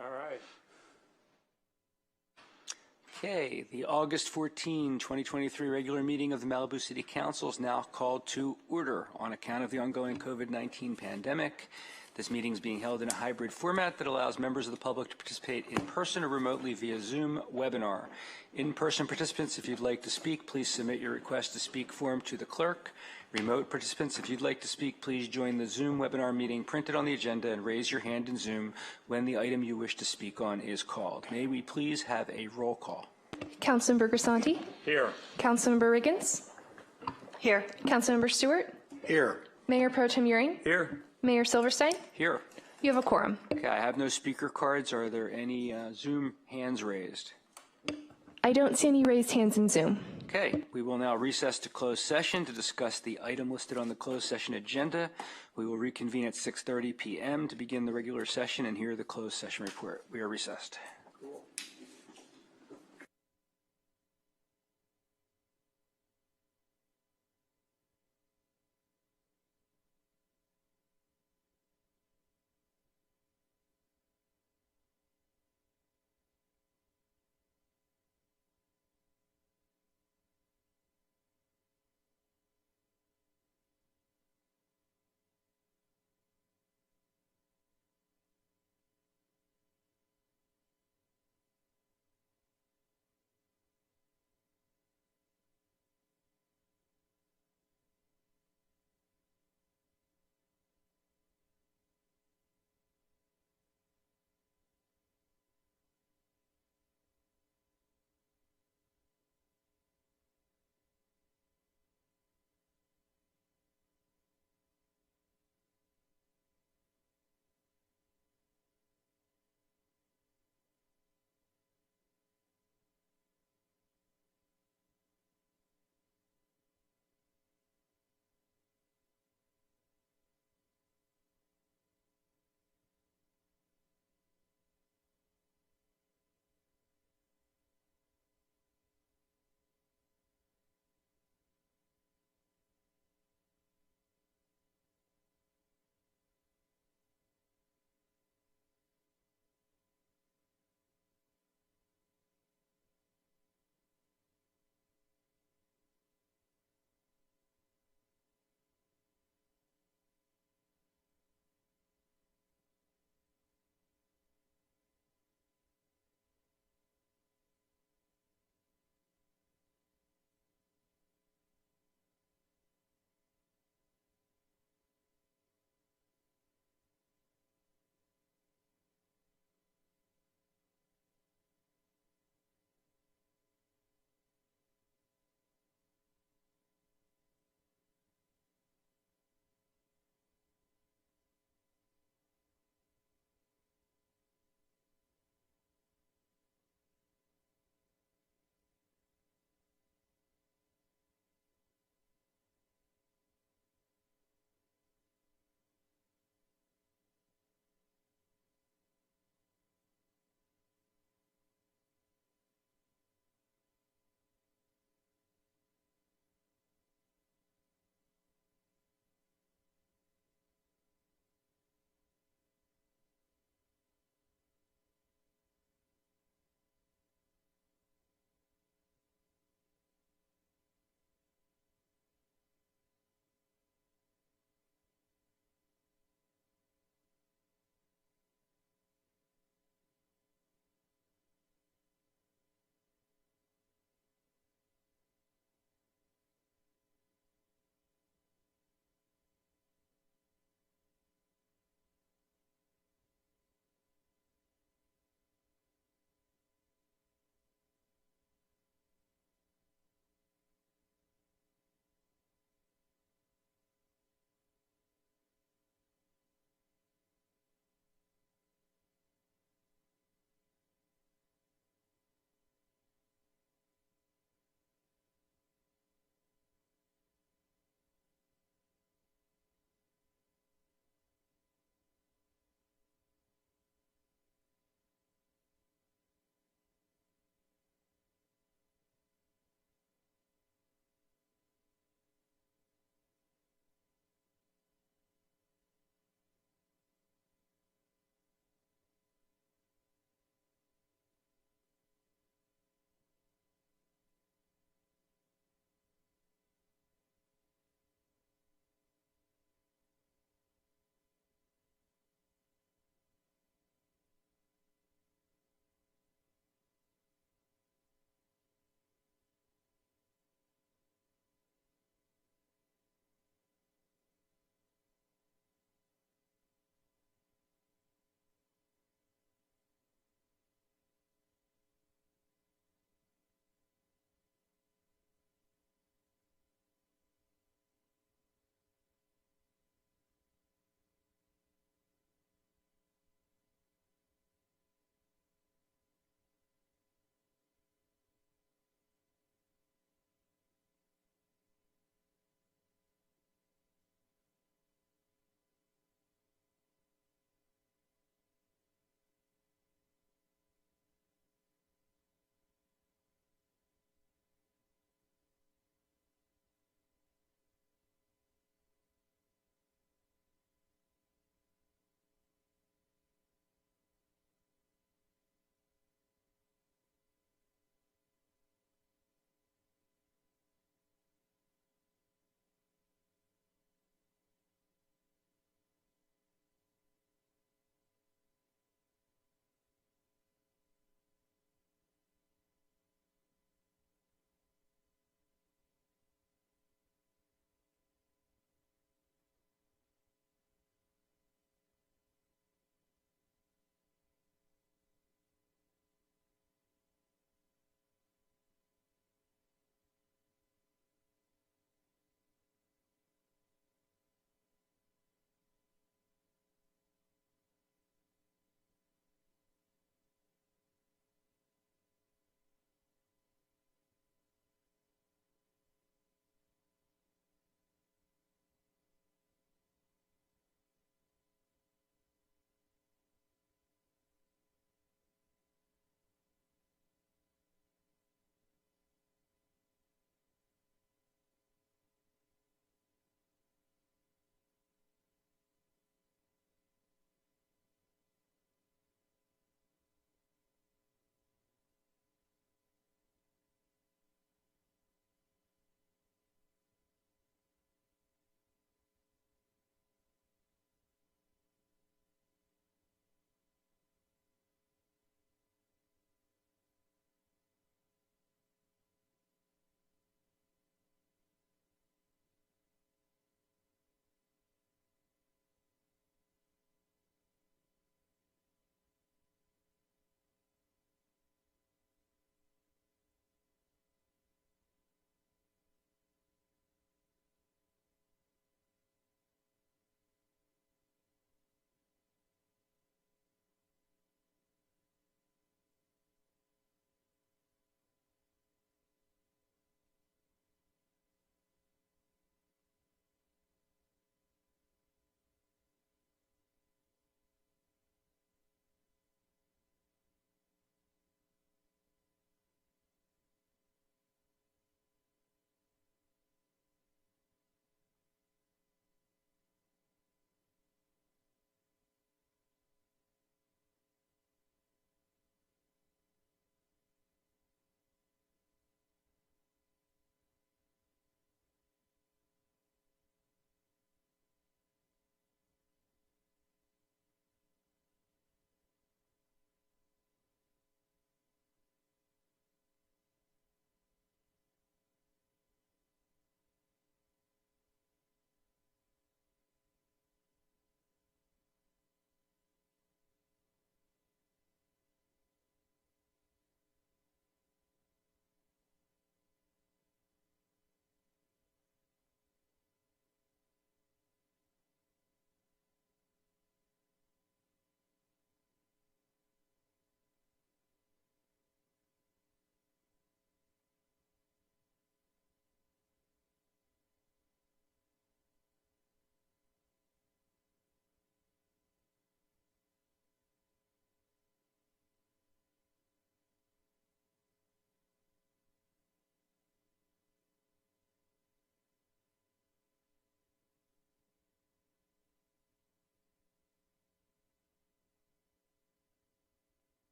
All right. Okay, the August 14, 2023 regular meeting of the Malibu City Council is now called to order on account of the ongoing COVID-19 pandemic. This meeting is being held in a hybrid format that allows members of the public to participate in person or remotely via Zoom webinar. In-person participants, if you'd like to speak, please submit your request to speak form to the clerk. Remote participants, if you'd like to speak, please join the Zoom webinar meeting printed on the agenda and raise your hand in Zoom when the item you wish to speak on is called. May we please have a roll call? Councilmember Grisanti. Here. Councilmember Riggins. Here. Councilmember Stewart. Here. Mayor Pro Tem Euring. Here. Mayor Silverstein. Here. You have a quorum. Okay, I have no speaker cards. Are there any Zoom hands raised? I don't see any raised hands in Zoom. Okay, we will now recess to closed session to discuss the item listed on the closed session agenda. We will reconvene at 6:30 p.m. to begin the regular session and hear the closed session report. We are recessed.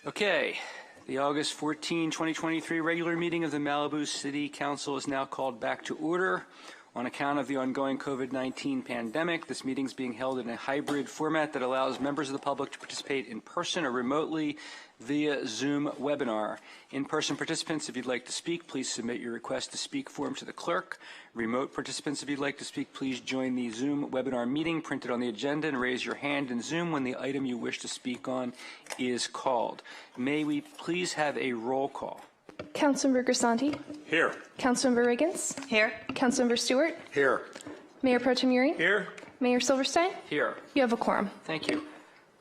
Okay, the August 14, 2023 regular meeting of the Malibu City Council is now called back to order. On account of the ongoing COVID-19 pandemic, this meeting is being held in a hybrid format that allows members of the public to participate in person or remotely via Zoom webinar. In-person participants, if you'd like to speak, please submit your request to speak form to the clerk. Remote participants, if you'd like to speak, please join the Zoom webinar meeting printed on the agenda and raise your hand in Zoom when the item you wish to speak on is called. May we please have a roll call? Councilmember Grisanti. Here. Councilmember Riggins. Here. Councilmember Stewart. Here. Mayor Pro Tem Urian. Here. Mayor Silverstein. Here. You have a quorum. Thank you.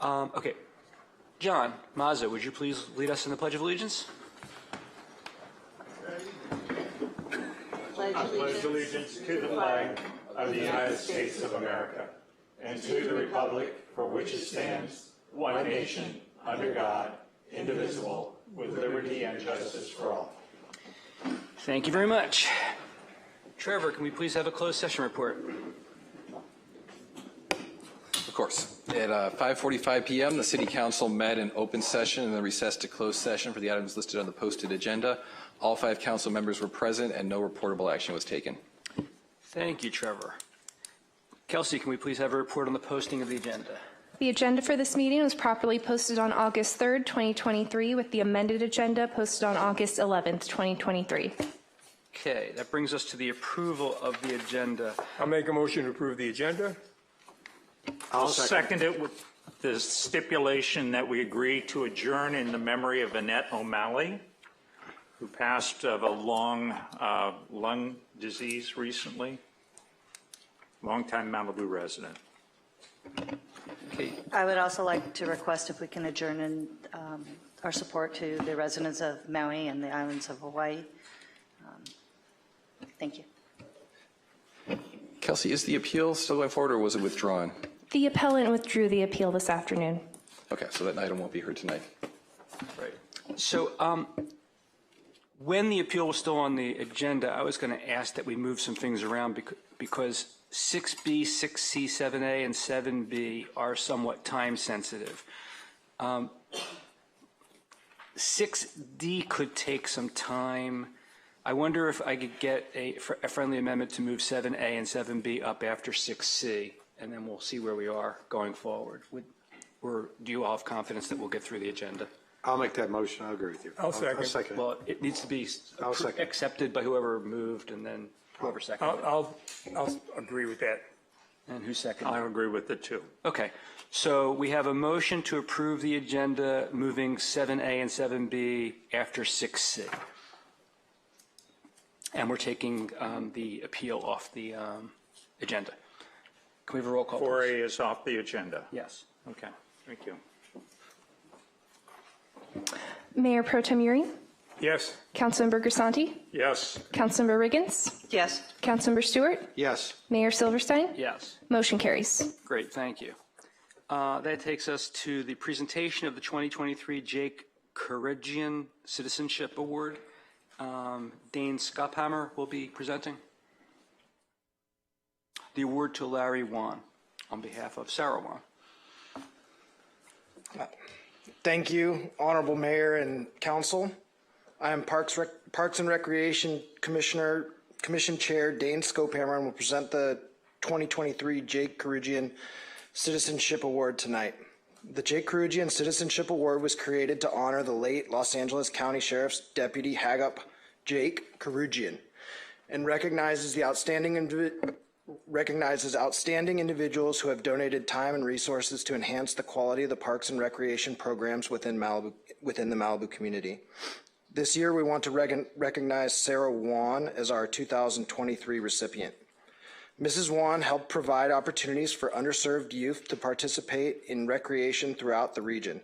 Okay. John Mazza, would you please lead us in the Pledge of Allegiance? I pledge allegiance to the flag of the United States of America and to the republic for which it stands, one nation, under God, indivisible, with liberty and justice for all. Thank you very much. Trevor, can we please have a closed session report? Of course. At 5:45 p.m., the City Council met in open session and then recessed to closed session for the items listed on the posted agenda. All 5 council members were present and no reportable action was taken. Thank you, Trevor. Kelsey, can we please have a report on the posting of the agenda? The agenda for this meeting was properly posted on August 3rd, 2023, with the amended agenda posted on August 11th, 2023. Okay, that brings us to the approval of the agenda. I'll make a motion to approve the agenda. I'll second it with the stipulation that we agree to adjourn in the memory of Annette O'Malley, who passed of a long lung disease recently. Longtime Malibu resident. Okay, I would also like to request if we can adjourn in our support to the residents of Maui and the islands of Hawaii. Thank you. Kelsey, is the appeal still going forward or was it withdrawn? The appellant withdrew the appeal this afternoon. Okay, so that item won't be heard tonight. right. So when the appeal was still on the agenda, I was going to ask that we move some things around because 6B, 6C, 7A, and 7B are somewhat time sensitive. 6D could take some time. I wonder if I could get a friendly amendment to move 7A and 7B up after 6C, and then we'll see where we are going forward. Or do you all have confidence that we'll get through the agenda? I'll make that motion. I agree with you. I'll second. I'll second it. Well, it needs to be I'll second. accepted by whoever moved and then whoever seconded it. I'll agree with that. And who seconded I it? agree with it too. Okay, so we have a motion to approve the agenda moving 7A and 7B after 6C. And we're taking the appeal off the agenda. Can we have a roll call, please? 4A is off the agenda. Yes. Okay, thank you. Mayor Pro Tem Urian. Yes. Councilmember Grisanti. Yes. Councilmember Riggins. Yes. Councilmember Stewart. Yes. Mayor Silverstein. Yes. Motion carries. Great, thank you. That takes us to the presentation of the 2023 Jake Karagian Citizenship Award. Dane Skophammer will be presenting the award to Larry Wan on behalf of Sarah Wan. Thank you, Honorable Mayor and Council. I am Parks and Recreation Commission Chair Dane Skophammer and will present the 2023 Jake Karagian Citizenship Award tonight. The Jake Karagian Citizenship Award was created to honor the late Los Angeles County Sheriff's Deputy Hagup Jake Karagian and recognizes outstanding individuals who have donated time and resources to enhance the quality of the parks and recreation programs within the Malibu community. This year, we want to recognize Sarah Wan as our 2023 recipient. Mrs. Wan helped provide opportunities for underserved youth to participate in recreation throughout the region.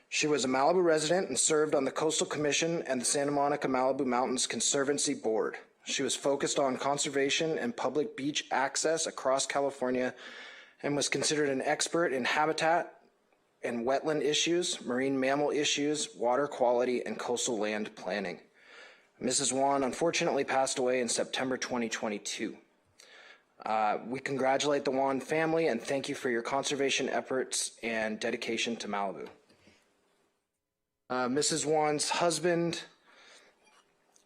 She was a Malibu resident and served on the Coastal Commission and the Santa Monica Malibu Mountains Conservancy Board. She was focused on conservation and public beach access across California and was considered an expert in habitat and wetland issues, marine mammal issues, water quality, and coastal land planning. Mrs. Wan unfortunately passed away in September 2022. We congratulate the Wan family and thank you for your conservation efforts and dedication to Malibu. Mrs. Wan's husband,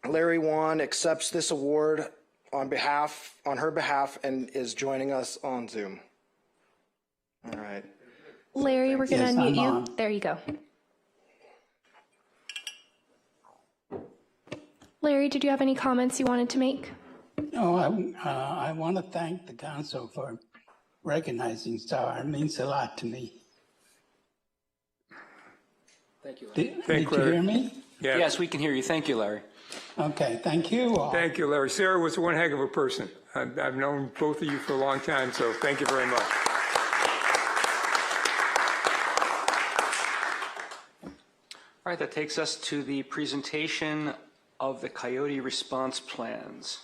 Larry Wan, accepts this award on her behalf and is joining us on Zoom. All right. Larry, we're going to Yes, unmute I'm you. on. There you go. Larry, did you have any comments you wanted to make? No, I want to thank the council for recognizing Star. It means a lot to me. Thank you. Did Thank you Larry. hear me? Yeah. Yes, we can hear you. Thank you, Larry. Okay, thank you all. Thank you, Larry. Sarah was one heck of a person. I've known both of you for a long time, so thank you very much. All right, that takes us to the presentation of the coyote response plans.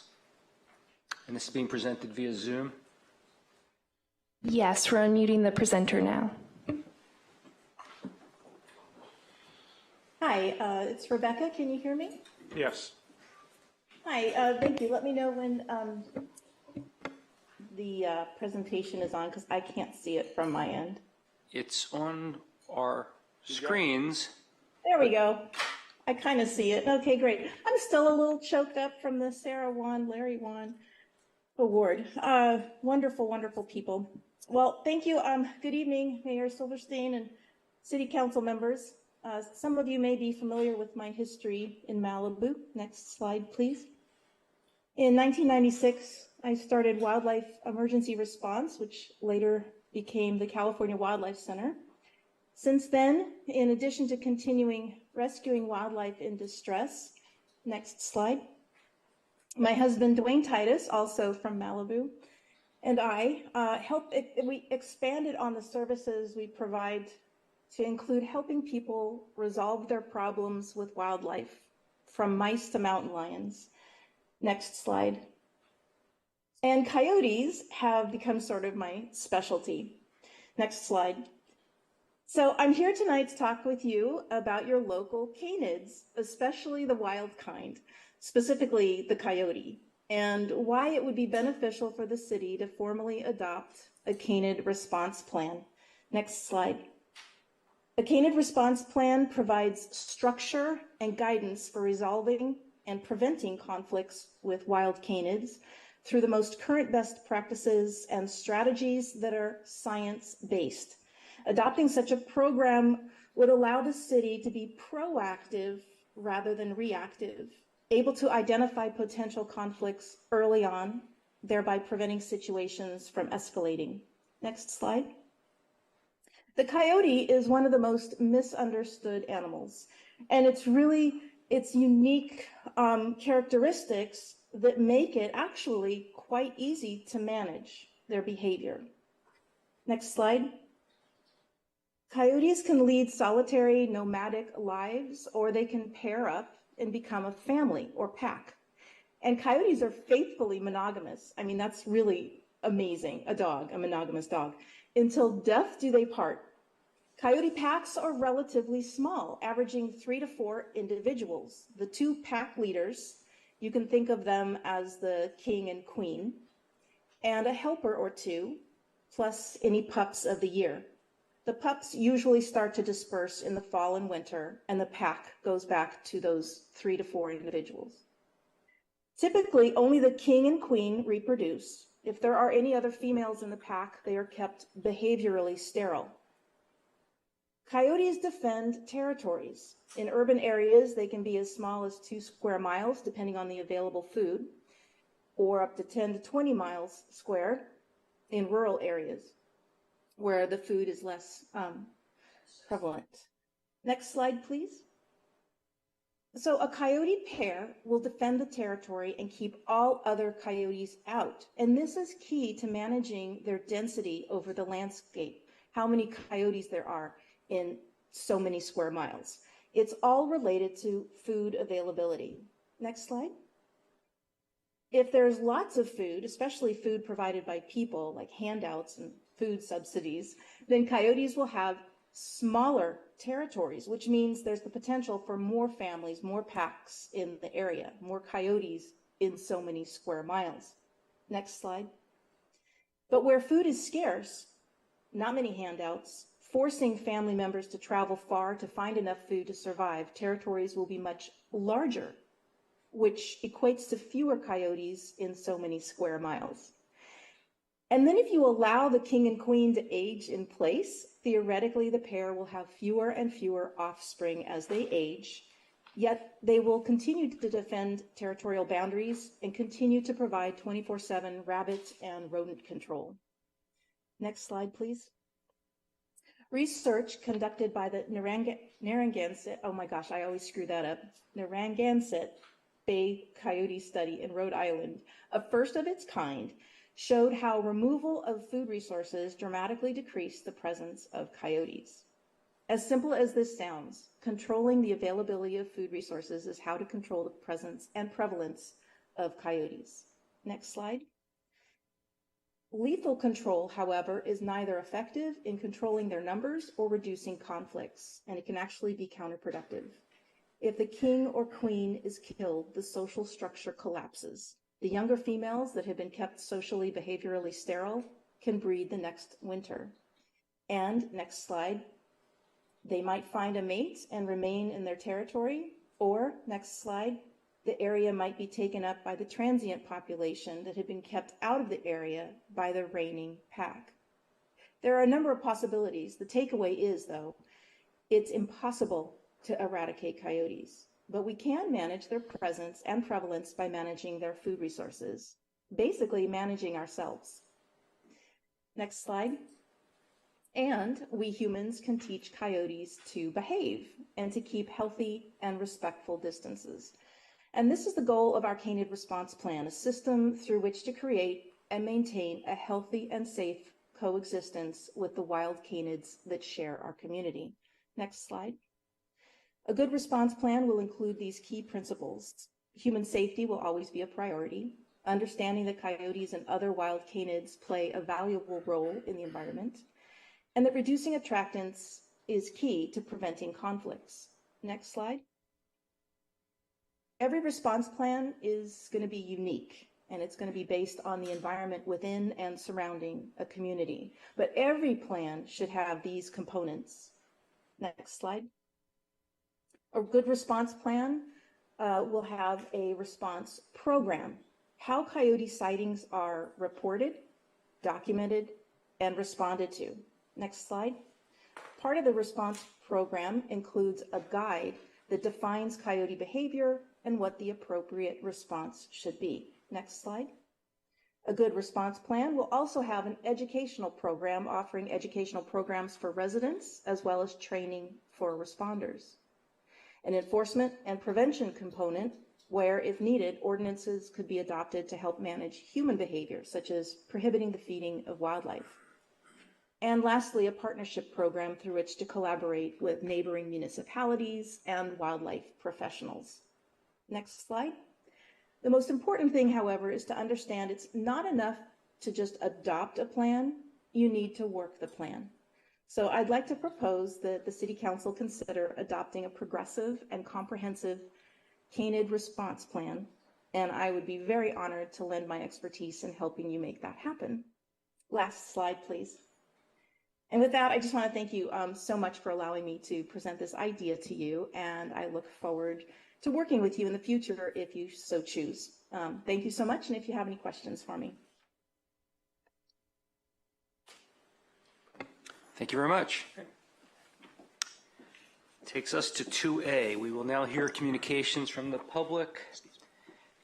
And this is being presented via Zoom. Yes, we're unmuting the presenter now. Hi, it's Rebecca. Can you hear me? Yes. Hi, thank you. Let me know when the presentation is on because I can't see it from my end. It's on our screens. There we go. I kind of see it. Okay, great. I'm still a little choked up from the Sarah Wan, Larry Wan award. Wonderful, wonderful people. Well, thank you. Good evening, Mayor Silverstein and City Council members. Some of you may be familiar with my history in Malibu. Next slide, please. In 1996, I started Wildlife Emergency Response, which later became the California Wildlife Center. Since then, in addition to continuing rescuing wildlife in distress, next slide, my husband, Dwayne Titus, also from Malibu, and I we expanded on the services we provide to include helping people resolve their problems with wildlife, from mice to mountain lions. Next slide. And coyotes have become sort of my specialty. Next slide. So I'm here tonight to talk with you about your local canids, especially the wild kind, specifically the coyote, and why it would be beneficial for the city to formally adopt a canid response plan. Next slide. A canid response plan provides structure and guidance for resolving and preventing conflicts with wild canids through the most current best practices and strategies that are science-based. Adopting such a program would allow the city to be proactive rather than reactive, able to identify potential conflicts early on, thereby preventing situations from escalating. Next slide. The coyote is one of the most misunderstood animals, and it's unique characteristics that make it actually quite easy to manage their behavior. Next slide. Coyotes can lead solitary nomadic lives, or they can pair up and become a family or pack. And coyotes are faithfully monogamous. I mean, that's really amazing, a monogamous dog. Until death do they part. Coyote packs are relatively small, averaging 3 to 4 individuals. The two pack leaders, you can think of them as the king and queen, and a helper or two, plus any pups of the year. The pups usually start to disperse in the fall and winter, and the pack goes back to those 3 to 4 individuals. Typically, only the king and queen reproduce. If there are any other females in the pack, they are kept behaviorally sterile. Coyotes defend territories. In urban areas, they can be as small as 2 square miles, depending on the available food, or up to 10 to 20 miles square in rural areas where the food is less prevalent. Next slide, please. So a coyote pair will defend the territory and keep all other coyotes out. And this is key to managing their density over the landscape, how many coyotes there are in so many square miles. It's all related to food availability. Next slide. If there's lots of food, especially food provided by people like handouts and food subsidies, then coyotes will have smaller territories, which means there's the potential for more families, more packs in the area, more coyotes in so many square miles. Next slide. But where food is scarce, not many handouts, forcing family members to travel far to find enough food to survive, territories will be much larger, which equates to fewer coyotes in so many square miles. And then if you allow the king and queen to age in place, theoretically the pair will have fewer and fewer offspring as they age, yet they will continue to defend territorial boundaries and continue to provide 24/7 rabbit and rodent control. Next slide, please. Research conducted by the Narragansett, oh my gosh, I always screw that up, Narragansett Bay Coyote Study in Rhode Island, a first of its kind, showed how removal of food resources dramatically decreased the presence of coyotes. As simple as this sounds, controlling the availability of food resources is how to control the presence and prevalence of coyotes. Next slide. Lethal control, however, is neither effective in controlling their numbers or reducing conflicts, and it can actually be counterproductive. If the king or queen is killed, the social structure collapses. The younger females that have been kept socially, behaviorally sterile can breed the next winter. And next slide, they might find a mate and remain in their territory, or next slide, the area might be taken up by the transient population that had been kept out of the area by the reigning pack. There are a number of possibilities. The takeaway is, though, it's impossible to eradicate coyotes, but we can manage their presence and prevalence by managing their food resources, basically managing ourselves. Next slide. And we humans can teach coyotes to behave and to keep healthy and respectful distances. And this is the goal of our Canid Response Plan, a system through which to create and maintain a healthy and safe coexistence with the wild canids that share our community. Next slide. A good response plan will include these key principles. Human safety will always be a priority. Understanding that coyotes and other wild canids play a valuable role in the environment, and that reducing attractants is key to preventing conflicts. Next slide. Every response plan is going to be unique, and it's going to be based on the environment within and surrounding a community. But every plan should have these components. Next slide. A good response plan will have a response program. How coyote sightings are reported, documented, and responded to. Next slide. Part of the response program includes a guide that defines coyote behavior and what the appropriate response should be. Next slide. A good response plan will also have an educational program offering educational programs for residents as well as training for responders. An enforcement and prevention component where, if needed, ordinances could be adopted to help manage human behavior, such as prohibiting the feeding of wildlife. And lastly, a partnership program through which to collaborate with neighboring municipalities and wildlife professionals. Next slide. The most important thing, however, is to understand it's not enough to just adopt a plan. You need to work the plan. So I'd like to propose that the City Council consider adopting a progressive and comprehensive Canid response plan, and I would be very honored to lend my expertise in helping you make that happen. Last slide, please. And with that, I just want to thank you so much for allowing me to present this idea to you, and I look forward to working with you in the future if you so choose. Thank you so much, and if you have any questions for me. Thank you very much. Takes us to 2A. We will now hear communications from the public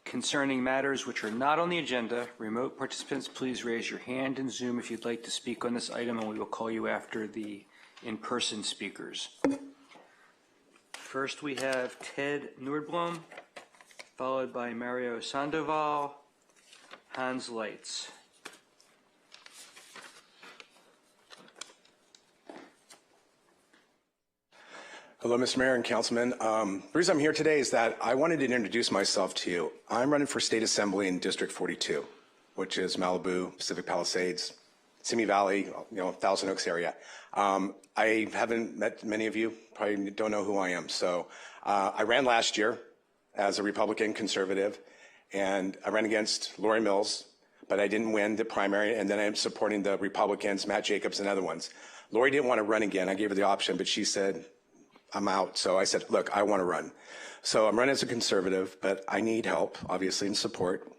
concerning matters which are not on the agenda. Remote participants, please raise your hand in Zoom if you'd like to speak on this item, and we will call you after the in-person speakers. First, we have Ted Nordblom, followed by Mario Sandoval, Hans Leitz. Hello, Mr. Mayor and Councilman. The reason I'm here today is that I wanted to introduce myself to you. I'm running for State Assembly in District 42, which is Malibu, Pacific Palisades, Simi Valley, Thousand Oaks area. I haven't met many of you, probably don't know who I am. So I ran last year as a Republican conservative, and I ran against Lori Mills, but I didn't win the primary, and then I'm supporting the Republicans, Matt Jacobs and other ones. Lori didn't want to run again. I gave her the option, but she said, I'm out. So I said, look, I want to run. So I'm running as a conservative, but I need help, obviously, and support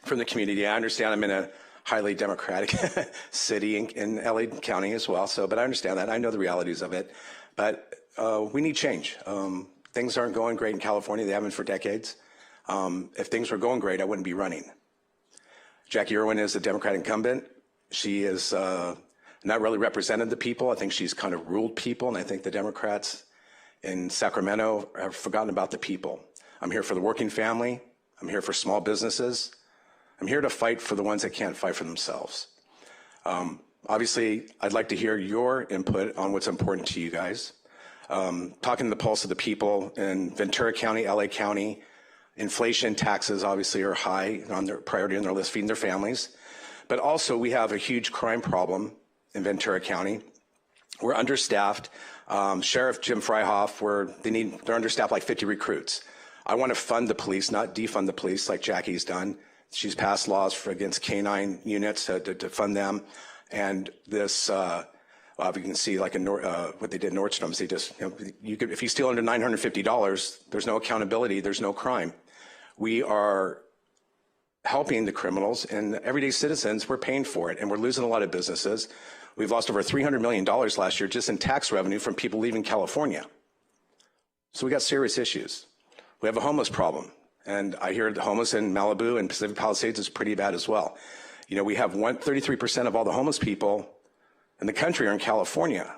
from the community. I understand I'm in a highly democratic city in LA County as well. So, but I understand that. I know the realities of it. But we need change. Things aren't going great in California. They haven't for decades. If things were going great, I wouldn't be running. Jackie Irwin is the Democratic incumbent. She is not really represented the people. I think she's kind of ruled people, and I think the Democrats in Sacramento have forgotten about the people. I'm here for the working family. I'm here for small businesses. I'm here to fight for the ones that can't fight for themselves. Obviously, I'd like to hear your input on what's important to you guys. Talking to the pulse of the people in Ventura County, LA County, inflation, taxes obviously are high on their priority on their list, feeding their families. But also we have a huge crime problem in Ventura County. We're understaffed. Sheriff Jim Fryhoff, they're understaffed like 50 recruits. I want to fund the police, not defund the police like Jackie's done. She's passed laws against canine units to fund them. And this, you can see like in what they did in Nordstrom's, they just, if you steal under $950, there's no accountability, there's no crime. We are helping the criminals, and everyday citizens, we're paying for it, and we're losing a lot of businesses. We've lost over $300 million last year just in tax revenue from people leaving California. So we got serious issues. We have a homeless problem, and I hear the homeless in Malibu and Pacific Palisades is pretty bad as well. You know, we have 33% of all the homeless people in the country are in California.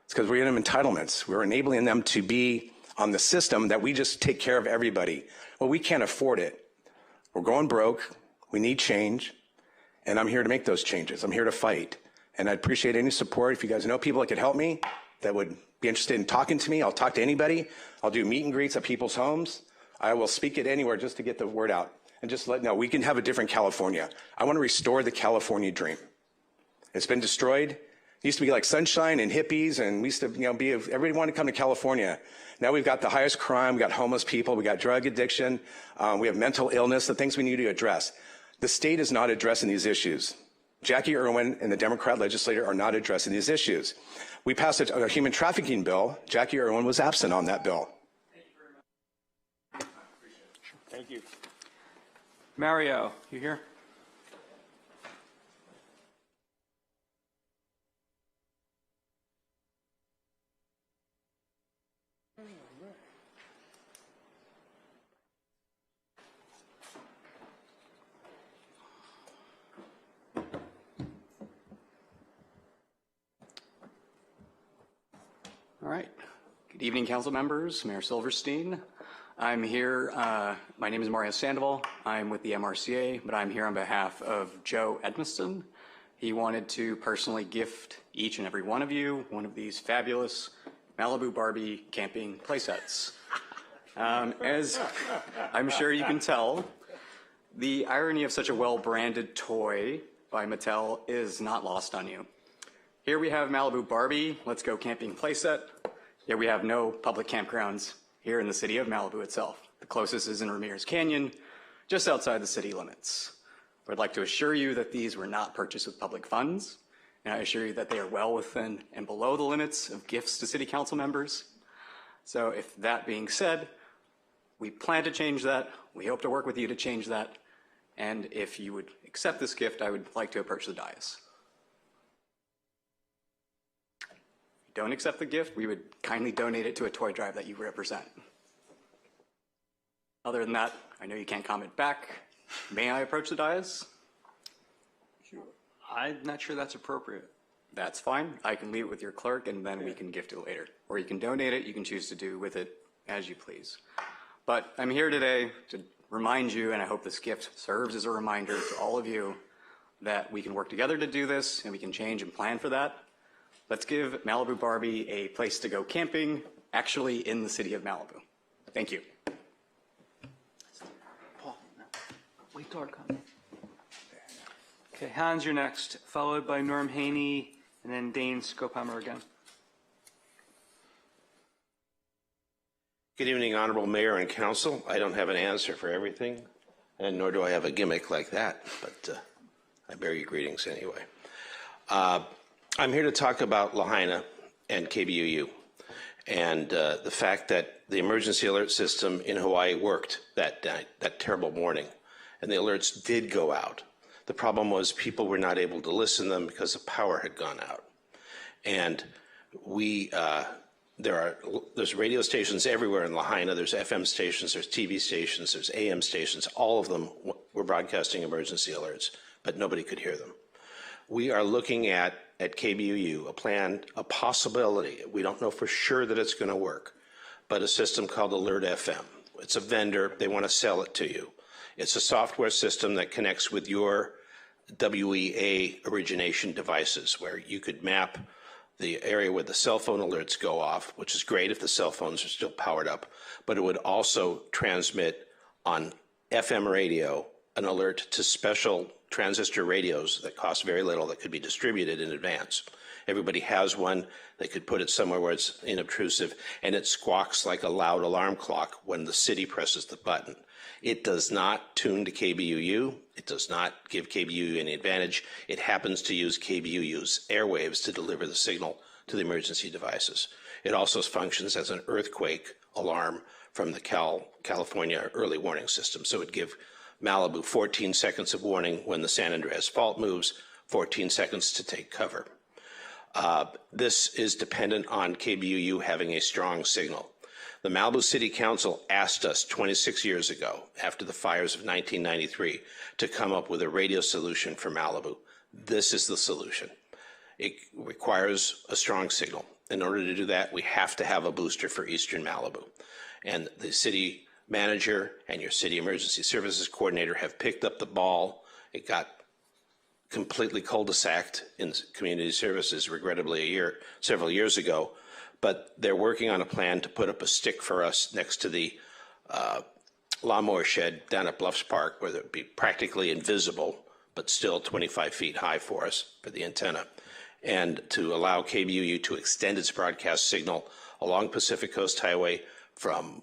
It's because we're giving them entitlements. We're enabling them to be on the system that we just take care of everybody. Well, we can't afford it. We're going broke. We need change. And I'm here to make those changes. I'm here to fight. And I'd appreciate any support. If you guys know people that could help me, that would be interested in talking to me, I'll talk to anybody. I'll do meet and greets at people's homes. I will speak it anywhere just to get the word out. And just let know we can have a different California. I want to restore the California dream. It's been destroyed. It used to be like sunshine and hippies, and we used to, everybody wanted to come to California. Now we've got the highest crime, we got homeless people, we got drug addiction, we have mental illness, the things we need to address. The state is not addressing these issues. Jackie Irwin and the Democrat legislature are not addressing these issues. We passed a human trafficking bill. Jackie Irwin was absent on that bill. Thank you. Mario, you here? All right. Good evening, council members, Mayor Silverstein. I'm here, my name is Mario Sandoval. I'm with the MRCA, but I'm here on behalf of Joe Edmiston. He wanted to personally gift each and every one of you one of these fabulous Malibu Barbie camping playsets. As I'm sure you can tell, the irony of such a well-branded toy by Mattel is not lost on you. Here we have Malibu Barbie, Let's Go Camping playset. Yet we have no public campgrounds here in the city of Malibu itself. The closest is in Ramirez Canyon, just outside the city limits. I'd like to assure you that these were not purchased with public funds, and I assure you that they are well within and below the limits of gifts to city council members. So if that being said, we plan to change that. We hope to work with you to change that. And if you would accept this gift, I would like to approach the dais. Don't accept the gift, we would kindly donate it to a toy drive that you represent. Other than that, I know you can't comment back. May I approach the dais? Sure. I'm not sure that's appropriate. That's fine. I can leave it with your clerk and then we can gift it later. Or you can donate it, you can choose to do with it as you please. But I'm here today to remind you, and I hope this gift serves as a reminder to all of you, that we can work together to do this and we can change and plan for that. Let's give Malibu Barbie a place to go camping, actually in the city of Malibu. Thank you. Paul, wait till our comment. Okay, Hans, you're next, followed by Norm Haney, and then Dane Skophammer again. Good evening, Honorable Mayor and Council. I don't have an answer for everything, and nor do I have a gimmick like that, but I bear you greetings anyway. I'm here to talk about Lahaina and KBUU and the fact that the emergency alert system in Hawaii worked that night, that terrible morning, and the alerts did go out. The problem was people were not able to listen to them because the power had gone out. And there's radio stations everywhere in Lahaina. There's FM stations, there's TV stations, there's AM stations. All of them were broadcasting emergency alerts, but nobody could hear them. We are looking at KBUU, a plan, a possibility. We don't know for sure that it's going to work, but a system called Alert FM. It's a vendor. They want to sell it to you. It's a software system that connects with your WEA origination devices, where you could map the area where the cell phone alerts go off, which is great if the cell phones are still powered up, but it would also transmit on FM radio an alert to special transistor radios that cost very little that could be distributed in advance. Everybody has one. They could put it somewhere where it's inobtrusive, and it squawks like a loud alarm clock when the city presses the button. It does not tune to KBUU. It does not give KBUU any advantage. It happens to use KBUU's airwaves to deliver the signal to the emergency devices. It also functions as an earthquake alarm from the California early warning system. So it would give Malibu 14 seconds of warning when the San Andreas fault moves, 14 seconds to take cover. This is dependent on KBUU having a strong signal. The Malibu City Council asked us 26 years ago, after the fires of 1993, to come up with a radio solution for Malibu. This is the solution. It requires a strong signal. In order to do that, we have to have a booster for Eastern Malibu. And the city manager and your city emergency services coordinator have picked up the ball. It got completely cul-de-saced in community services, regrettably, several years ago. But they're working on a plan to put up a stick for us next to the lawnmower shed down at Bluffs Park, where it would be practically invisible, but still 25 feet high for us for the antenna, and to allow KBUU to extend its broadcast signal along Pacific Coast Highway from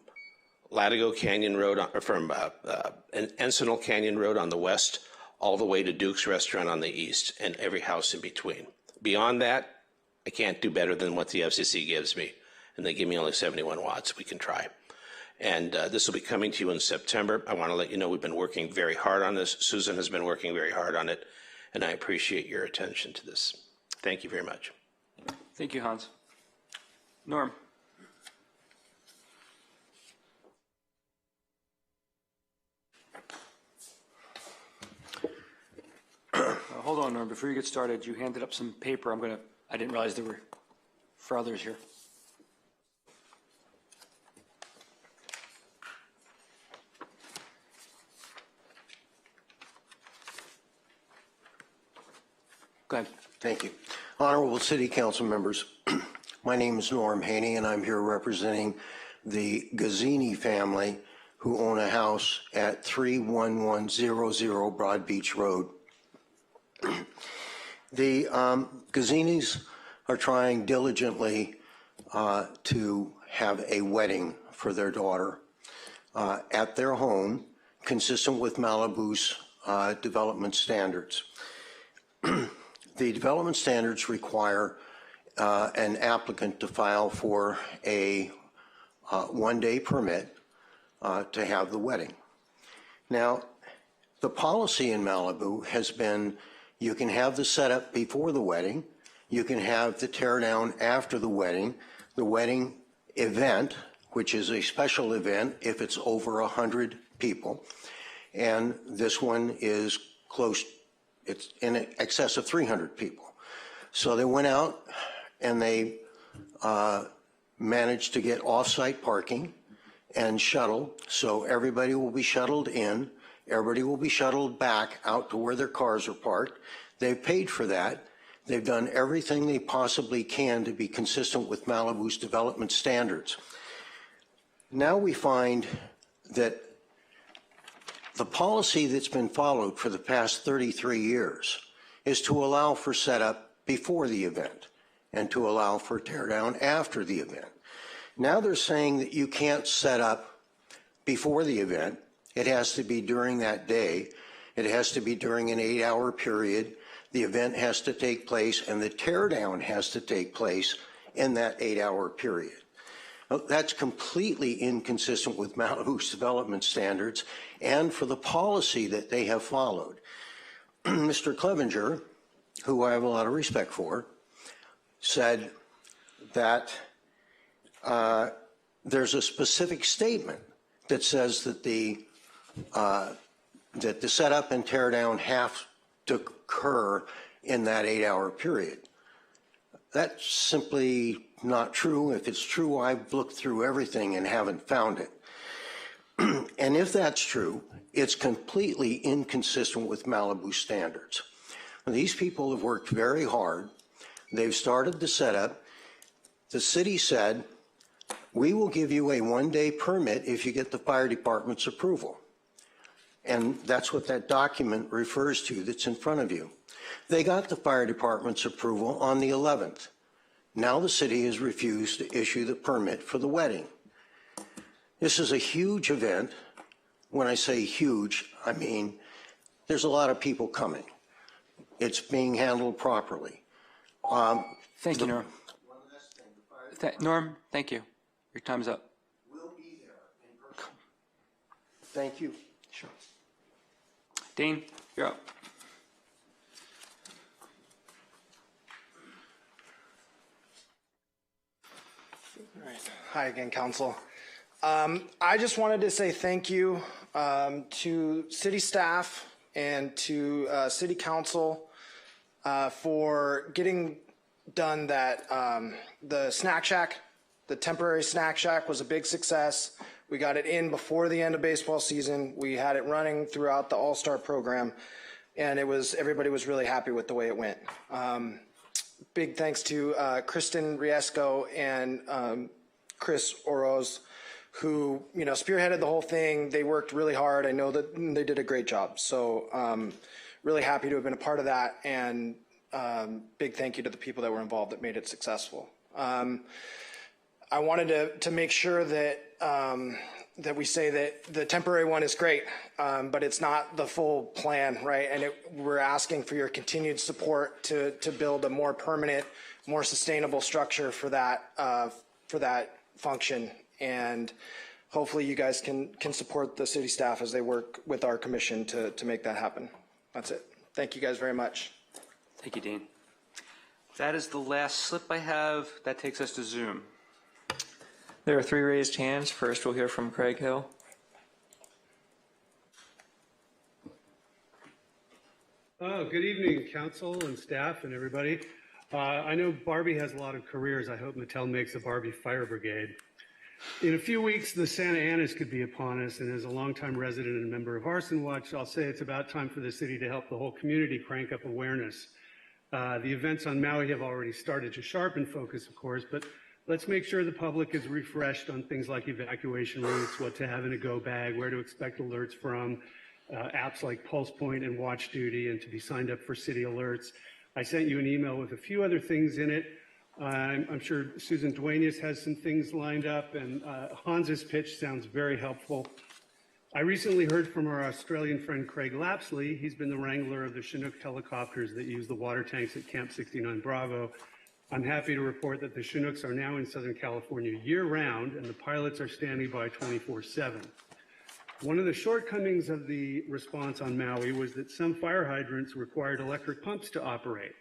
Latigo Canyon Road, or from Encinal Canyon Road on the west, all the way to Duke's Restaurant on the east, and every house in between. Beyond that, I can't do better than what the FCC gives me, and they give me only 71 watts. We can try. And this will be coming to you in September. I want to let you know we've been working very hard on this. Susan has been working very hard on it, and I appreciate your attention to this. Thank you very much. Thank you, Hans. Norm. Hold on, Norm. Before you get started, you handed up some paper. I didn't realize there were for others here. Go ahead. Thank you. Honorable City Council members, my name is Norm Haney, and I'm here representing the Gazzini family, who own a house at 31100 Broad Beach Road. The Gazzinis are trying diligently to have a wedding for their daughter at their home, consistent with Malibu's development standards. The development standards require an applicant to file for a one-day permit to have the wedding. Now, the policy in Malibu has been you can have the setup before the wedding, you can have the tear down after the wedding event, which is a special event if it's over 100 people, and this one is close, it's in excess of 300 people. So they went out and they managed to get off-site parking and shuttle, so everybody will be shuttled in, everybody will be shuttled back out to where their cars are parked. They've paid for that. They've done everything they possibly can to be consistent with Malibu's development standards. Now we find that the policy that's been followed for the past 33 years is to allow for setup before the event and to allow for teardown after the event. Now they're saying that you can't set up before the event. It has to be during that day. It has to be during an 8-hour period. the event has to take place and the tear down has to take place in that 8-hour period. That's completely inconsistent with Malibu's development standards and for the policy that they have followed. Mr. Clevenger, who I have a lot of respect for, said that there's a specific statement that says that the setup and tear down have to occur in that 8-hour period. That's simply not true. If it's true, I've looked through everything and haven't found it. And if that's true, it's completely inconsistent with Malibu standards. These people have worked very hard. They've started the setup. The city said, we will give you a 1-day permit if you get the fire department's approval. And that's what that document refers to that's in front of you. They got the fire department's approval on the 11th. Now the city has refused to issue the permit for the wedding. This is a huge event. When I say huge, I mean there's a lot of people coming. It's being handled properly. Thank you, Norm. Norm, thank you. Your time's up. We'll be there in person. Thank you. Sure. Dean, you're up. All right. Hi again, Council. I just wanted to say thank you to city staff and to city council for getting done that. The snack shack, the temporary snack shack was a big success. We got it in before the end of baseball season. We had it running throughout the All-Star program, and everybody was really happy with the way it went. Big thanks to Kristen Riesco and Chris Oroz, who spearheaded the whole thing. They worked really hard. I know that they did a great job. So really happy to have been a part of that, and big thank you to the people that were involved that made it successful. I wanted to make sure that that we say that the temporary one is great, but it's not the full plan, right? And we're asking for your continued support to build a more permanent, more sustainable structure for that function. And hopefully you guys can support the city staff as they work with our commission to make that happen. That's it. Thank you guys very much. Thank you, Dean. That is the last slip I have. That takes us to Zoom. There are 3 raised hands. First, we'll hear from Craig Hill. Oh, good evening, council and staff and everybody. I know Barbie has a lot of careers. I hope Mattel makes a Barbie fire brigade. In a few weeks, the Santa Anas could be upon us, and as a longtime resident and member of Arson Watch, I'll say it's about time for the city to help the whole community crank up awareness. The events on Maui have already started to sharpen focus, of course, but let's make sure the public is refreshed on things like evacuation routes, what to have in a go bag, where to expect alerts from, apps like Pulse Point and Watch Duty, and to be signed up for city alerts. I sent you an email with a few other things in it. I'm sure Susan Duenas has some things lined up, and Hans's pitch sounds very helpful. I recently heard from our Australian friend Craig Lapsley. He's been the wrangler of the Chinook helicopters that use the water tanks at Camp 69 Bravo. I'm happy to report that the Chinooks are now in Southern California year-round, and the pilots are standing by 24/7. One of the shortcomings of the response on Maui was that some fire hydrants required electric pumps to operate.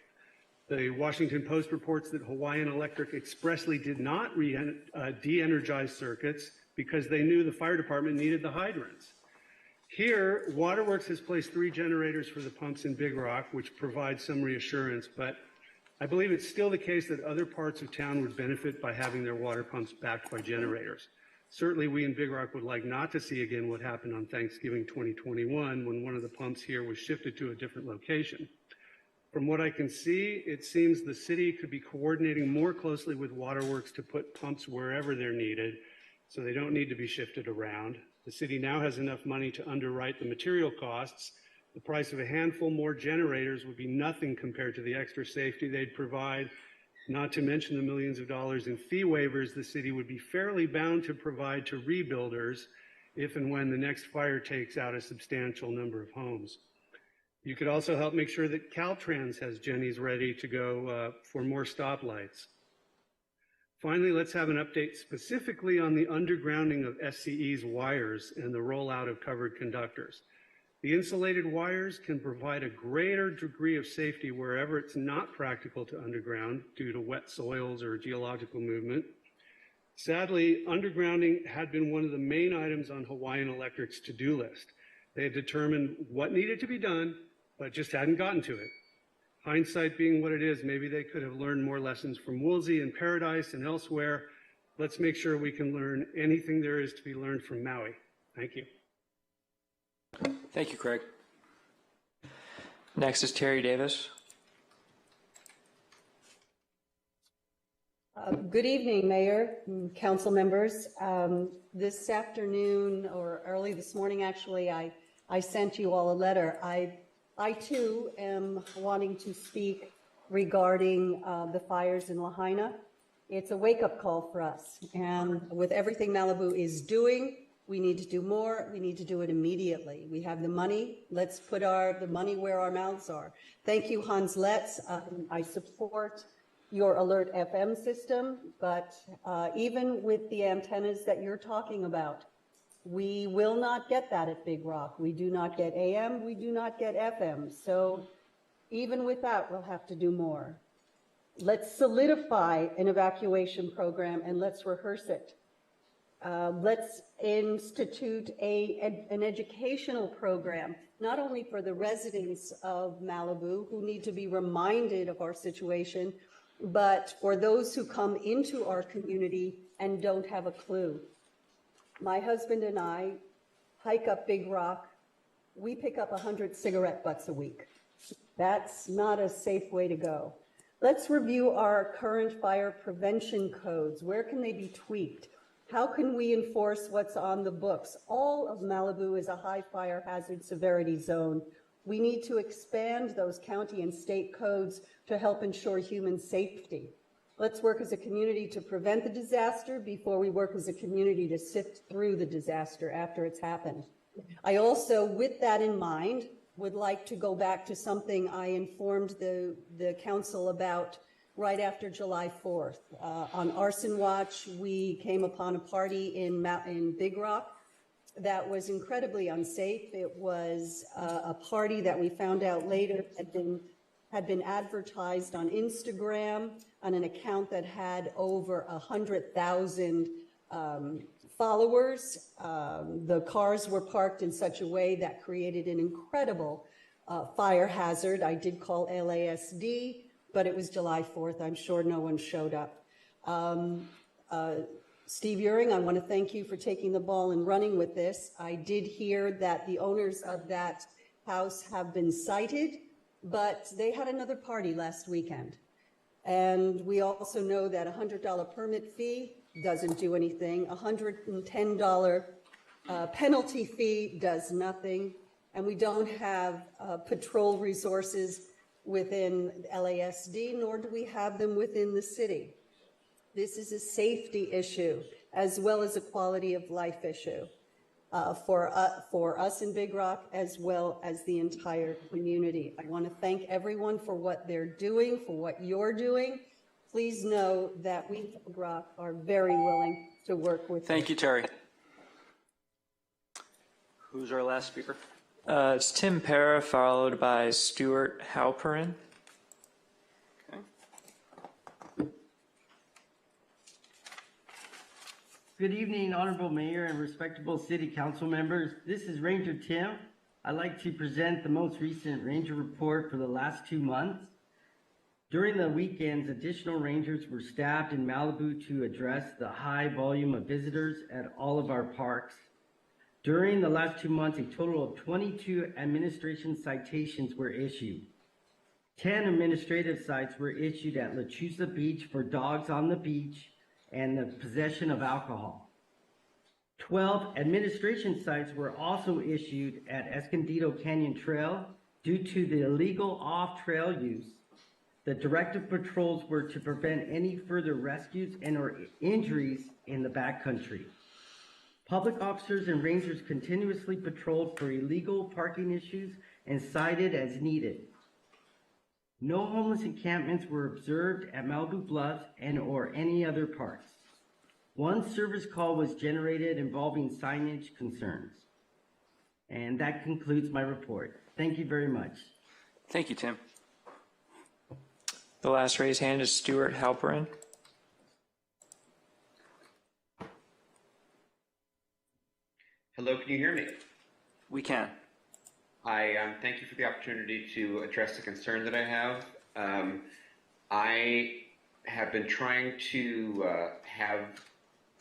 The Washington Post reports that Hawaiian Electric expressly did not de-energize circuits because they knew the fire department needed the hydrants. Here, Waterworks has placed 3 generators for the pumps in Big Rock, which provides some reassurance, but I believe it's still the case that other parts of town would benefit by having their water pumps backed by generators. Certainly, we in Big Rock would like not to see again what happened on Thanksgiving 2021 when one of the pumps here was shifted to a different location. From what I can see, it seems the city could be coordinating more closely with Waterworks to put pumps wherever they're needed, so they don't need to be shifted around. The city now has enough money to underwrite the material costs. The price of a handful more generators would be nothing compared to the extra safety they'd provide, not to mention the millions of dollars in fee waivers the city would be fairly bound to provide to rebuilders if and when the next fire takes out a substantial number of homes. You could also help make sure that Caltrans has Jennies ready to go for more stoplights. Finally, let's have an update specifically on the undergrounding of SCE's wires and the rollout of covered conductors. The insulated wires can provide a greater degree of safety wherever it's not practical to underground due to wet soils or geological movement. Sadly, undergrounding had been one of the main items on Hawaiian Electric's to-do list. They had determined what needed to be done, but just hadn't gotten to it. Hindsight being what it is, maybe they could have learned more lessons from Woolsey and Paradise and elsewhere. Let's make sure we can learn anything there is to be learned from Maui. Thank you. Thank you, Craig. Next is Terry Davis. Good evening, Mayor, and council members. This afternoon, or early this morning, actually, I sent you all a letter. I too am wanting to speak regarding the fires in Lahaina. It's a wake-up call for us, and with everything Malibu is doing, we need to do more. We need to do it immediately. We have the money. Let's put the money where our mouths are. Thank you, Hans Letz. I support your Alert FM system, but even with the antennas that you're talking about, we will not get that at Big Rock. We do not get AM, we do not get FM. So even with that, we'll have to do more. Let's solidify an evacuation program and let's rehearse it. Let's institute an educational program, not only for the residents of Malibu who need to be reminded of our situation, but for those who come into our community and don't have a clue. My husband and I hike up Big Rock. We pick up 100 cigarette butts a week. That's not a safe way to go. Let's review our current fire prevention codes. Where can they be tweaked? How can we enforce what's on the books? All of Malibu is a high fire hazard severity zone. We need to expand those county and state codes to help ensure human safety. Let's work as a community to prevent the disaster before we work as a community to sift through the disaster after it's happened. I also, with that in mind, would like to go back to something I informed the council about right after July 4th. On Arson Watch, we came upon a party in Big Rock that was incredibly unsafe. It was a party that we found out later had been advertised on Instagram on an account that had over 100,000 followers. The cars were parked in such a way that created an incredible fire hazard. I did call LASD, but it was July 4th. I'm sure no one showed up. Steve Uring, I want to thank you for taking the ball and running with this. I did hear that the owners of that house have been cited, but they had another party last weekend. And we also know that a $100 permit fee doesn't do anything. A $110 penalty fee does nothing. And we don't have patrol resources within LASD, nor do we have them within the city. This is a safety issue as well as a quality of life issue for us in Big Rock as well as the entire community. I want to thank everyone for what they're doing, for what you're doing. Please know that we in Big Rock are very willing to work with you. Thank you, Terry. Who's our last speaker? It's Tim Para, followed by Stuart Halperin. Good evening, Honorable Mayor and respectable City Council members. This is Ranger Tim. I'd like to present the most recent Ranger report for the last 2 months. During the weekends, additional Rangers were staffed in Malibu to address the high volume of visitors at all of our parks. During the last 2 months, a total of 22 administration citations were issued. 10 administrative cites were issued at Lechuza Beach for dogs on the beach and the possession of alcohol. 12 administration cites were also issued at Escondido Canyon Trail due to the illegal off-trail use. The directive patrols were to prevent any further rescues and or injuries in the backcountry. Public officers and rangers continuously patrolled for illegal parking issues and cited as needed. No homeless encampments were observed at Malibu Bluffs and or any other parks. One service call was generated involving signage concerns. And that concludes my report. Thank you very much. Thank you, Tim. The last raised hand is Stuart Halperin. Hello, can you hear me? We can. I thank you for the opportunity to address the concern that I have. I have been trying to have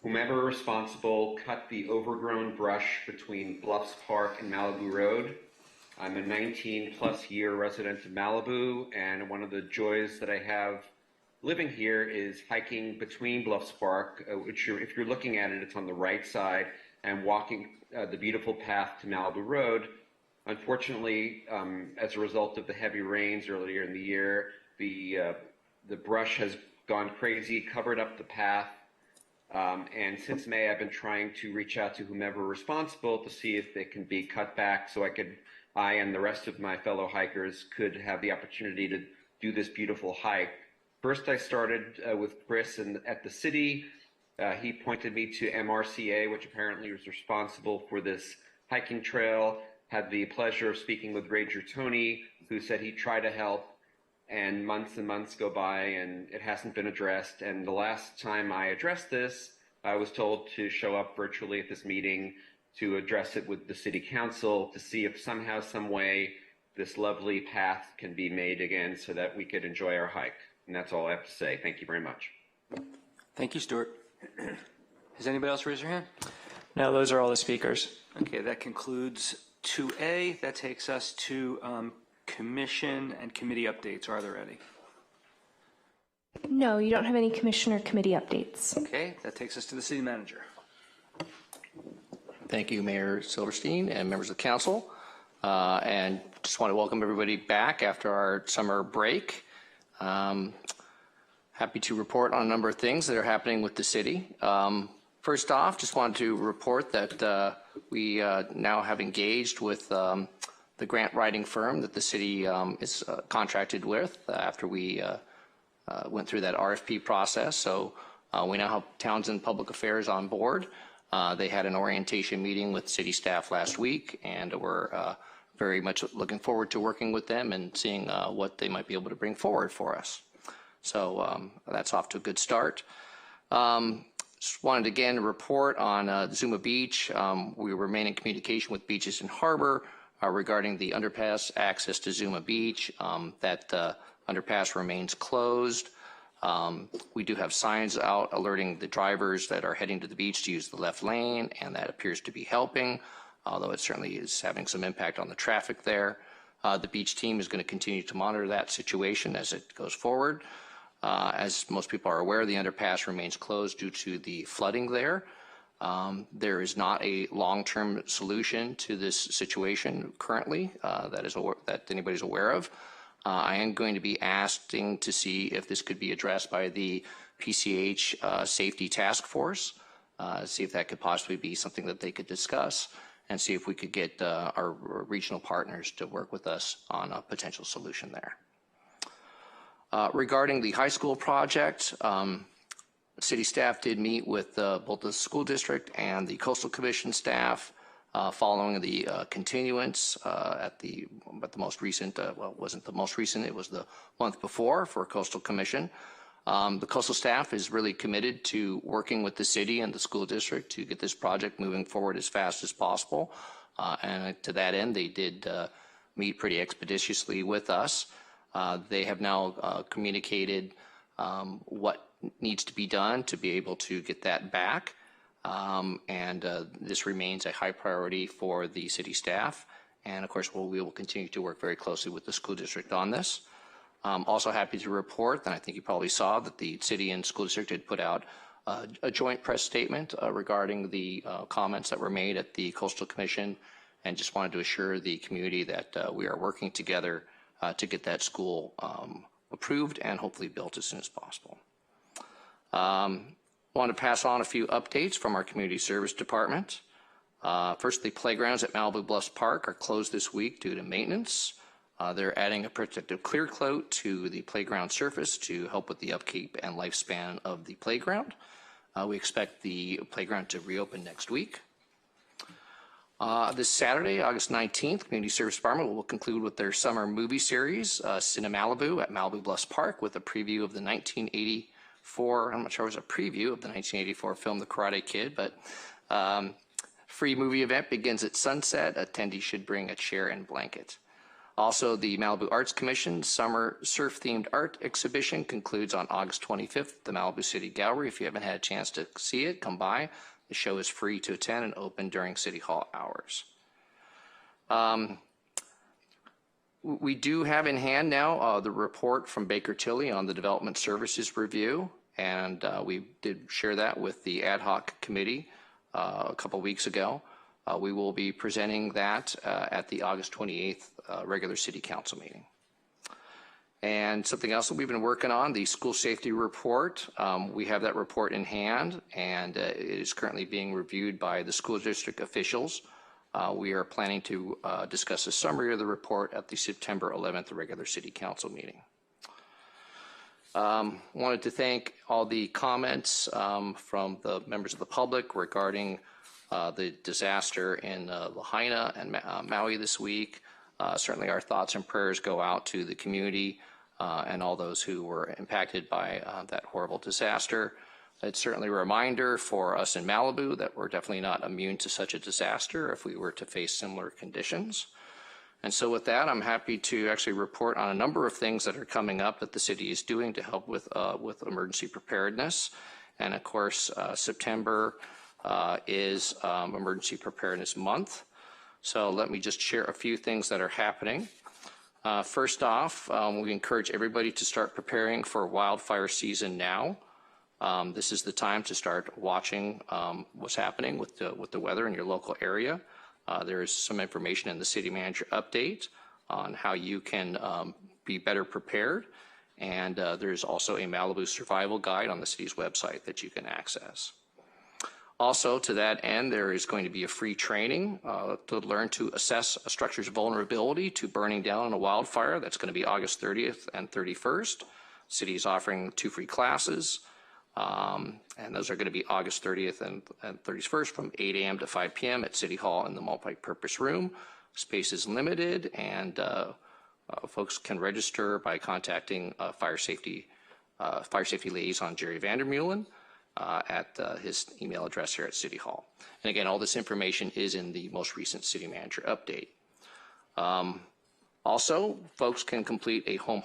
whomever responsible cut the overgrown brush between Bluffs Park and Malibu Road. I'm a 19-plus year resident of Malibu, and one of the joys that I have living here is hiking between Bluffs Park, which if you're looking at it, it's on the right side, and walking the beautiful path to Malibu Road. Unfortunately, as a result of the heavy rains earlier in the year, the brush has gone crazy, covered up the path. And since May, I've been trying to reach out to whomever responsible to see if they can be cut back so I and the rest of my fellow hikers could have the opportunity to do this beautiful hike. First, I started with Chris at the city. He pointed me to MRCA, which apparently was responsible for this hiking trail. Had the pleasure of speaking with Ranger Tony, who said he'd try to help, and months go by and it hasn't been addressed. And the last time I addressed this, I was told to show up virtually at this meeting to address it with the city council to see if somehow, some way, this lovely path can be made again so that we could enjoy our hike. And that's all I have to say. Thank you very much. Thank you, Stuart. Has anybody else raised their hand? No, those are all the speakers. Okay, that concludes 2A. That takes us to commission and committee updates. Are there any? No, you don't have any commission or committee updates. Okay, that takes us to the city manager. Thank you, Mayor Silverstein and members of the council. And just want to welcome everybody back after our summer break. Happy to report on a number of things that are happening with the city. First off, just wanted to report that we now have engaged with the grant writing firm that the city is contracted with after we went through that RFP process. So we now have Townsend Public Affairs on board. They had an orientation meeting with city staff last week, and we're very much looking forward to working with them and seeing what they might be able to bring forward for us. So that's off to a good start. Just wanted again to report on Zuma Beach. We remain in communication with Beaches and Harbor regarding the underpass access to Zuma Beach. That underpass remains closed. We do have signs out alerting the drivers that are heading to the beach to use the left lane, and that appears to be helping, although it certainly is having some impact on the traffic there. The beach team is going to continue to monitor that situation as it goes forward. As most people are aware, the underpass remains closed due to the flooding there. There is not a long-term solution to this situation currently that anybody's aware of. I am going to be asking to see if this could be addressed by the PCH Safety Task Force, see if that could possibly be something that they could discuss, and see if we could get our regional partners to work with us on a potential solution there. Regarding the high school project, city staff did meet with both the school district and the Coastal Commission staff following the continuance at the most recent, well, it wasn't the most recent, it was the month before for Coastal Commission. The coastal staff is really committed to working with the city and the school district to get this project moving forward as fast as possible. And to that end, they did meet pretty expeditiously with us. They have now communicated what needs to be done to be able to get that back. This remains a high priority for the city staff. And of course, we will continue to work very closely with the school district on this. I'm also happy to report, and I think you probably saw, that the city and school district had put out a joint press statement regarding the comments that were made at the Coastal Commission, and just wanted to assure the community that we are working together to get that school approved and hopefully built as soon as possible. I want to pass on a few updates from our community service department. First, the playgrounds at Malibu Bluffs Park are closed this week due to maintenance. They're adding a protective clear coat to the playground surface to help with the upkeep and lifespan of the playground. We expect the playground to reopen next week. This Saturday, August 19th, Community Service Department will conclude with their summer movie series, Cine Malibu at Malibu Bluffs Park, with a preview of the 1984, I'm not sure it was a preview of the 1984 film The Karate Kid, but free movie event begins at sunset. Attendees should bring a chair and blanket. Also, the Malibu Arts Commission summer surf-themed art exhibition concludes on August 25th at the Malibu City Gallery. If you haven't had a chance to see it, come by. The show is free to attend and open during City Hall hours. We do have in hand now the report from Baker Tilly on the Development Services Review, and we did share that with the ad hoc committee a couple weeks ago. We will be presenting that at the August 28th regular City Council meeting. And something else that we've been working on, the school safety report. We have that report in hand, and it is currently being reviewed by the school district officials. We are planning to discuss a summary of the report at the September 11th regular City Council meeting. Wanted to thank all the comments from the members of the public regarding the disaster in Lahaina and Maui this week. Certainly our thoughts and prayers go out to the community and all those who were impacted by that horrible disaster. It's certainly a reminder for us in Malibu that we're definitely not immune to such a disaster if we were to face similar conditions. And so with that, I'm happy to actually report on a number of things that are coming up that the city is doing to help with emergency preparedness. And of course, September is Emergency Preparedness Month. So let me just share a few things that are happening. First off, we encourage everybody to start preparing for wildfire season now. This is the time to start watching what's happening with the weather in your local area. There is some information in the City Manager update on how you can be better prepared. And there's also a Malibu Survival Guide on the city's website that you can access. Also, to that end, there is going to be a free training to learn to assess a structure's vulnerability to burning down in a wildfire. That's going to be August 30th and 31st. The city is offering 2 free classes, and those are going to be August 30th and 31st from 8 a.m. to 5 p.m. at City Hall in the multi-purpose room. Space is limited, and folks can register by contacting fire safety liaison Jerry Vandermeulen at his email address here at City Hall. And again, all this information is in the most recent City Manager update. Also, folks can complete a home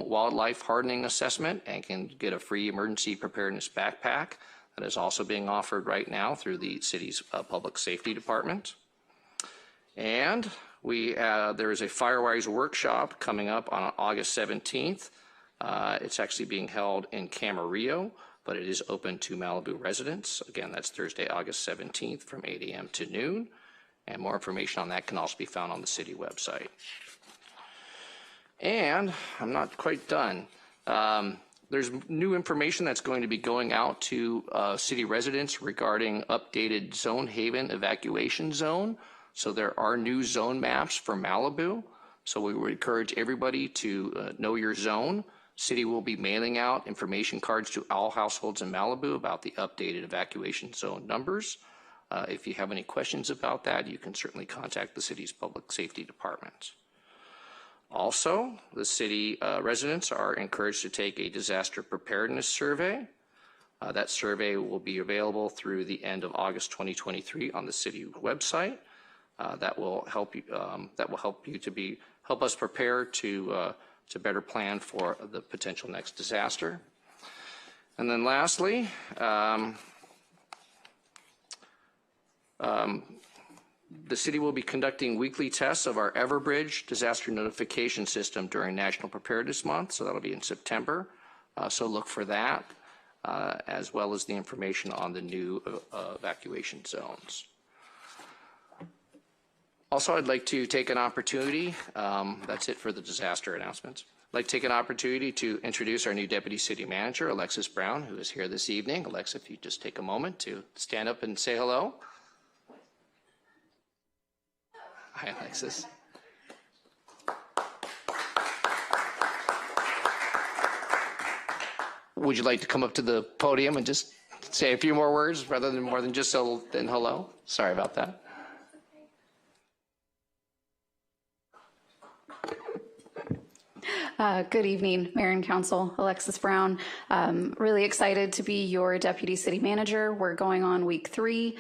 wildlife hardening assessment and can get a free emergency preparedness backpack that is also being offered right now through the city's public safety department. And there is a Firewise workshop coming up on August 17th. It's actually being held in Camarillo, but it is open to Malibu residents. Again, that's Thursday, August 17th from 8 a.m. to noon. And more information on that can also be found on the city website. And I'm not quite done. There's new information that's going to be going out to city residents regarding updated Zone Haven evacuation zone. So there are new zone maps for Malibu. So we would encourage everybody to know your zone. City will be mailing out information cards to all households in Malibu about the updated evacuation zone numbers. If you have any questions about that, you can certainly contact the city's public safety department. Also, the city residents are encouraged to take a disaster preparedness survey. That survey will be available through the end of August 2023 on the city website. That will help you. Help us prepare to better plan for the potential next disaster. And then lastly, the city will be conducting weekly tests of our Everbridge disaster notification system during National Preparedness Month, so that'll be in September. So look for that, as well as the information on the new evacuation zones. Also, I'd like to take an opportunity, that's it for the disaster announcements. I'd like to take an opportunity to introduce our new Deputy City Manager, Alexis Brown, who is here this evening. Alexa, if you just take a moment to stand up and say hello. Hi, Alexis. Would you like to come up to the podium and just say a few more words rather than more than just hello? Sorry about that. Good evening, Mayor and Council. Alexis Brown. Really excited to be your Deputy City Manager. We're going on week 3.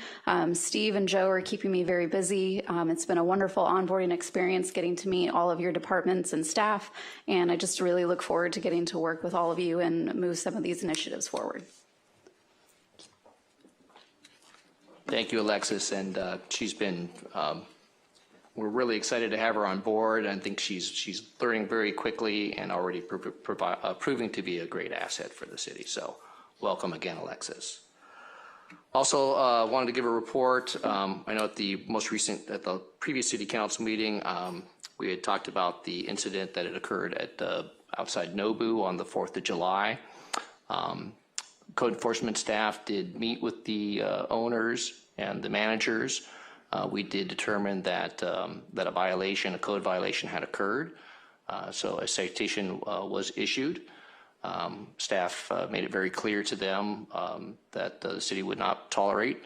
Steve and Joe are keeping me very busy. It's been a wonderful onboarding experience getting to meet all of your departments and staff, and I just really look forward to getting to work with all of you and move some of these initiatives forward. Thank you, Alexis, and she's been we're really excited to have her on board. I think she's learning very quickly and already proving to be a great asset for the city. So welcome again, Alexis. Also wanted to give a report. I know at the previous city council meeting, we had talked about the incident that had occurred at outside Nobu on the 4th of July. Code enforcement staff did meet with the owners and the managers. We did determine that a code violation had occurred. So a citation was issued. Staff made it very clear to them that the city would not tolerate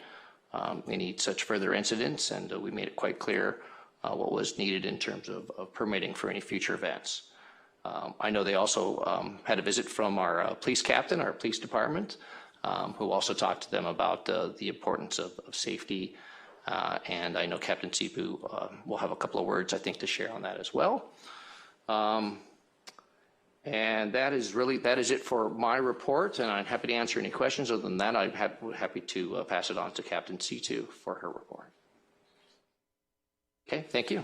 any such further incidents, and we made it quite clear what was needed in terms of permitting for any future events. I know they also had a visit from our police captain, our police department, who also talked to them about the importance of safety. And I know Captain Sipu will have a couple of words, I think, to share on that as well. And that is it for my report, and I'm happy to answer any questions. Other than that, I'm happy to pass it on to Captain C2 for her report. Okay, thank you.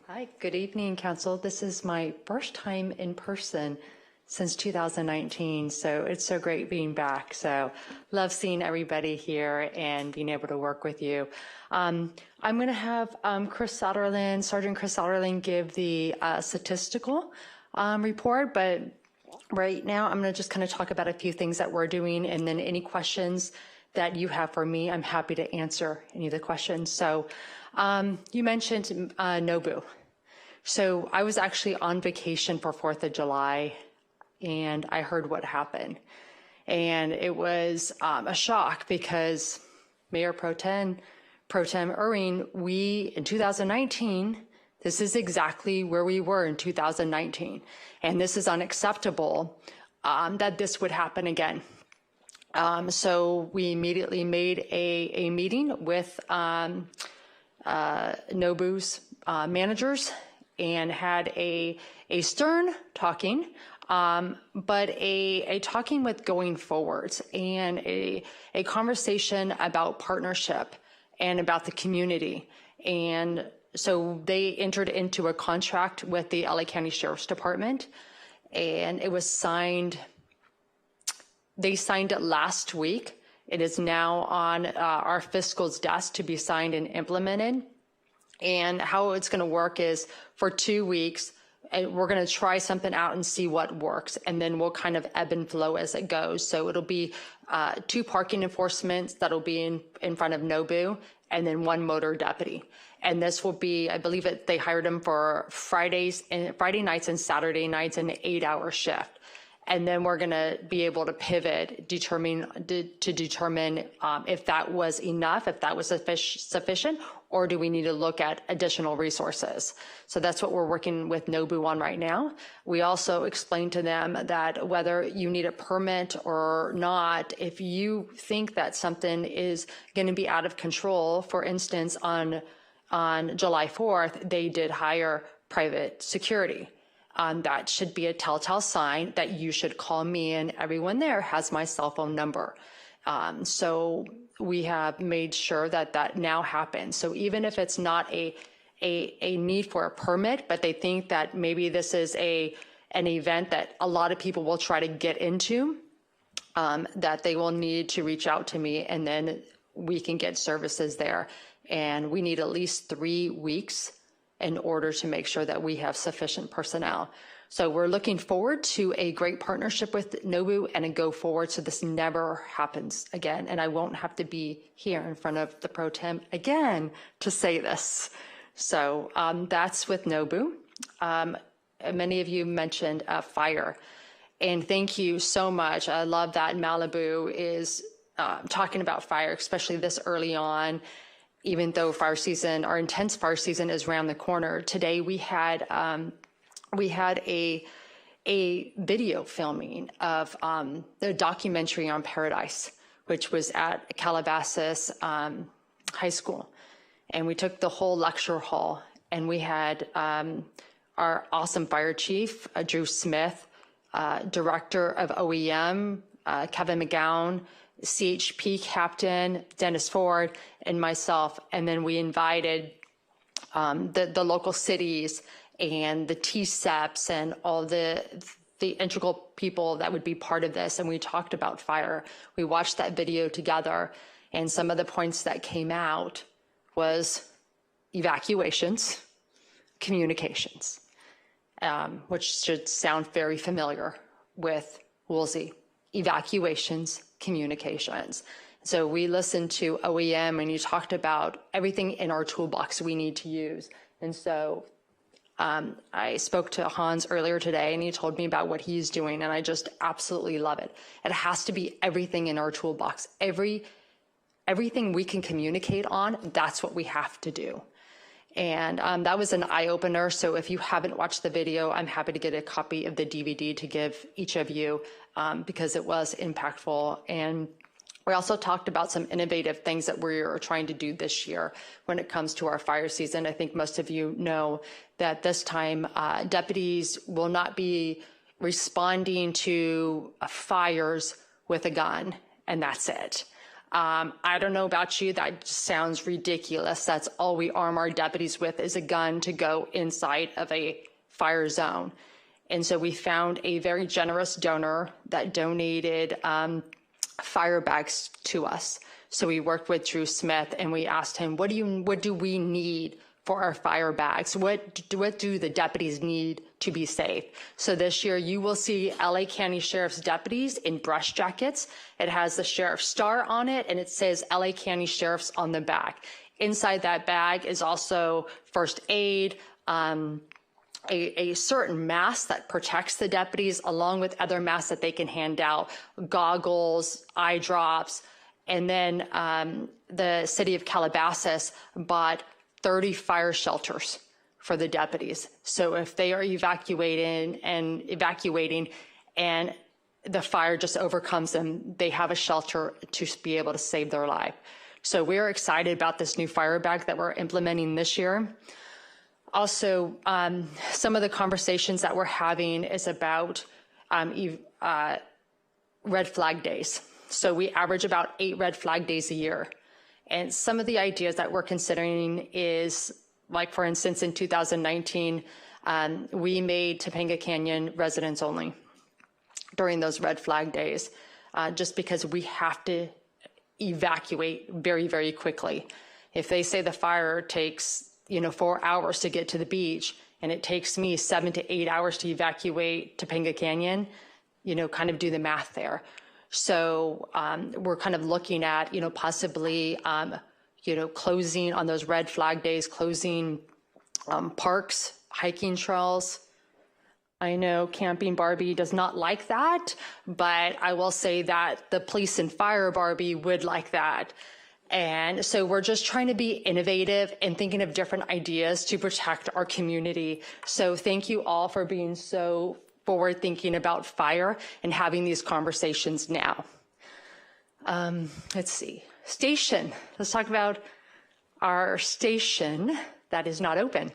Hi, good evening, Council. This is my first time in person since 2019, so it's so great being back. So love seeing everybody here and being able to work with you. I'm going to have Sergeant Chris Southerland give the statistical report, but right now I'm going to just kind of talk about a few things that we're doing, and then any questions that you have for me, I'm happy to answer any of the questions. So you mentioned Nobu. So I was actually on vacation for 4th of July, and I heard what happened. And it was a shock because Mayor Pro Tem Uring, we, in 2019, this is exactly where we were in 2019. And this is unacceptable that this would happen again. So we immediately made a meeting with Nobu's managers and had a stern talking, but a talking with going forwards and a conversation about partnership and about the community. And so they entered into a contract with the LA County Sheriff's Department, and it was signed. They signed it last week. It is now on our fiscal's desk to be signed and implemented. And how it's going to work is for 2 weeks, we're going to try something out and see what works, and then we'll kind of ebb and flow as it goes. So it'll be 2 parking enforcements that'll be in front of Nobu, and then 1 motor deputy. And this will be, I believe they hired him for Friday nights and Saturday nights, an 8-hour shift. And then we're going to be able to pivot, determine if that was enough, if that was sufficient, or do we need to look at additional resources? So that's what we're working with Nobu on right now. We also explained to them that whether you need a permit or not, if you think that something is going to be out of control, for instance, on July 4th, they did hire private security. That should be a telltale sign that you should call me, and everyone there has my cell phone number. So we have made sure that that now happens. So even if it's not a need for a permit, but they think that maybe this is an event that a lot of people will try to get into, that they will need to reach out to me, and then we can get services there. And we need at least 3 weeks in order to make sure that we have sufficient personnel. So we're looking forward to a great partnership with NOBU and a go forward so this never happens again. And I won't have to be here in front of the pro tem again to say this. So that's with NOBU. Many of you mentioned fire. And thank you so much. I love that Malibu is talking about fire, especially this early on, even though fire season, our intense fire season is around the corner. Today we had a video filming of the documentary on Paradise, which was at Calabasas High School. And we took the whole lecture hall, and we had our awesome fire chief, Drew Smith, director of OEM, Kevin McGowan, CHP captain, Dennis Ford, and myself. And then we invited the local cities and the TSEPs and all the integral people that would be part of this. And we talked about fire. We watched that video together, and some of the points that came out was evacuations, communications, which should sound very familiar with Woolsey. Evacuations, communications. So we listened to OEM, and you talked about everything in our toolbox we need to use. And so I spoke to Hans earlier today, and he told me about what he's doing, and I just absolutely love it. It has to be everything in our toolbox. Everything we can communicate on, that's what we have to do. And that was an eye-opener. So if you haven't watched the video, I'm happy to get a copy of the DVD to give each of you because it was impactful. And we also talked about some innovative things that we're trying to do this year when it comes to our fire season. I think most of you know that this time deputies will not be responding to fires with a gun, and that's it. I don't know about you, that just sounds ridiculous. That's all we arm our deputies with is a gun to go inside of a fire zone. And so we found a very generous donor that donated fire bags to us. So we worked with Drew Smith, and we asked him, what do we need for our fire bags? What do the deputies need to be safe? So this year you will see LA County Sheriff's deputies in brush jackets. It has the sheriff's star on it, and it says LA County Sheriff's on the back. Inside that bag is also first aid, a certain mask that protects the deputies, along with other masks that they can hand out, goggles, eye drops. And then the city of Calabasas bought 30 fire shelters for the deputies. So if they are evacuating and the fire just overcomes them, they have a shelter to be able to save their life. So we're excited about this new fire bag that we're implementing this year. Also, some of the conversations that we're having is about red flag days. So we average about 8 red flag days a year. And some of the ideas that we're considering is, like, for instance, in 2019, we made Topanga Canyon residents only during those red flag days, just because we have to evacuate very, very quickly. If they say the fire takes, 4 hours to get to the beach, and it takes me 7 to 8 hours to evacuate Topanga Canyon, kind of do the math there. So we're kind of looking at, possibly, closing on those red flag days, closing parks, hiking trails. I know Camping Barbie does not like that, but I will say that the Police and Fire Barbie would like that. And so we're just trying to be innovative and thinking of different ideas to protect our community. So thank you all for being so forward thinking about fire and having these conversations now. Let's see, station. Let's talk about our station that is not open.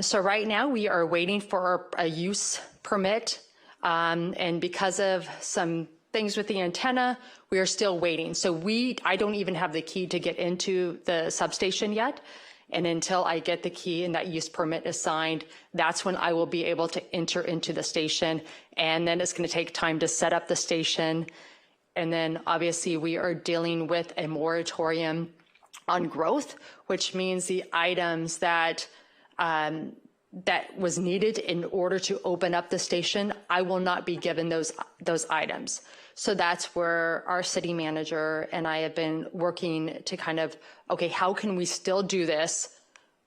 So right now we are waiting for a use permit. And because of some things with the antenna, we are still waiting. So I don't even have the key to get into the substation yet. And until I get the key and that use permit is signed, that's when I will be able to enter into the station. And then it's going to take time to set up the station. And then obviously we are dealing with a moratorium on growth, which means the items that that was needed in order to open up the station, I will not be given those items. So that's where our city manager and I have been working to kind of, okay, how can we still do this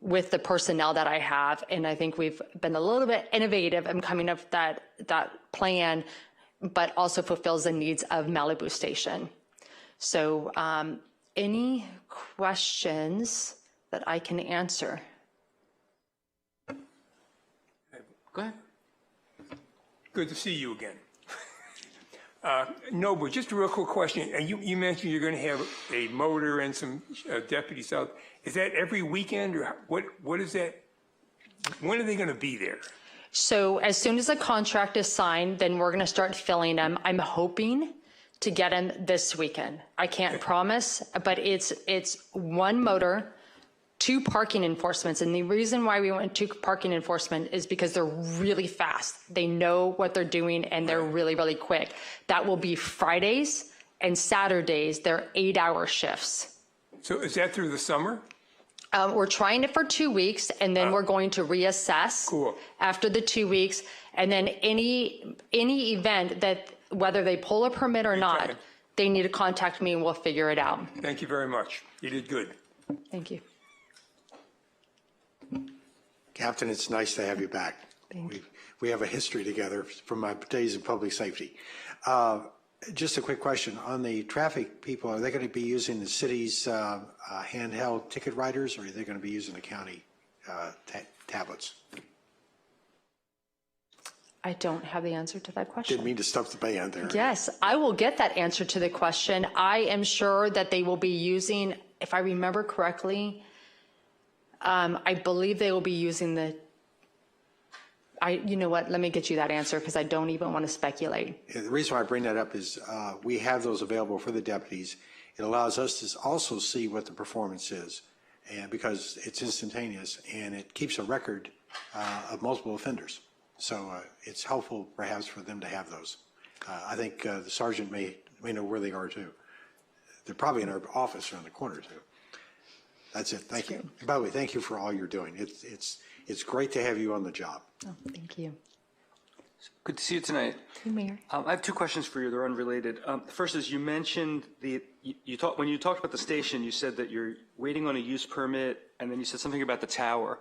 with the personnel that I have? And I think we've been a little bit innovative in coming up with that plan, but also fulfills the needs of Malibu Station. So any questions that I can answer? Go ahead. Good to see you again. Noble, just a real quick question. And you mentioned you're going to have a motor and some deputies out. Is that every weekend, or what is that? When are they going to be there? So as soon as the contract is signed, then we're going to start filling them. I'm hoping to get them this weekend. I can't promise, but it's one motor, 2 parking enforcements. And the reason why we went 2 parking enforcement is because they're really fast. They know what they're doing and they're really, really quick. That will be Fridays and Saturdays. They're 8-hour shifts. So is that through the summer? We're trying it for 2 weeks, and then we're going to reassess after the 2 weeks. And then any event that, whether they pull a permit or not, they need to contact me and we'll figure it out. Thank you very much. You did good. Thank you. Captain, it's nice to have you back. We have a history together from my days in public safety. Just a quick question. On the traffic people, are they going to be using the city's handheld ticket writers, or are they going to be using the county tablets? I don't have the answer to that question. Didn't mean to stuff the band there. Yes, I will get that answer to the question. I am sure that they will be using, if I remember correctly, I believe they will be using you know what, let me get you that answer because I don't even want to speculate. Yeah, the reason why I bring that up is we have those available for the deputies. It allows us to also see what the performance is, and because it's instantaneous and it keeps a record of multiple offenders. So it's helpful perhaps for them to have those. I think the sergeant may know where they are too. They're probably in our office around the corner too. That's it. Thank you. And by the way, thank you for all you're doing. It's great to have you on the job. Oh, thank you. Good to see you tonight. Hey, Mayor. I have 2 questions for you. They're unrelated. The first is you mentioned when you talked about the station, you said that you're waiting on a use permit, and then you said something about the tower.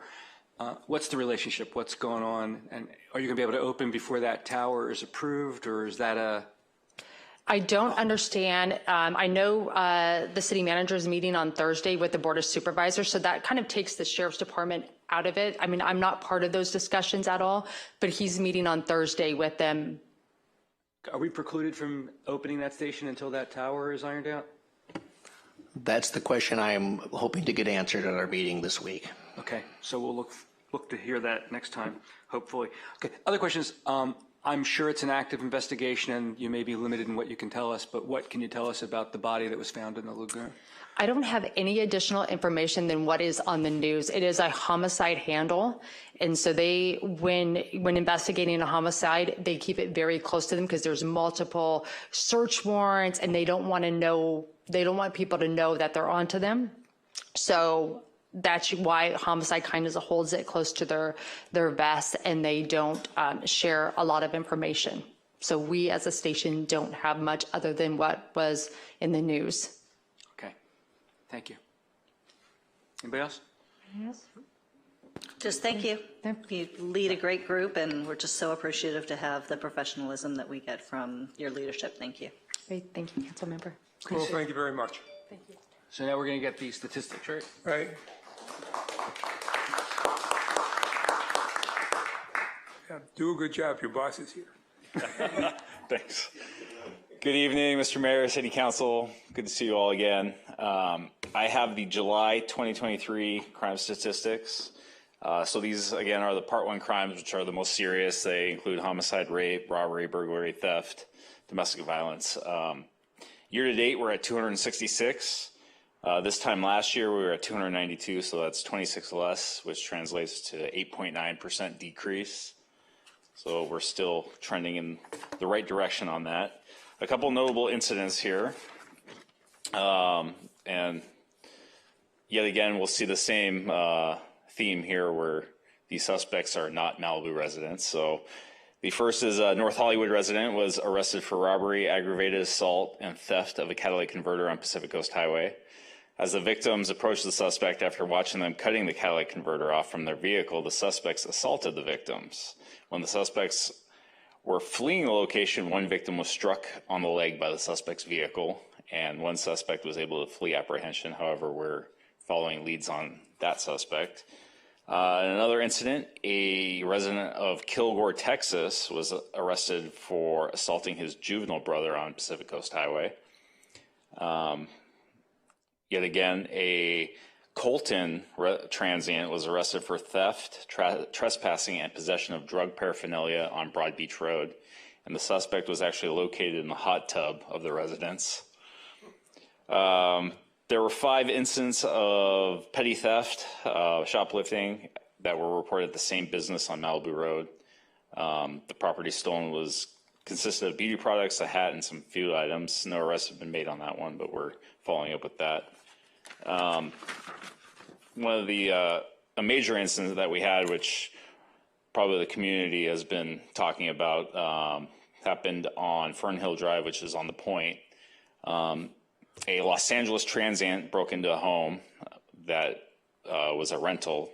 What's the relationship? What's going on? And are you going to be able to open before that tower is approved, or is that a... I don't understand. I know the city manager is meeting on Thursday with the Board of Supervisors, so that kind of takes the Sheriff's Department out of it. I mean, I'm not part of those discussions at all, but he's meeting on Thursday with them. Are we precluded from opening that station until that tower is ironed out? That's the question I am hoping to get answered at our meeting this week. Okay, so we'll look to hear that next time, hopefully. Okay, other questions. I'm sure it's an active investigation and you may be limited in what you can tell us, but what can you tell us about the body that was found in the lagoon? I don't have any additional information than what is on the news. It is a homicide handle. And so when investigating a homicide, they keep it very close to them because there's multiple search warrants and they don't want people to know that they're onto them. So that's why homicide kind of holds it close to their vest and they don't share a lot of information. So we as a station don't have much other than what was in the news. Okay, thank you. Anybody else? Yes. Just thank you. You lead a great group and we're just so appreciative to have the professionalism that we get from your leadership. Thank you. Great, thank you, Council Member. Cool, thank you very much. Thank you. So now we're going to get the statistics, right? Right. Yeah, do a good job. Your boss is here. Thanks. Good evening, Mr. Mayor, City Council. Good to see you all again. I have the July 2023 crime statistics. So these, again, are the Part 1 crimes, which are the most serious. They include homicide, rape, robbery, burglary, theft, domestic violence. Year to date, we're at 266. This time last year, we were at 292, so that's 26 less, which translates to 8.9% decrease. So we're still trending in the right direction on that. A couple notable incidents here. And yet again, we'll see the same theme here where the suspects are not Malibu residents. So the first is a North Hollywood resident was arrested for robbery, aggravated assault, and theft of a catalytic converter on Pacific Coast Highway. As the victims approached the suspect after watching them cutting the catalytic converter off from their vehicle, the suspects assaulted the victims. When the suspects were fleeing the location, one victim was struck on the leg by the suspect's vehicle, and one suspect was able to flee apprehension. However, we're following leads on that suspect. In another incident, a resident of Kilgore, Texas, was arrested for assaulting his juvenile brother on Pacific Coast Highway. Yet again, a Colton transient was arrested for theft, trespassing, and possession of drug paraphernalia on Broad Beach Road, and the suspect was actually located in the hot tub of the residence. There were 5 incidents of petty theft, shoplifting, that were reported at the same business on Malibu Road. The property stolen consisted of beauty products, a hat, and some food items. No arrests have been made on that one, but we're following up with that. One of the a major incident that we had, which probably the community has been talking about, happened on Fernhill Drive, which is on the point. A Los Angeles transient broke into a home that was a rental,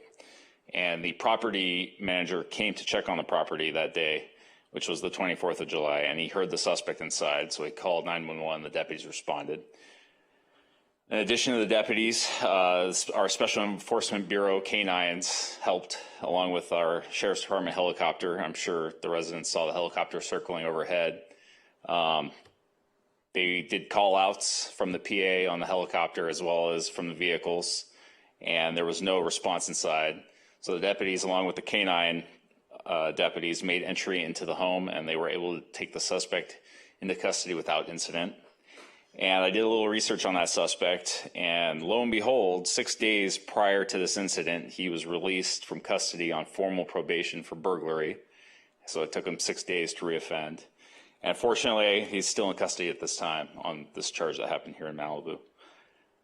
and the property manager came to check on the property that day, which was the 24th of July, and he heard the suspect inside, so he called 911. The deputies responded. In addition to the deputies, our Special Enforcement Bureau canines helped, along with our Sheriff's Department helicopter. I'm sure the residents saw the helicopter circling overhead. They did call outs from the PA on the helicopter as well as from the vehicles, and there was no response inside. So the deputies, along with the canine deputies, made entry into the home, and they were able to take the suspect into custody without incident. And I did a little research on that suspect, and lo and behold, 6 days prior to this incident, he was released from custody on formal probation for burglary. So it took him 6 days to reoffend. And fortunately, he's still in custody at this time on this charge that happened here in Malibu.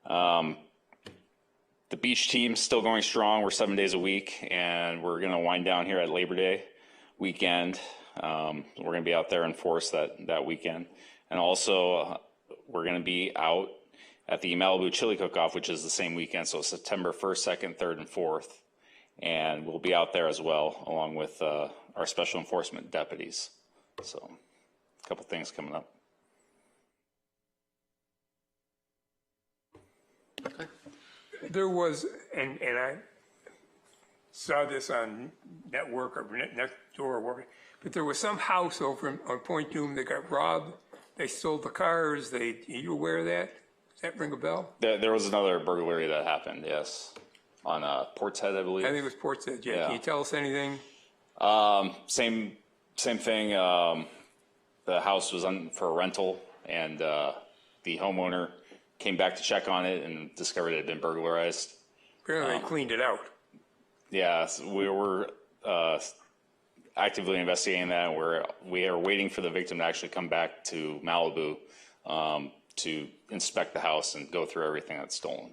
The beach team's still going strong. We're 7 days a week, and we're going to wind down here at Labor Day weekend. We're going to be out there in force that weekend. And also, we're going to be out at the Malibu Chili Cook-Off, which is the same weekend, so September 1st, 2nd, 3rd, and 4th. And we'll be out there as well, along with our special enforcement deputies. So, a couple things coming up. There was, and I saw this on network or next door or whatever, but there was some house over on Point Doom that got robbed. They stole the cars. Are you aware of that? Does that ring a bell? There was another burglary that happened, yes, on Port's Head, I believe. I think it was Port's Head, yeah. Can you tell us anything? Same thing. The house was for rental, and the homeowner came back to check on it and discovered it had been burglarized. Apparently they cleaned it out. Yeah, so we were actively investigating that. We are waiting for the victim to actually come back to Malibu to inspect the house and go through everything that's stolen.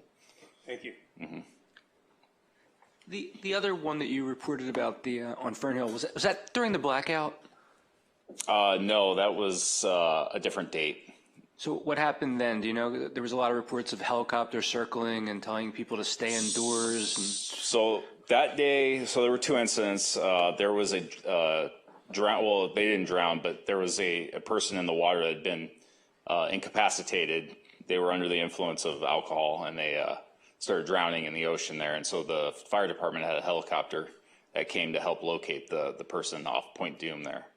Thank you. Mm-hmm. The other one that you reported about on Fernhill, was that during the blackout? No, that was a different date. So what happened then? Do you know? There was a lot of reports of helicopters circling and telling people to stay indoors. So that day, there were 2 incidents. There was a drown. Well, they didn't drown, but there was a person in the water that had been incapacitated. They were under the influence of alcohol, and they started drowning in the ocean there. And so the fire department had a helicopter that came to help locate the person off Point Doom there.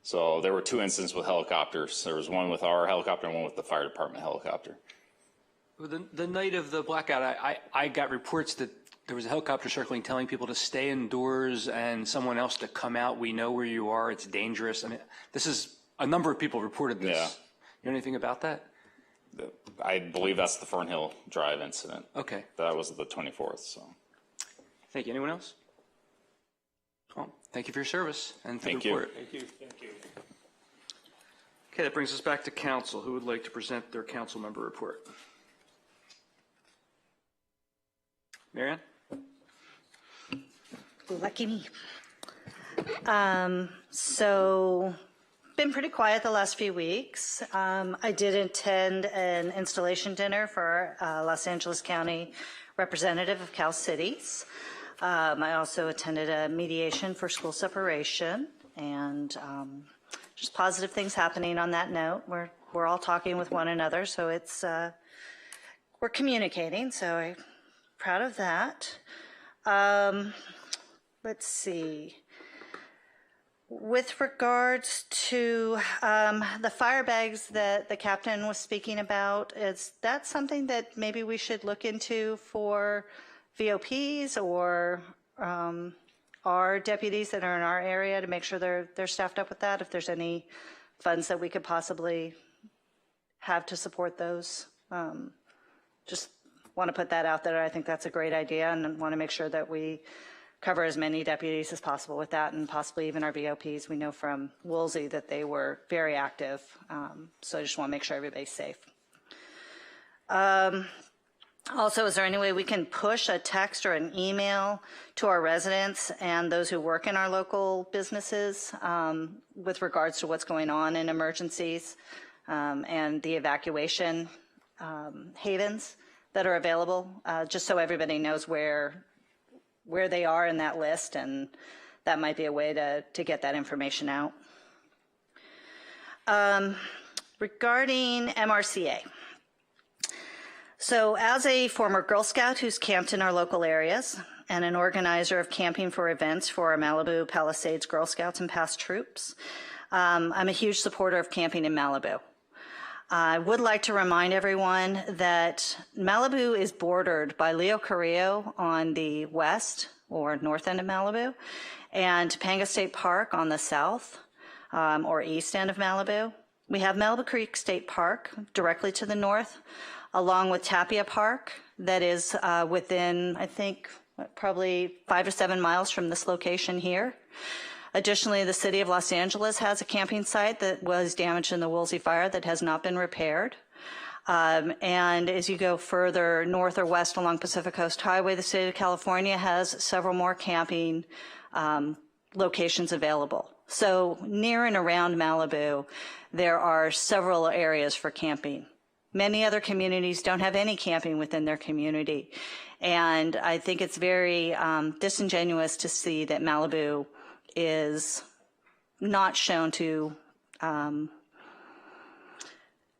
So there were 2 incidents with helicopters. There was one with our helicopter and one with the fire department helicopter. The night of the blackout, I got reports that there was a helicopter circling telling people to stay indoors and someone else to come out. We know where you are. It's dangerous. I mean, this is a number of people reported this. Yeah. You know anything about that? I believe that's the Fernhill Drive incident. Okay. That was the 24th. So. Thank you. Anyone else? Well, thank you for your service and for the report. Thank you. Thank you. Okay, that brings us back to council. Who would like to present their council member report? Marianne? Lucky me. So, been pretty quiet the last few weeks. I did attend an installation dinner for Los Angeles County representative of Cal Cities. I also attended a mediation for school separation, and just positive things happening on that note. We're all talking with one another, so it's we're communicating. So I'm proud of that. Let's see. With regards to the fire bags that the captain was speaking about, is that something that maybe we should look into for VOPs or our deputies that are in our area to make sure they're staffed up with that? If there's any funds that we could possibly have to support those, just want to put that out there. I think that's a great idea, and want to make sure that we cover as many deputies as possible with that, and possibly even our VOPs. We know from Woolsey that they were very active, so I just want to make sure everybody's safe. Also, is there any way we can push a text or an email to our residents and those who work in our local businesses with regards to what's going on in emergencies and the evacuation havens that are available, just so everybody knows where they are in that list, and that might be a way to get that information out. Regarding MRCA. So as a former Girl Scout who's camped in our local areas and an organizer of camping for events for our Malibu Palisades Girl Scouts and past troops, I'm a huge supporter of camping in Malibu. I would like to remind everyone that Malibu is bordered by Leo Carrillo on the west or north end of Malibu, and Topanga State Park on the south or east end of Malibu. We have Malibu Creek State Park directly to the north, along with Tapia Park that is within, I think, probably 5 to 7 miles from this location here. Additionally, the city of Los Angeles has a camping site that was damaged in the Woolsey fire that has not been repaired. And as you go further north or west along Pacific Coast Highway, the state of California has several more camping locations available. So near and around Malibu, there are several areas for camping. Many other communities don't have any camping within their community. And I think it's very disingenuous to see that Malibu is not shown to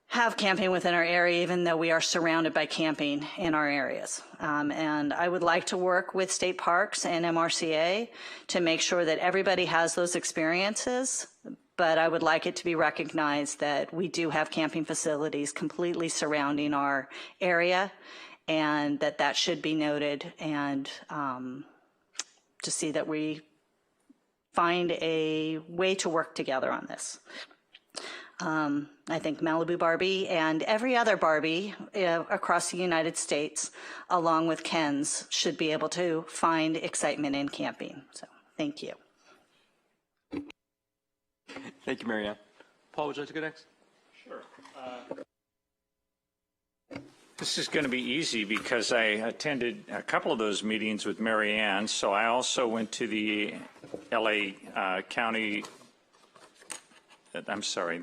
have camping within our area, even though we are surrounded by camping in our areas. And I would like to work with state parks and MRCA to make sure that everybody has those experiences, but I would like it to be recognized that we do have camping facilities completely surrounding our area, and that should be noted, and to see that we find a way to work together on this. I think Malibu Barbie and every other Barbie across the United States, along with Ken's, should be able to find excitement in camping. So, thank you. Thank you, Marianne. Paul, would you like to go next? Sure. This is going to be easy because I attended a couple of those meetings with Marianne, so I also went to the LA County, I'm sorry,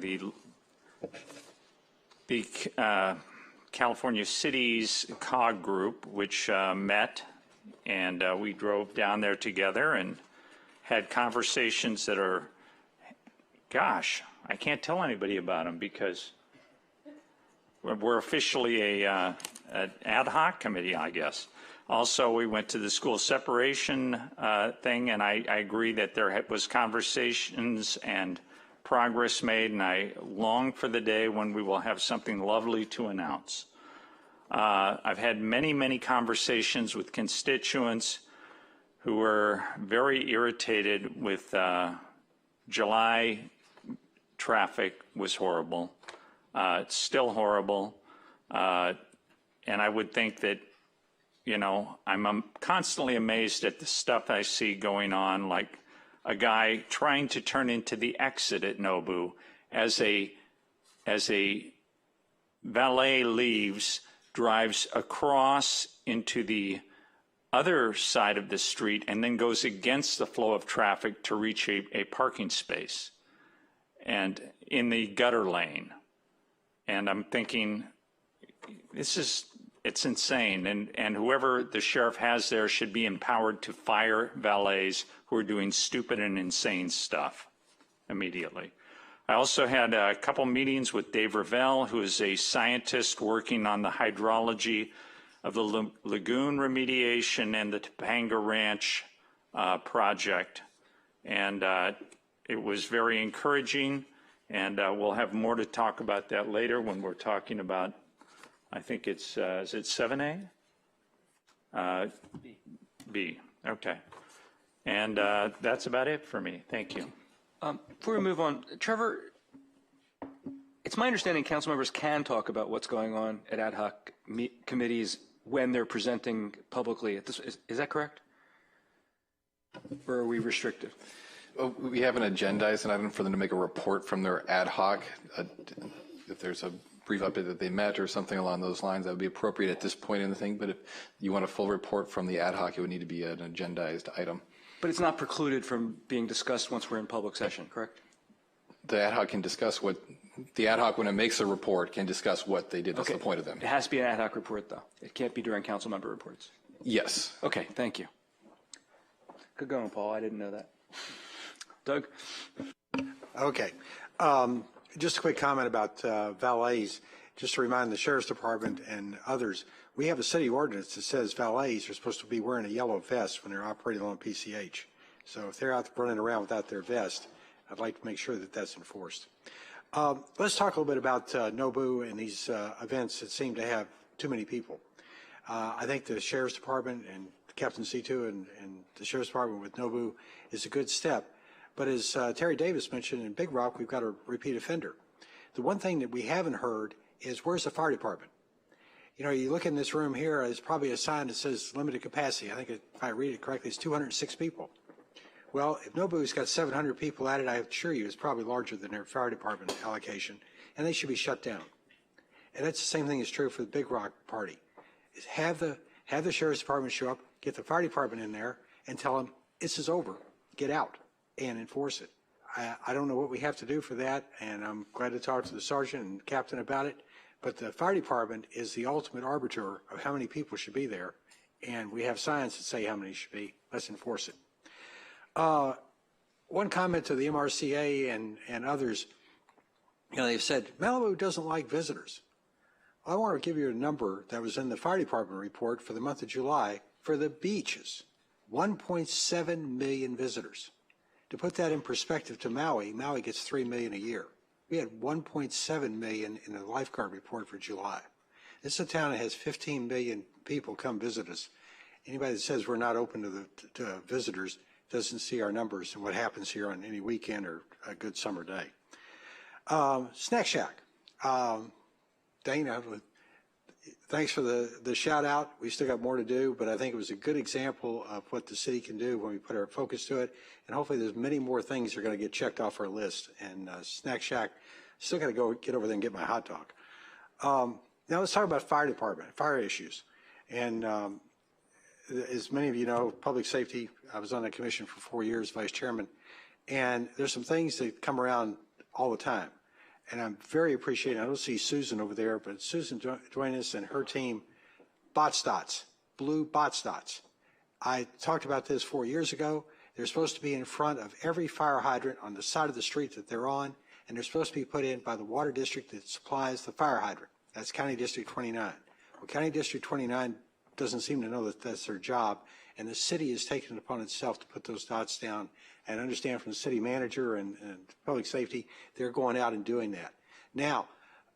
the California Cities COG group, which met, and we drove down there together and had conversations that are, gosh, I can't tell anybody about them because we're officially an ad hoc committee, I guess. Also, we went to the school separation thing, and I agree that there was conversations and progress made, and I long for the day when we will have something lovely to announce. I've had many, many conversations with constituents who were very irritated with July traffic was horrible. It's still horrible. And I would think that, you know, I'm constantly amazed at the stuff I see going on, like a guy trying to turn into the exit at Nobu as a valet leaves, drives across into the other side of the street and then goes against the flow of traffic to reach a parking space and in the gutter lane. And I'm thinking, it's insane. And whoever the sheriff has there should be empowered to fire valets who are doing stupid and insane stuff immediately. I also had a couple meetings with Dave Ravel, who is a scientist working on the hydrology of the lagoon remediation and the Topanga Ranch project. And it was very encouraging, and we'll have more to talk about that later when we're talking about, I think it's, is it 7A? B, okay. And that's about it for me. Thank you. Before we move on, Trevor, it's my understanding council members can talk about what's going on at ad hoc committees when they're presenting publicly. Is that correct? Or are we restricted? Well, we have an agendized item for them to make a report from their ad hoc. If there's a brief update that they met or something along those lines, that would be appropriate at this point in the thing. But if you want a full report from the ad hoc, it would need to be an agendized item. But it's not precluded from being discussed once we're in public session, correct? The ad hoc can discuss what, the ad hoc, when it makes a report, can discuss what they did. That's Okay. the point of them. It has to be an ad hoc report, though. It can't be during council member reports. Yes. Okay, thank you. Good going, Paul. I didn't know that. Doug? Okay. Just a quick comment about valets. Just to remind the Sheriff's Department and others, we have a city ordinance that says valets are supposed to be wearing a yellow vest when they're operating on PCH. So if they're out running around without their vest, I'd like to make sure that that's enforced. Let's talk a little bit about NOBU and these events that seem to have too many people. I think the Sheriff's Department and Captain C2 and the Sheriff's Department with NOBU is a good step. But as Terry Davis mentioned, in Big Rock, we've got a repeat offender. The one thing that we haven't heard is where's the fire department? You know, you look in this room here, there's probably a sign that says limited capacity. I think if I read it correctly, it's 206 people. Well, if NOBU's got 700 people at it, I assure you it's probably larger than their fire department allocation, and they should be shut down. And that's the same thing is true for the Big Rock party. Is have the Sheriff's Department show up, get the fire department in there, and tell them this is over, get out, and enforce it. I don't know what we have to do for that, and I'm glad to talk to the sergeant and captain about it, but the fire department is the ultimate arbiter of how many people should be there, and we have signs that say how many should be. Let's enforce it. One comment to the MRCA and others, you know, they've said Malibu doesn't like visitors. I want to give you a number that was in the fire department report for the month of July for the beaches, 1.7 million visitors. To put that in perspective to Maui, Maui gets 3 million a year. We had 1.7 million in the lifeguard report for July. This is a town that has 15 million people come visit us. Anybody that says we're not open to visitors doesn't see our numbers and what happens here on any weekend or a good summer day. Snack Shack. Dana, thanks for the shout out. We still got more to do, but I think it was a good example of what the city can do when we put our focus to it. And hopefully there's many more things that are going to get checked off our list. And Snack Shack, still got to go get over there and get my hot dog. Now let's talk about fire department, fire issues. And as many of you know, public safety, I was on that commission for 4 years, vice chairman. And there's some things that come around all the time. And I'm very appreciative. I don't see Susan over there, but Susan joined us and her team, BotStats, blue BotStats. I talked about this 4 years ago. They're supposed to be in front of every fire hydrant on the side of the street that they're on, and they're supposed to be put in by the water district that supplies the fire hydrant. That's County District 29. Well, County District 29 doesn't seem to know that that's their job, and the city has taken it upon itself to put those dots down. And understand from the city manager and public safety, they're going out and doing that. Now,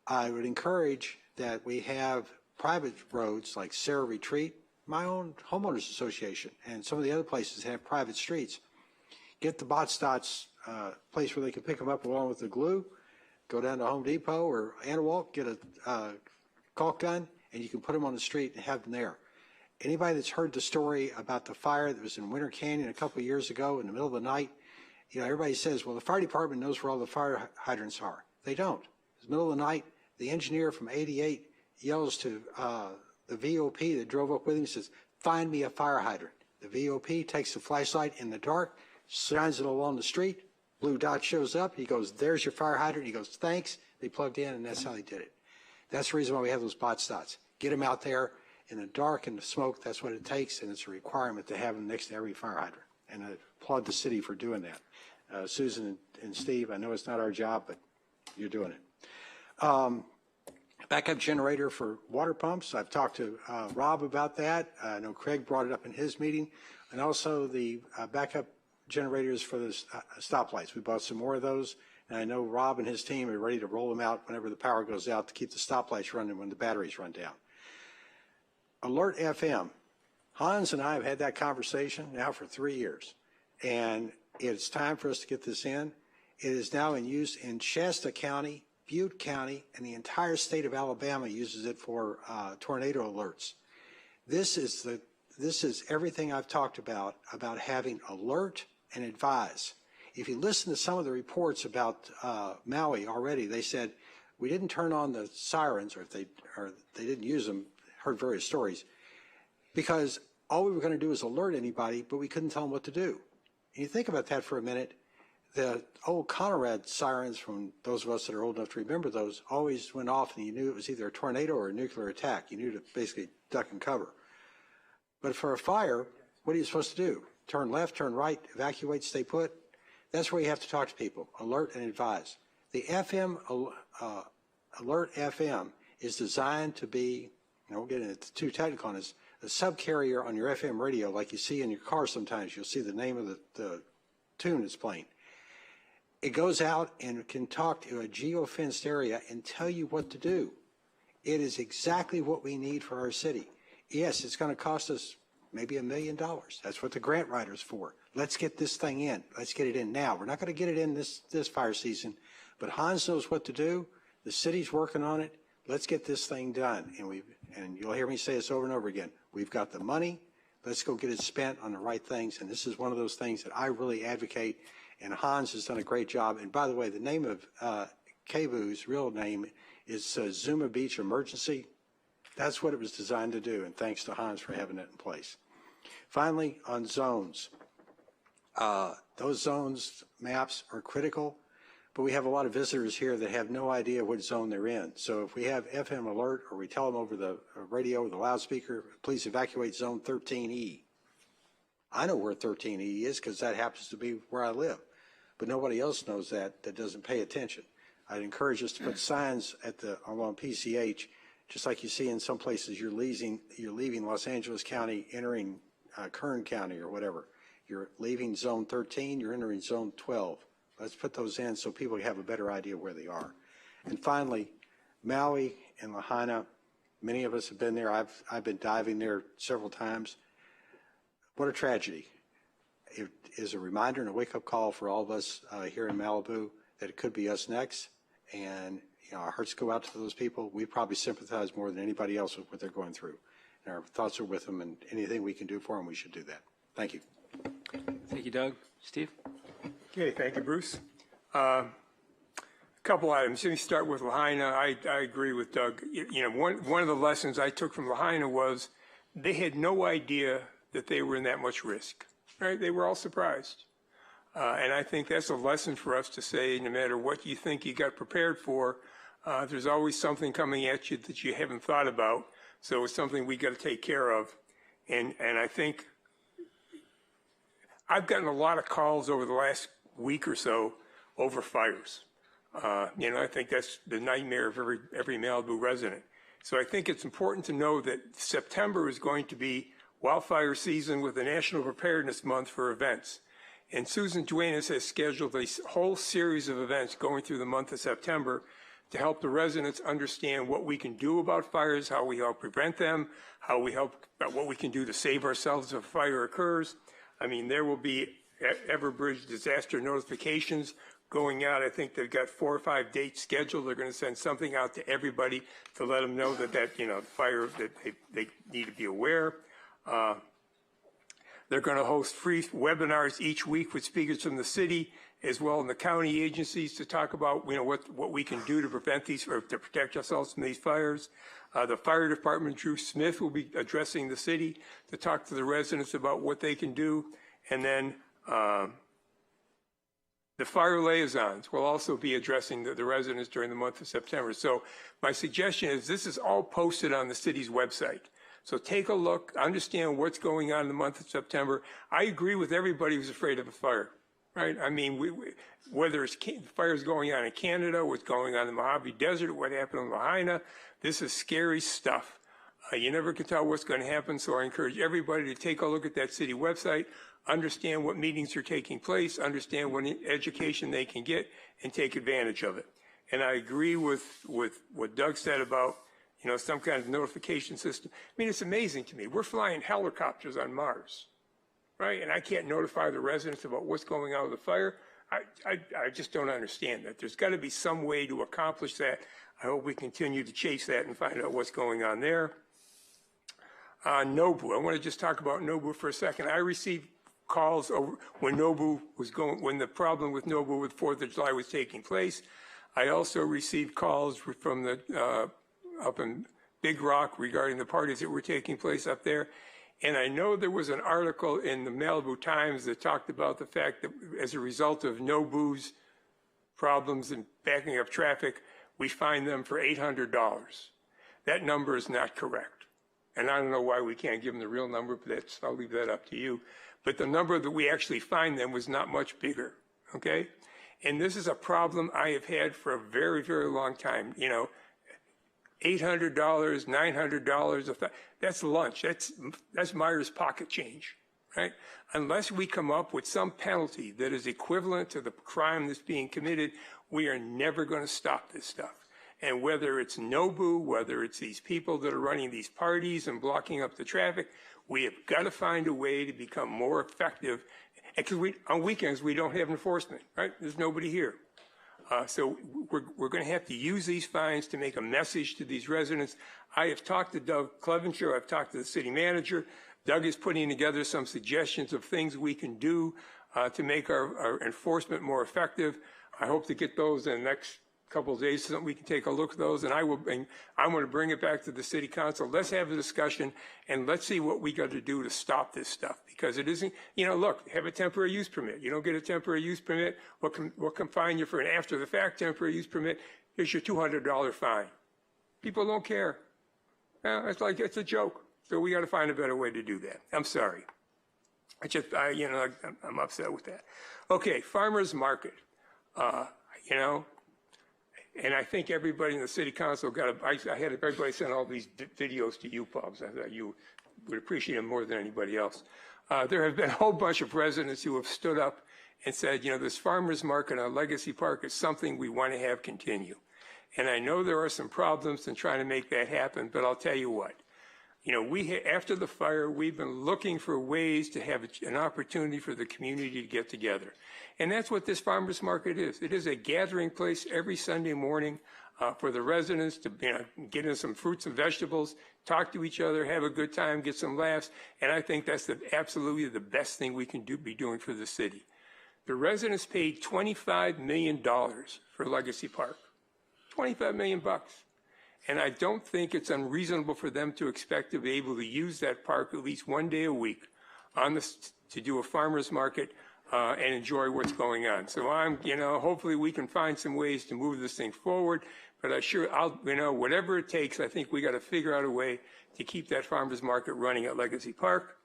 I would encourage that we have private roads like Sarah Retreat, my own homeowners association, and some of the other places have private streets. Get the BotStats place where they can pick them up along with the glue, go down to Home Depot or Anawalt, get a caulk gun, and you can put them on the street and have them there. Anybody that's heard the story about the fire that was in Winter Canyon a couple of years ago in the middle of the night, you know, everybody says, well, the fire department knows where all the fire hydrants are. They don't. It's the middle of the night. The engineer from 88 yells to the VOP that drove up with him and says, find me a fire hydrant. The VOP takes the flashlight in the dark, shines it along the street, blue dot shows up, he goes, there's your fire hydrant, he goes, thanks, they plugged in, and that's how they did it. That's the reason why we have those bot dots. Get them out there in the dark and the smoke, that's what it takes, and it's a requirement to have them next to every fire hydrant. And I applaud the city for doing that. Susan and Steve, I know it's not our job, but you're doing it. Backup generator for water pumps. I've talked to Rob about that. I know Craig brought it up in his meeting. And also the backup generators for the stoplights. We bought some more of those. And I know Rob and his team are ready to roll them out whenever the power goes out to keep the stoplights running when the batteries run down. Alert FM. Hans and I have had that conversation now for 3 years. And it's time for us to get this in. It is now in use in Shasta County, Butte County, and the entire state of Alabama uses it for tornado alerts. This is everything I've talked about having alert and advise. If you listen to some of the reports about Maui already, they said we didn't turn on the sirens, or they didn't use them. Heard various stories because all we were going to do is alert anybody, but we couldn't tell them what to do. And you think about that for a minute. The old Conrad sirens, from those of us that are old enough to remember those, always went off and you knew it was either a tornado or a nuclear attack. You knew to basically duck and cover. But for a fire, what are you supposed to do? Turn left, turn right, evacuate, stay put? That's where you have to talk to people, alert and advise. The FM, Alert FM is designed to be, we'll get into too technical on this, a subcarrier on your FM radio like you see in your car sometimes. You'll see the name of the tune it's playing. It goes out and can talk to a geo-fenced area and tell you what to do. It is exactly what we need for our city. Yes, it's going to cost us maybe $1 million. That's what the grant writer's for. Let's get this thing in. Let's get it in now. We're not going to get it in this fire season, but Hans knows what to do. The city's working on it. Let's get this thing done. And you'll hear me say this over and over again. We've got the money. Let's go get it spent on the right things. And this is one of those things that I really advocate. And Hans has done a great job. And by the way, the name of KVU's real name is Zuma Beach Emergency. That's what it was designed to do. And thanks to Hans for having it in place. Finally, on zones. Those zones maps are critical, but we have a lot of visitors here that have no idea what zone they're in. So if we have FM alert or we tell them over the radio or the loudspeaker, please evacuate zone 13E. I know where 13E is because that happens to be where I live, but nobody else knows that doesn't pay attention. I'd encourage us to put signs along PCH, just like you see in some places you're leaving Los Angeles County, entering Kern County or whatever. You're leaving zone 13, you're entering zone 12. Let's put those in so people have a better idea where they are. And finally, Maui and Lahaina, many of us have been there. I've been diving there several times. What a tragedy. It is a reminder and a wake-up call for all of us here in Malibu that it could be us next. And our hearts go out to those people. We probably sympathize more than anybody else with what they're going through. And our thoughts are with them, and anything we can do for them, we should do that. Thank you. Thank you, Doug. Steve? Okay, thank you, Bruce. A couple items. Let me start with Lahaina. I agree with Doug. One of the lessons I took from Lahaina was they had no idea that they were in that much risk, right? They were all surprised. And I think that's a lesson for us to say, no matter what you think you got prepared for, there's always something coming at you that you haven't thought about. So it's something we got to take care of. And I think I've gotten a lot of calls over the last week or so over fires. I think that's the nightmare of every Malibu resident. So I think it's important to know that September is going to be wildfire season with the National Preparedness Month for events. And Susan Duenas has scheduled a whole series of events going through the month of September to help the residents understand what we can do about fires, how we help prevent them, what we can do to save ourselves if a fire occurs. I mean, there will be Everbridge disaster notifications going out. I think they've got 4 or 5 dates scheduled. They're going to send something out to everybody to let them know that fire, that they need to be aware. They're going to host free webinars each week with speakers from the city, as well as the county agencies, to talk about, what we can do to prevent these, or to protect ourselves from these fires. The fire department, Drew Smith, will be addressing the city to talk to the residents about what they can do. And then the fire liaisons will also be addressing the residents during the month of September. So my suggestion is this is all posted on the city's website. So take a look, understand what's going on in the month of September. I agree with everybody who's afraid of a fire, right? I mean, whether it's fires going on in Canada, what's going on in the Mojave Desert, what happened in Lahaina, this is scary stuff. You never can tell what's going to happen, so I encourage everybody to take a look at that city website, understand what meetings are taking place, understand what education they can get, and take advantage of it. And I agree with what Doug said about, some kind of notification system. I mean, it's amazing to me. We're flying helicopters on Mars, right? And I can't notify the residents about what's going on with the fire. I just don't understand that. There's got to be some way to accomplish that. I hope we continue to chase that and find out what's going on there. Nobu, I want to just talk about Nobu for a second. I received calls over when when the problem with Nobu with 4th of July was taking place. I also received calls from the up in Big Rock regarding the parties that were taking place up there. And I know there was an article in the Malibu Times that talked about the fact that as a result of Nobu's problems and backing up traffic, we fined them for $800. That number is not correct. And I don't know why we can't give them the real number, but I'll leave that up to you. But the number that we actually fined them was not much bigger, okay? And this is a problem I have had for a very, very long time. $800, $900, that's lunch. That's Myers pocket change, right? Unless we come up with some penalty that is equivalent to the crime that's being committed, we are never going to stop this stuff. And whether it's Nobu, whether it's these people that are running these parties and blocking up the traffic, we have got to find a way to become more effective. Because on weekends, we don't have enforcement, right? There's nobody here. So we're going to have to use these fines to make a message to these residents. I have talked to Doug Clevenger. I've talked to the city manager. Doug is putting together some suggestions of things we can do to make our enforcement more effective. I hope to get those in the next couple of days so that we can take a look at those. And I'm going to bring it back to the city council. Let's have a discussion and let's see what we got to do to stop this stuff. Because it isn't, look, have a temporary use permit. You don't get a temporary use permit, what can fine you for an after the fact temporary use permit? Here's your $200 fine. People don't care. It's a joke. So we got to find a better way to do that. I'm sorry. I'm upset with that. Okay, farmers market. And I think everybody in the city council I had everybody send all these videos to you, Pubs. I thought you would appreciate them more than anybody else. There have been a whole bunch of residents who have stood up and said, this farmers market on Legacy Park is something we want to have continue. And I know there are some problems in trying to make that happen, but I'll tell you what. After the fire, we've been looking for ways to have an opportunity for the community to get together. And that's what this farmers market is. It is a gathering place every Sunday morning for the residents to get in some fruits and vegetables, talk to each other, have a good time, get some laughs. And I think that's absolutely the best thing we can be doing for the city. The residents paid $25 million for Legacy Park. $25 million. And I don't think it's unreasonable for them to expect to be able to use that park at least one day a week to do a farmer's market and enjoy what's going on. So hopefully we can find some ways to move this thing forward. But whatever it takes, I think we got to figure out a way to keep that farmer's market running at Legacy Park.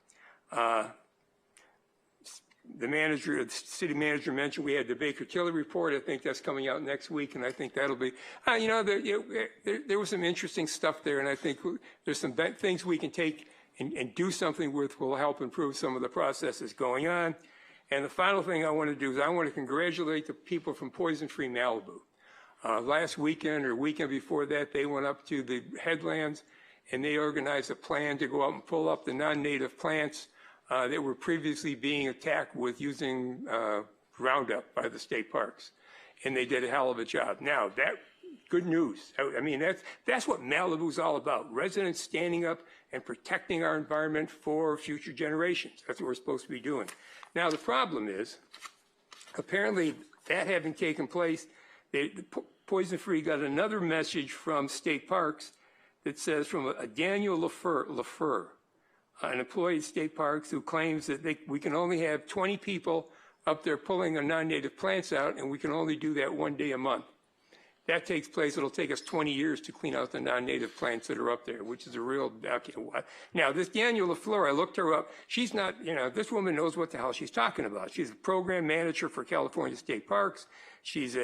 The city manager mentioned we had the Baker Tilly report. I think that's coming out next week, and I think that'll be, there was some interesting stuff there, and I think there's some things we can take and do something with will help improve some of the processes going on. And the final thing I want to do is I want to congratulate the people from Poison Free Malibu. Last weekend or weekend before that, they went up to the headlands, and they organized a plan to go out and pull up the non-native plants that were previously being attacked with using Roundup by the state parks. And they did a hell of a job. Now, that good news. I mean, that's what Malibu's all about. Residents standing up and protecting our environment for future generations. That's what we're supposed to be doing. Now, the problem is, apparently, that having taken place, Poison Free got another message from State Parks that says from a Daniel LaFleur, an employee at State Parks who claims that we can only have 20 people up there pulling our non-native plants out, and we can only do that one day a month. That takes place, it'll take us 20 years to clean out the non-native plants that are up there, which is a real, okay. Now, this Daniel LaFleur, I looked her up. She's not, this woman knows what the hell she's talking about. She's a program manager for California State Parks. She's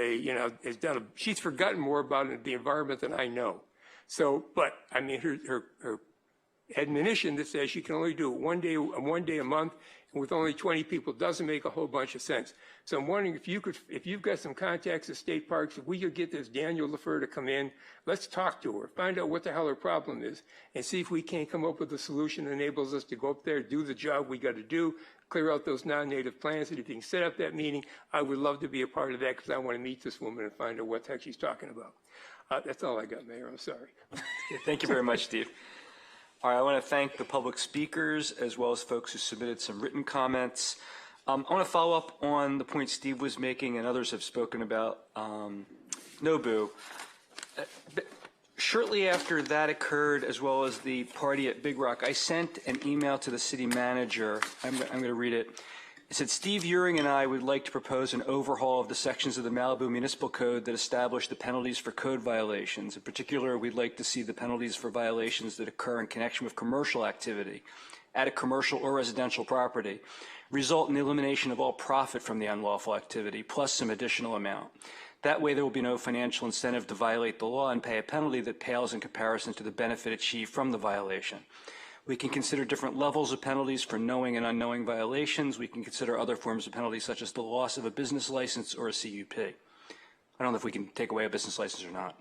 she's forgotten more about the environment than I know. So, but, I mean, her admonition that says she can only do it one day a month, and with only 20 people doesn't make a whole bunch of sense. So I'm wondering if you've got some contacts at State Parks, if we could get this Daniel LaFleur to come in, let's talk to her, find out what the hell her problem is, and see if we can't come up with a solution that enables us to go up there, do the job we got to do, clear out those non-native plants. And if you can set up that meeting, I would love to be a part of that because I want to meet this woman and find out what the heck she's talking about. That's all I got, Mayor. I'm sorry. Thank you very much, Steve. All right, I want to thank the public speakers as well as folks who submitted some written comments. I want to follow up on the point Steve was making and others have spoken about Nobu. Shortly after that occurred, as well as the party at Big Rock, I sent an email to the city manager. I'm going to read it. It said, Steve Uring and I would like to propose an overhaul of the sections of the Malibu Municipal Code that establish the penalties for code violations. In particular, we'd like to see the penalties for violations that occur in connection with commercial activity at a commercial or residential property result in the elimination of all profit from the unlawful activity, plus some additional amount. That way, there will be no financial incentive to violate the law and pay a penalty that pales in comparison to the benefit achieved from the violation. We can consider different levels of penalties for knowing and unknowing violations. We can consider other forms of penalties such as the loss of a business license or a CUP. I don't know if we can take away a business license or not.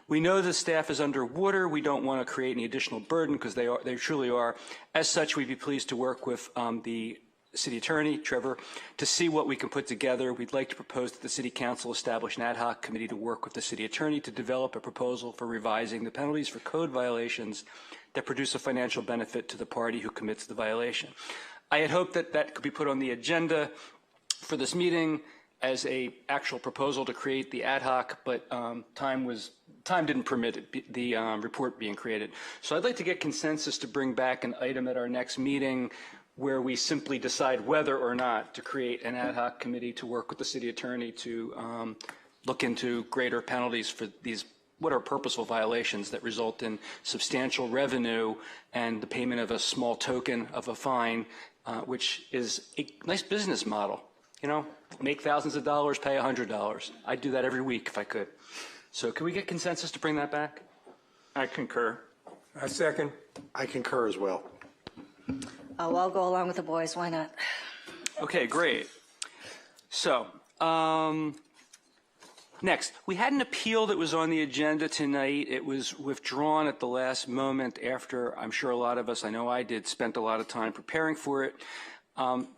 We know the staff is underwater. We don't want to create any additional burden because they truly are. As such, we'd be pleased to work with the city attorney, Trevor, to see what we can put together. We'd like to propose that the city council establish an ad hoc committee to work with the city attorney to develop a proposal for revising the penalties for code violations that produce a financial benefit to the party who commits the violation. I had hoped that that could be put on the agenda for this meeting as a actual proposal to create the ad hoc, but time didn't permit the report being created. So I'd like to get consensus to bring back an item at our next meeting where we simply decide whether or not to create an ad hoc committee to work with the city attorney to look into greater penalties for these what are purposeful violations that result in substantial revenue and the payment of a small token of a fine, which is a nice business model. You know, make thousands of dollars, pay $100. I'd do that every week if I could. So can we get consensus to bring that back? I concur. I second. I concur as well. Oh, I'll go along with the boys. Why not? Okay, great. So, next, we had an appeal that was on the agenda tonight. It was withdrawn at the last moment after, I'm sure a lot of us, I know I did, spent a lot of time preparing for it.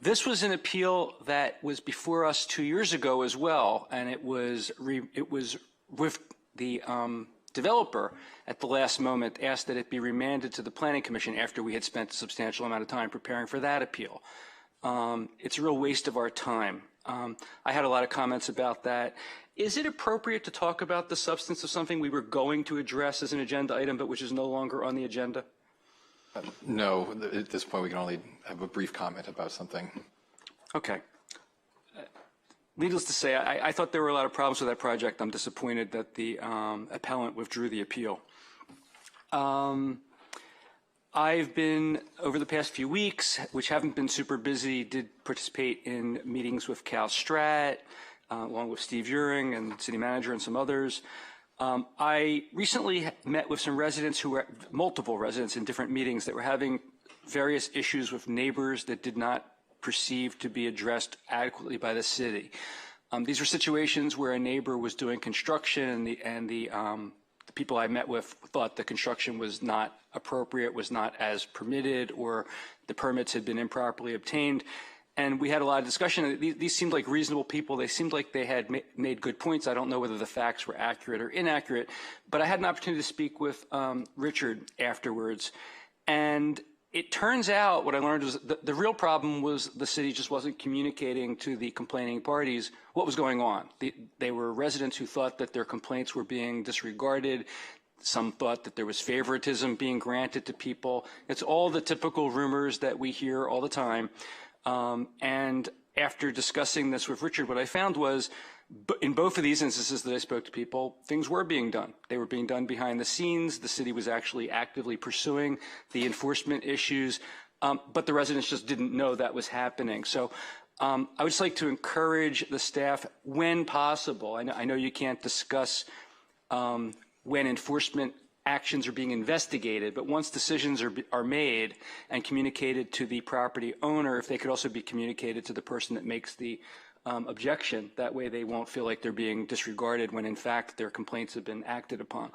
This was an appeal that was before us 2 years ago as well, and it was with the developer at the last moment asked that it be remanded to the Planning Commission after we had spent a substantial amount of time preparing for that appeal. It's a real waste of our time. I had a lot of comments about that. Is it appropriate to talk about the substance of something we were going to address as an agenda item, but which is no longer on the agenda? No, at this point we can only have a brief comment about something. Okay. Needless to say, I thought there were a lot of problems with that project. I'm disappointed that the appellant withdrew the appeal. I've been, over the past few weeks, which haven't been super busy, did participate in meetings with Cal Strat, along with Steve Uring and the city manager and some others. I recently met with some residents who were, multiple residents in different meetings that were having various issues with neighbors that did not perceive to be addressed adequately by the city. These were situations where a neighbor was doing construction and the people I met with thought the construction was not appropriate, was not as permitted, or the permits had been improperly obtained. And we had a lot of discussion. These seemed like reasonable people. They seemed like they had made good points. I don't know whether the facts were accurate or inaccurate, but I had an opportunity to speak with Richard afterwards. And it turns out what I learned was the real problem was the city just wasn't communicating to the complaining parties what was going on. They were residents who thought that their complaints were being disregarded. Some thought that there was favoritism being granted to people. It's all the typical rumors that we hear all the time. And after discussing this with Richard, what I found was in both of these instances that I spoke to people, things were being done. They were being done behind the scenes. The city was actually actively pursuing the enforcement issues, but the residents just didn't know that was happening. So I would just like to encourage the staff, when possible, I know you can't discuss when enforcement actions are being investigated, but once decisions are made and communicated to the property owner, if they could also be communicated to the person that makes the objection, that way they won't feel like they're being disregarded when in fact their complaints have been acted upon.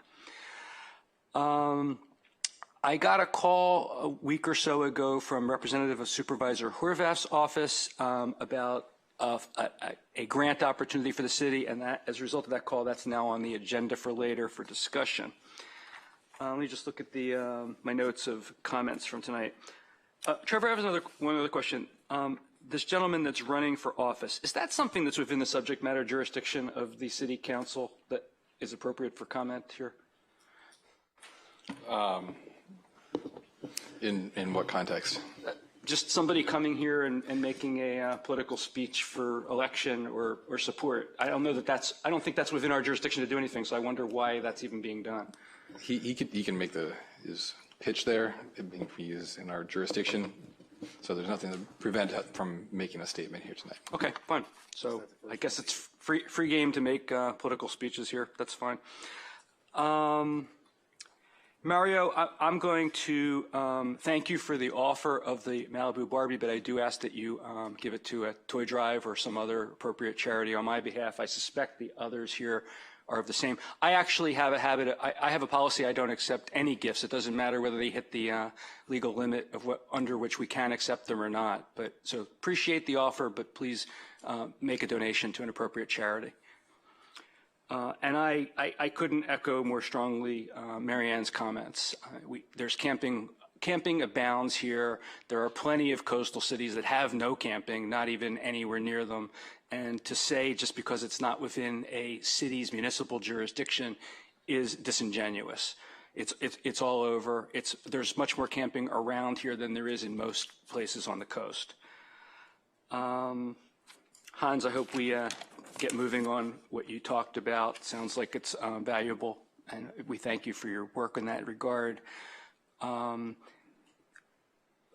I got a call a week or so ago from Representative of Supervisor Horvath's office about a grant opportunity for the city, and that, as a result of that call, that's now on the agenda for later for discussion. Let me just look at my notes of comments from tonight. Trevor, I have one other question. This gentleman that's running for office, is that something that's within the subject matter jurisdiction of the city council that is appropriate for comment here? In what context? Just somebody coming here and making a political speech for election or support. I don't think that's within our jurisdiction to do anything, so I wonder why that's even being done. He can make his pitch there. He is in our jurisdiction, so there's nothing to prevent him from making a statement here tonight. Okay, fine. So I guess it's free game to make political speeches here. That's fine. Mario, I'm going to thank you for the offer of the Malibu Barbie, but I do ask that you give it to a Toy Drive or some other appropriate charity on my behalf. I suspect the others here are of the same. I actually have a habit, I have a policy, I don't accept any gifts. It doesn't matter whether they hit the legal limit of under which we can accept them or not. So appreciate the offer, but please make a donation to an appropriate charity. And I couldn't echo more strongly Marianne's comments. There's camping abounds here. There are plenty of coastal cities that have no camping, not even anywhere near them. And to say just because it's not within a city's municipal jurisdiction is disingenuous. It's all over. There's much more camping around here than there is in most places on the coast. Hans, I hope we get moving on what you talked about. Sounds like it's valuable, and we thank you for your work in that regard. I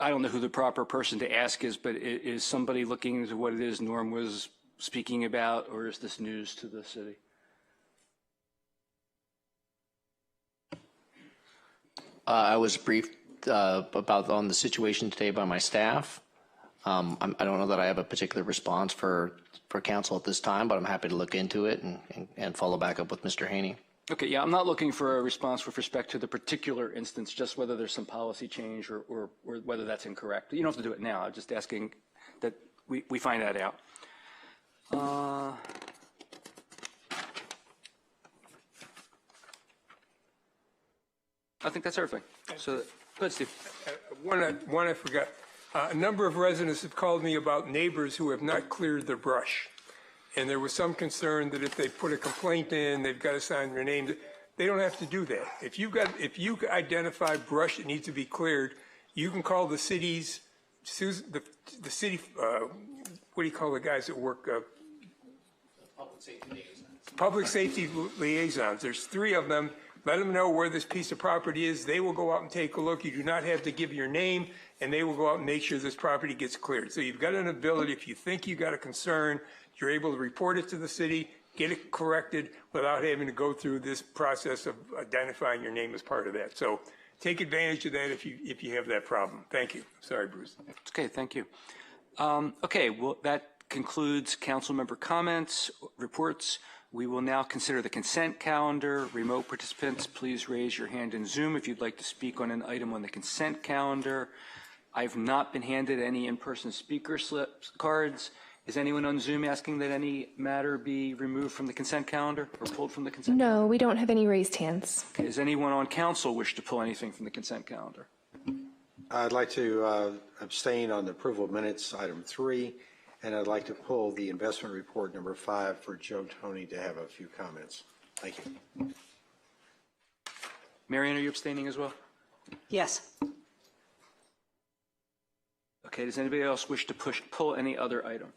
don't know who the proper person to ask is, but is somebody looking into what it is Norm was speaking about, or is this news to the city? I was briefed on the situation today by my staff. I don't know that I have a particular response for council at this time, but I'm happy to look into it and follow back up with Mr. Haney. Okay, yeah, I'm not looking for a response with respect to the particular instance, just whether there's some policy change or whether that's incorrect. You don't have to do it now. I'm just asking that we find that out. I think that's everything. So, go ahead, Steve. One I forgot. A number of residents have called me about neighbors who have not cleared their brush. And there was some concern that if they put a complaint in, they've got to sign their name. They don't have to do that. If you identify brush that needs to be cleared, you can call the city's, the city, what do you call the guys that work? Public safety liaisons. There's 3 of them. Let them know where this piece of property is. They will go out and take a look. You do not have to give your name, and they will go out and make sure this property gets cleared. So you've got an ability, if you think you've got a concern, you're able to report it to the city, get it corrected without having to go through this process of identifying your name as part of that. So take advantage of that if you have that problem. Thank you. Sorry, Bruce. Okay, thank you. Okay, well, that concludes council member comments, reports. We will now consider the consent calendar. Remote participants, please raise your hand in Zoom if you'd like to speak on an item on the consent calendar. I've not been handed any in-person speaker slips cards. Is anyone on Zoom asking that any matter be removed from the consent calendar or pulled from the consent calendar? No, we don't have any raised hands. Okay, does anyone on council wish to pull anything from the consent calendar? I'd like to abstain on the approval of minutes, item 3, and I'd like to pull the investment report number 5 for Joe Tony to have a few comments. Thank you. Marion, are you abstaining as well? Yes. Okay, does anybody else wish to pull any other item?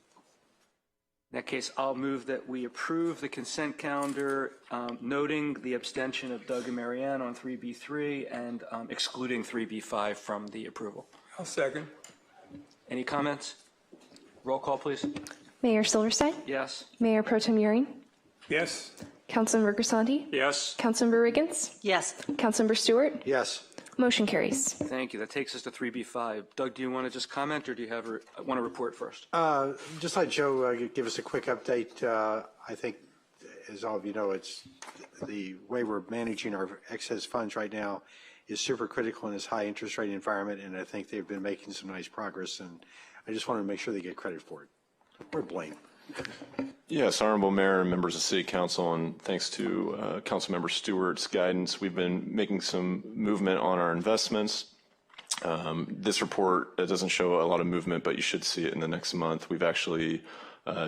In that case, I'll move that we approve the consent calendar, noting the abstention of Doug and Marianne on 3B3 and excluding 3B5 from the approval. I'll second. Any comments? Roll call, please. Mayor Silverstein? Yes. Mayor Pro Tem Euring? Yes. Councilmember Grisanti? Yes. Councilmember Riggins? Yes. Councilmember Stewart? Yes. Motion carries. Thank you. That takes us to 3B5. Doug, do you want to just comment, or do you want to report first? Just let Joe give us a quick update. I think, as all of you know, it's the way we're managing our excess funds right now is super critical in this high interest rate environment, and I think they've been making some nice progress, and I just want to make sure they get credit for it. Or blame. Yes, Honorable Mayor and members of City Council, and thanks to Councilmember Stewart's guidance, we've been making some movement on our investments. This report doesn't show a lot of movement, but you should see it in the next month. We've actually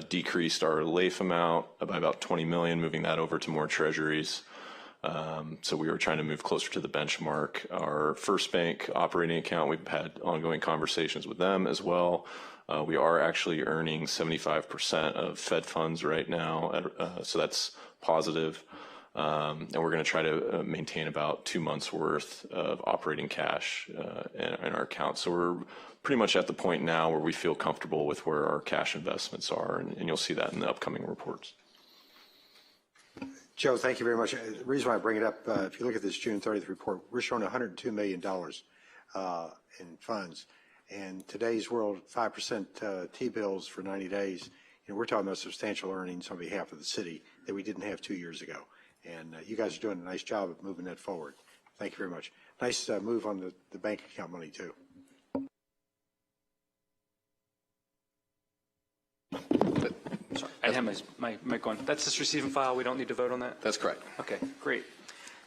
decreased our LAIF amount by about 20 million, moving that over to more treasuries. So we were trying to move closer to the benchmark. Our First Bank operating account, we've had ongoing conversations with them as well. We are actually earning 75% of Fed funds right now, so that's positive. And we're going to try to maintain about 2 months worth of operating cash in our account. So we're pretty much at the point now where we feel comfortable with where our cash investments are, and you'll see that in the upcoming reports. Joe, thank you very much. The reason why I bring it up, if you look at this June 30th report, we're showing $102 million in funds. And today's world, 5% T-bills for 90 days, we're talking about substantial earnings on behalf of the city that we didn't have 2 years ago. And you guys are doing a nice job of moving that forward. Thank you very much. Nice move on the bank account money, too. Sorry, I have my mic on. That's just receive and file. We don't need to vote on that? That's correct. Okay, great.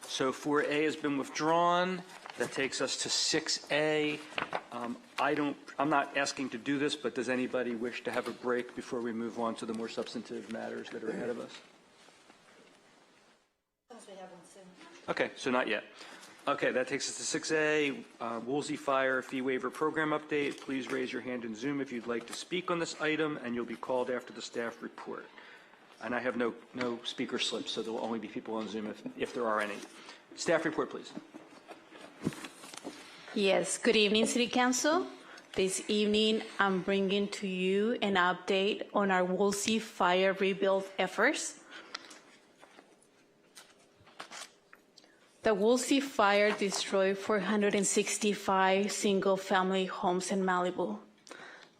So 4A has been withdrawn. That takes us to 6A. I'm not asking to do this, but does anybody wish to have a break before we move on to the more substantive matters that are ahead of us? Okay, so not yet. Okay, that takes us to 6A, Woolsey Fire Fee Waiver Program Update. Please raise your hand in Zoom if you'd like to speak on this item, and you'll be called after the staff report. And I have no speaker slips, so there will only be people on Zoom if there are any. Staff report, please. Yes, good evening, City Council. This evening, I'm bringing to you an update on our Woolsey Fire rebuild efforts. The Woolsey Fire destroyed 465 single-family homes in Malibu.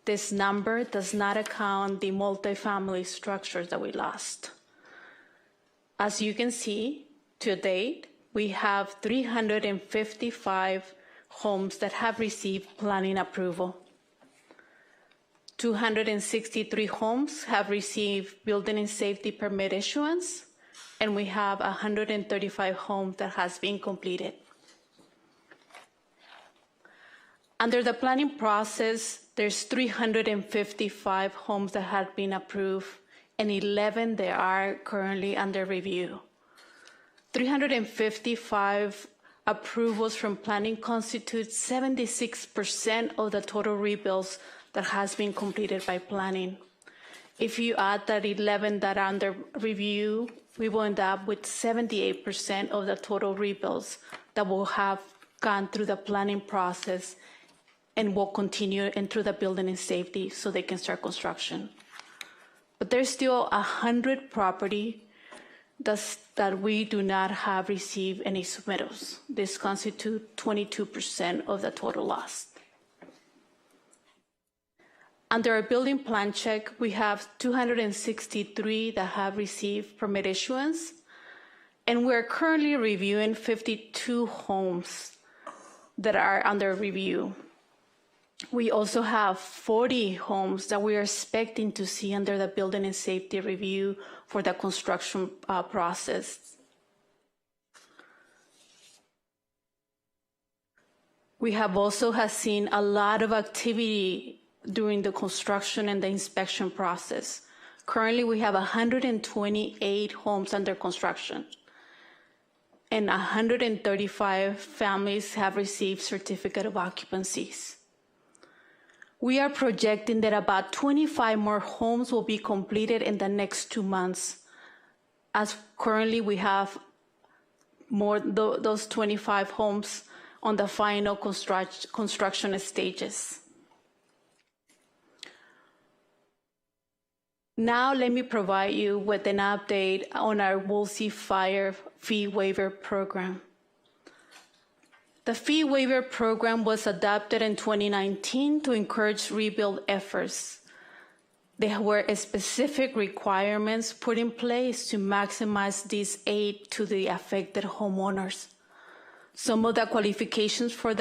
This number does not account the multifamily structures that we lost. As you can see, to date, we have 355 homes that have received planning approval. 263 homes have received building and safety permit issuance, and we have 135 homes that has been completed. Under the planning process, there's 355 homes that have been approved and 11 that are currently under review. 355 approvals from planning constitute 76% of the total rebuilds that has been completed by planning. If you add that 11 that are under review, we will end up with 78% of the total rebuilds that will have gone through the planning process and will continue and through the building and safety so they can start construction. But there's still 100 property that we do not have received any submittals. This constitutes 22% of the total loss. Under our building plan check, we have 263 that have received permit issuance, and we're currently reviewing 52 homes that are under review. We also have 40 homes that we are expecting to see under the building and safety review for the construction process. We have also seen a lot of activity during the construction and the inspection process. Currently, we have 128 homes under construction, and 135 families have received certificate of occupancies. We are projecting that about 25 more homes will be completed in the next 2 months, as currently we have those 25 homes on the final construction stages. Now let me provide you with an update on our Woolsey Fire fee waiver program. The fee waiver program was adopted in 2019 to encourage rebuild efforts. There were specific requirements put in place to maximize this aid to the affected homeowners. Some of the qualifications for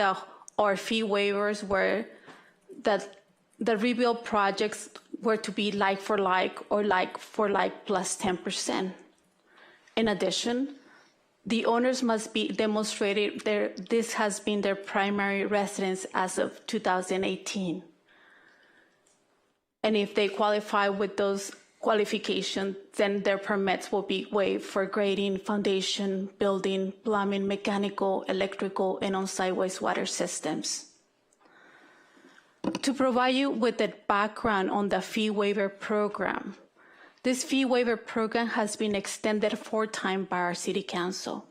our fee waivers were that the rebuild projects were to be like for like or like for like plus 10%. In addition, the owners must be demonstrated this has been their primary residence as of 2018. And if they qualify with those qualifications, then their permits will be waived for grading, foundation, building, plumbing, mechanical, electrical, and on-site wastewater systems. To provide you with the background on the fee waiver program, this fee waiver program has been extended 4 times by our City Council.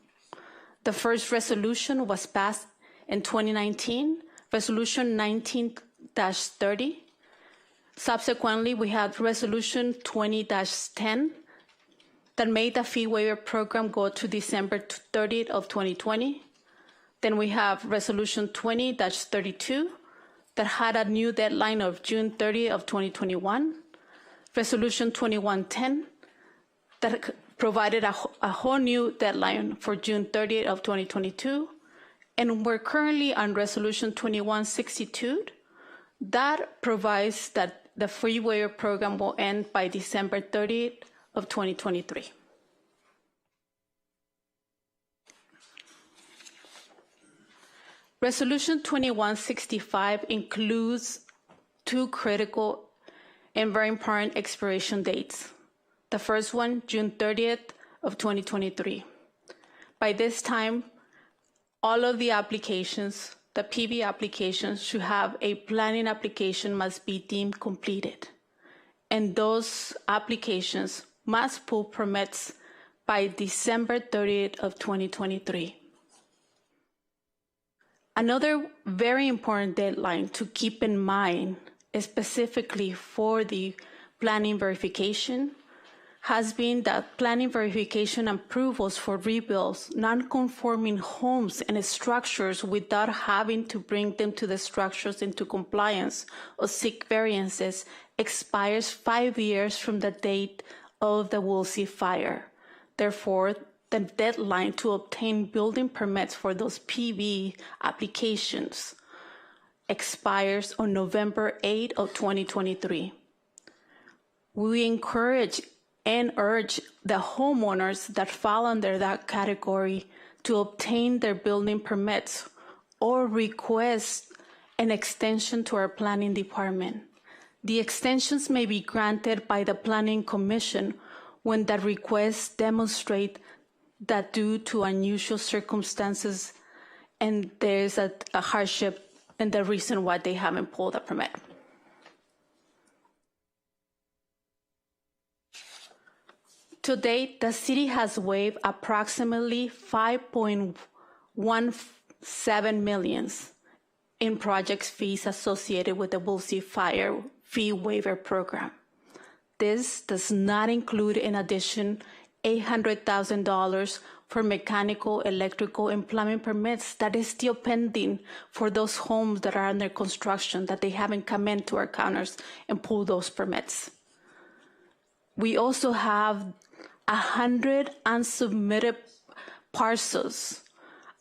The first resolution was passed in 2019, Resolution 19-30. Subsequently, we had Resolution 20-10 that made the fee waiver program go to December 30th of 2020. Then we have Resolution 20-32 that had a new deadline of June 30th of 2021. Resolution 2110 that provided a whole new deadline for June 30th of 2022. And we're currently on Resolution 2162 that provides that the free waiver program will end by December 30th of 2023. Resolution 2165 includes 2 critical and very important expiration dates. The first one, June 30th of 2023. By this time, all of the applications, the PV applications should have a planning application must be deemed completed. And those applications must pull permits by December 30th of 2023. Another very important deadline to keep in mind, specifically for the planning verification, has been that planning verification approvals for rebuilds, non-conforming homes and structures without having to bring them to the structures into compliance or seek variances expires 5 years from the date of the Woolsey fire. Therefore, the deadline to obtain building permits for those PV applications expires on November 8 of 2023. We encourage and urge the homeowners that fall under that category to obtain their building permits or request an extension to our planning department. The extensions may be granted by the Planning Commission when the requests demonstrate that due to unusual circumstances and there's a hardship and the reason why they haven't pulled a permit. To date, the city has waived approximately $5.17 million in project fees associated with the Woolsey Fire fee waiver program. This does not include, in addition, $800,000 for mechanical, electrical, and plumbing permits that is still pending for those homes that are under construction that they haven't come into our counters and pulled those permits. We also have 100 unsubmitted parcels.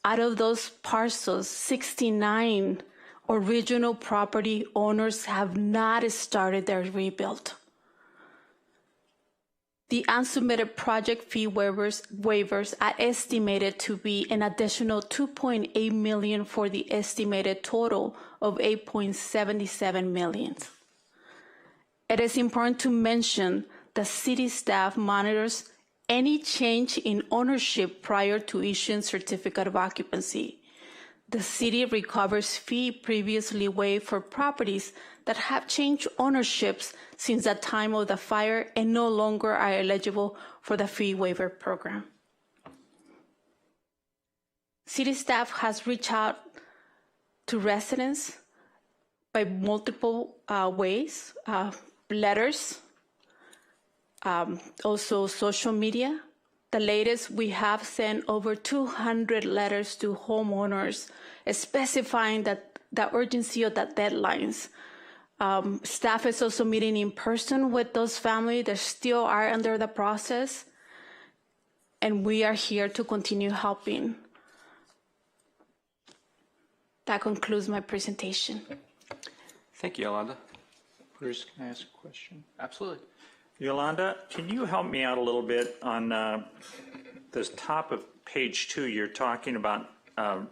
Out of those parcels, 69 original property owners have not started their rebuild. The unsubmitted project fee waivers are estimated to be an additional $2.8 million for the estimated total of $8.77 million. It is important to mention that city staff monitors any change in ownership prior to issuing certificate of occupancy. The city recovers fee previously waived for properties that have changed ownerships since the time of the fire and no longer are eligible for the fee waiver program. City staff has reached out to residents by multiple ways, letters, also social media. The latest, we have sent over 200 letters to homeowners specifying that the urgency of the deadlines. Staff is also meeting in person with those families that still are under the process, and we are here to continue helping. That concludes my presentation. Thank you, Yolanda. Bruce, can I ask a question? Absolutely. Yolanda, can you help me out a little bit on this top of page 2? You're talking about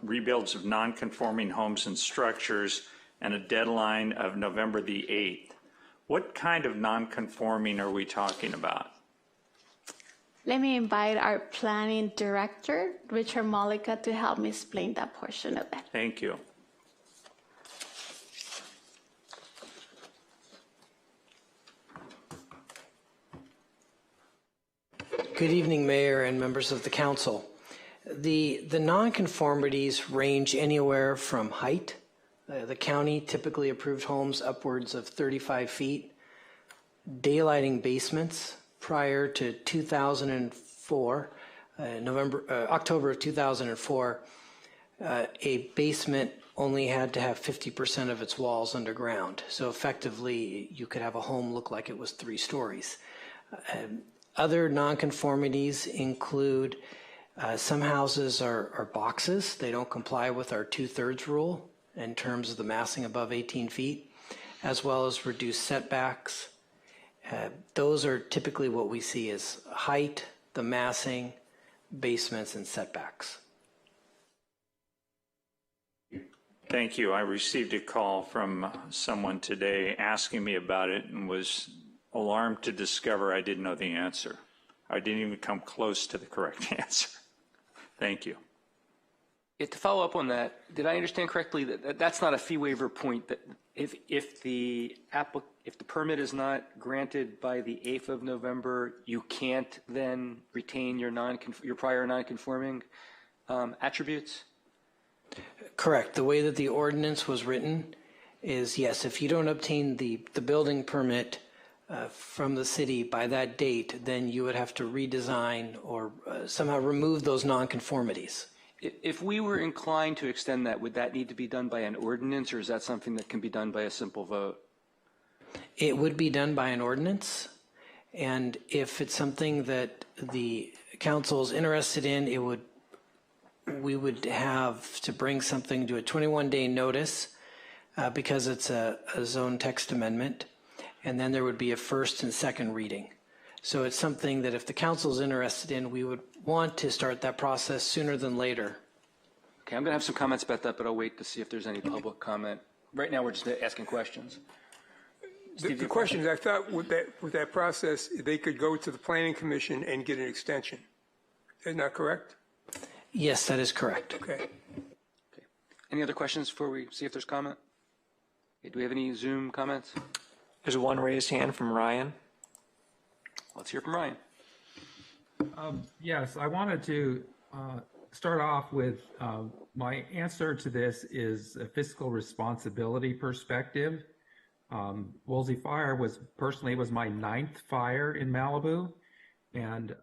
rebuilds of non-conforming homes and structures and a deadline of November the 8th. What kind of non-conforming are we talking about? Let me invite our planning director, Richard Malika, to help me explain that portion of it. Thank you. Good evening, Mayor and members of the council. The nonconformities range anywhere from height. The county typically approved homes upwards of 35 feet. Daylighting basements prior to 2004, October of 2004, a basement only had to have 50% of its walls underground. So effectively, you could have a home look like it was 3 stories. Other nonconformities include some houses are boxes. They don't comply with our 2/3 rule in terms of the massing above 18 feet, as well as reduced setbacks. Those are typically what we see as height, the massing, basements, and setbacks. Thank you. I received a call from someone today asking me about it and was alarmed to discover I didn't know the answer. I didn't even come close to the correct answer. Thank you. Yeah, to follow up on that, did I understand correctly that that's not a fee waiver point? That if the permit is not granted by the 8th of November, you can't then retain your prior non-conforming attributes? Correct. The way that the ordinance was written is, yes, if you don't obtain the building permit from the city by that date, then you would have to redesign or somehow remove those nonconformities. If we were inclined to extend that, would that need to be done by an ordinance, or is that something that can be done by a simple vote? It would be done by an ordinance, and if it's something that the council is interested in, we would have to bring something to a 21-day notice because it's a zone text amendment. And then there would be a first and second reading. So it's something that if the council is interested in, we would want to start that process sooner than later. Okay, I'm going to have some comments about that, but I'll wait to see if there's any public comment. Right now, we're just asking questions. The question is, I thought with that process, they could go to the Planning Commission and get an extension. Is that correct? Yes, that is correct. Okay. Any other questions before we see if there's comment? Okay, do we have any Zoom comments? There's one raised hand from Ryan. Let's hear from Ryan. Yes, I wanted to start off with my answer to this is a fiscal responsibility perspective. Woolsey Fire was my 9th fire in Malibu. And,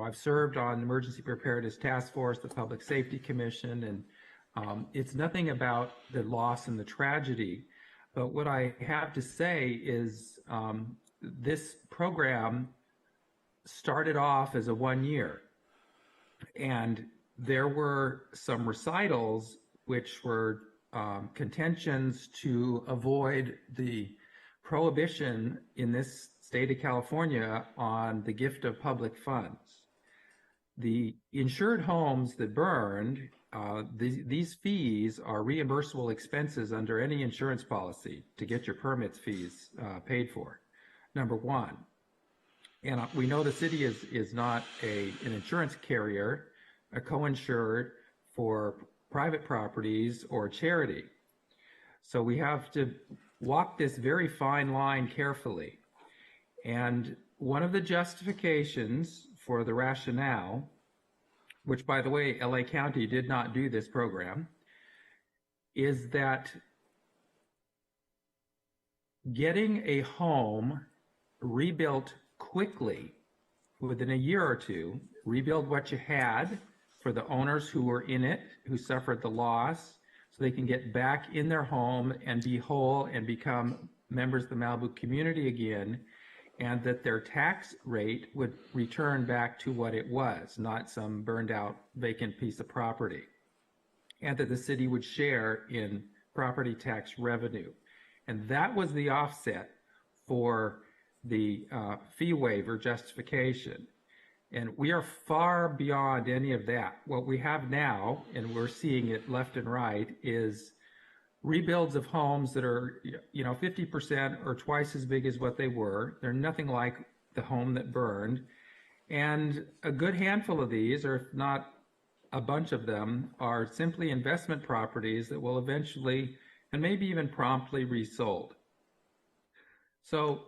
I've served on Emergency Preparedness Task Force, the Public Safety Commission, and it's nothing about the loss and the tragedy. But what I have to say is this program started off as a 1 year, and there were some recitals which were contentions to avoid the prohibition in this state of California on the gift of public funds. The insured homes that burned, these fees are reimbursable expenses under any insurance policy to get your permits fees paid for, number one. And we know the city is not an insurance carrier, a co-insured for private properties or charity. So we have to walk this very fine line carefully. And one of the justifications for the rationale, which by the way, LA County did not do this program, is that getting a home rebuilt quickly within a year or two, rebuild what you had for the owners who were in it, who suffered the loss, so they can get back in their home and be whole and become members of the Malibu community again, and that their tax rate would return back to what it was, not some burned out vacant piece of property, and that the city would share in property tax revenue. And that was the offset for the fee waiver justification. And we are far beyond any of that. What we have now, and we're seeing it left and right, is rebuilds of homes that are, 50% or twice as big as what they were. They're nothing like the home that burned. And a good handful of these, or if not a bunch of them, are simply investment properties that will eventually, and maybe even promptly, resold. So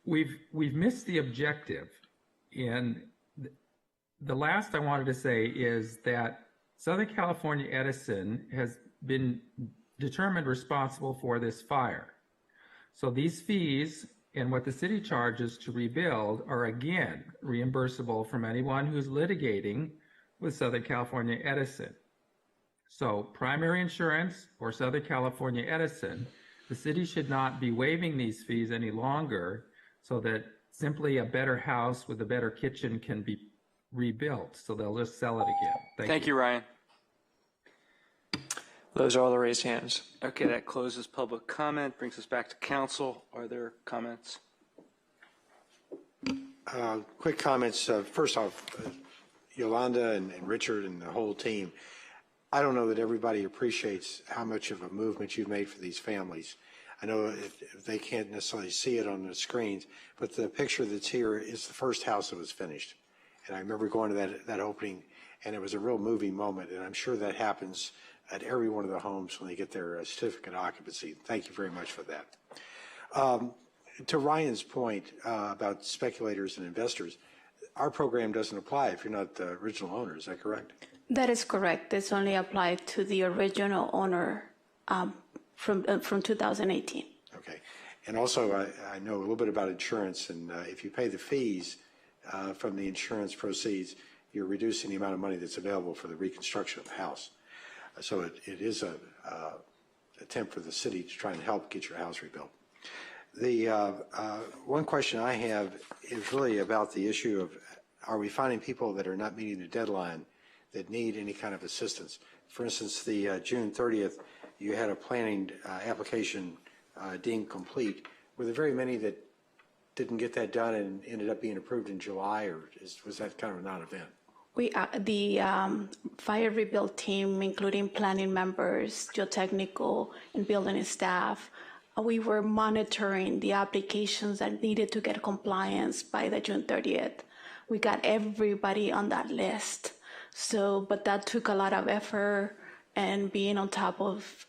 we've missed the objective. And the last I wanted to say is that Southern California Edison has been determined responsible for this fire. So these fees and what the city charges to rebuild are again reimbursable from anyone who's litigating with Southern California Edison. So primary insurance or Southern California Edison, the city should not be waiving these fees any longer so that simply a better house with a better kitchen can be rebuilt. So they'll just sell it again. Thank you, Ryan. Those are all the raised hands. Okay, that closes public comment, brings us back to council. Are there comments? Quick comments. First off, Yolanda and Richard and the whole team, I don't know that everybody appreciates how much of a movement you've made for these families. I know if they can't necessarily see it on the screens, but the picture that's here is the first house that was finished. And I remember going to that opening, and it was a real moving moment, and I'm sure that happens at every one of the homes when they get their certificate of occupancy. Thank you very much for that. To Ryan's point about speculators and investors, our program doesn't apply if you're not the original owner. Is that correct? That is correct. It's only applied to the original owner from 2018. Okay. And also, I know a little bit about insurance, and if you pay the fees from the insurance proceeds, you're reducing the amount of money that's available for the reconstruction of the house. So it is a attempt for the city to try and help get your house rebuilt. The one question I have is really about the issue of, are we finding people that are not meeting the deadline that need any kind of assistance? For instance, the June 30th, you had a planning application deemed complete. Were there very many that didn't get that done and ended up being approved in July, or was that kind of a non-event? The fire rebuild team, including planning members, geotechnical, and building staff, we were monitoring the applications that needed to get compliance by the June 30th. We got everybody on that list. So, but that took a lot of effort and being on top of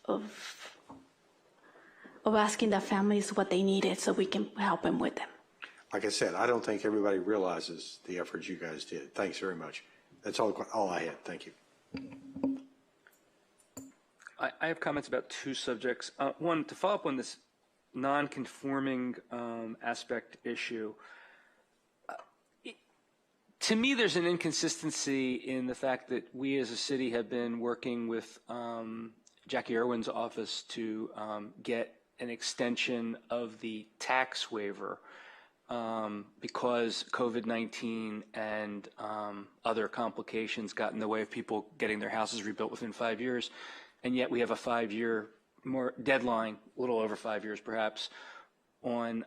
asking the families what they needed so we can help them with them. Like I said, I don't think everybody realizes the efforts you guys did. Thanks very much. That's all I had. Thank you. I have comments about two subjects. One, to follow up on this non-conforming aspect issue. To me, there's an inconsistency in the fact that we as a city have been working with Jackie Irwin's office to get an extension of the tax waiver because COVID-19 and other complications got in the way of people getting their houses rebuilt within 5 years. and yet we have a 5-year more deadline, a little over 5 years perhaps, on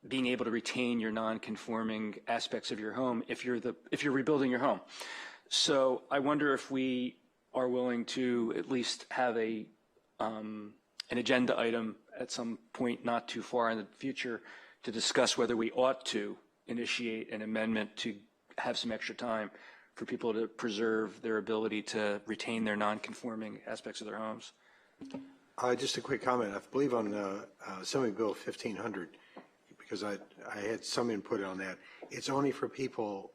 being able to retain your non-conforming aspects of your home if you're rebuilding your home. So I wonder if we are willing to at least have an agenda item at some point not too far in the future to discuss whether we ought to initiate an amendment to have some extra time for people to preserve their ability to retain their non-conforming aspects of their homes. Just a quick comment. I believe on Assembly Bill 1500, because I had some input on that, it's only for people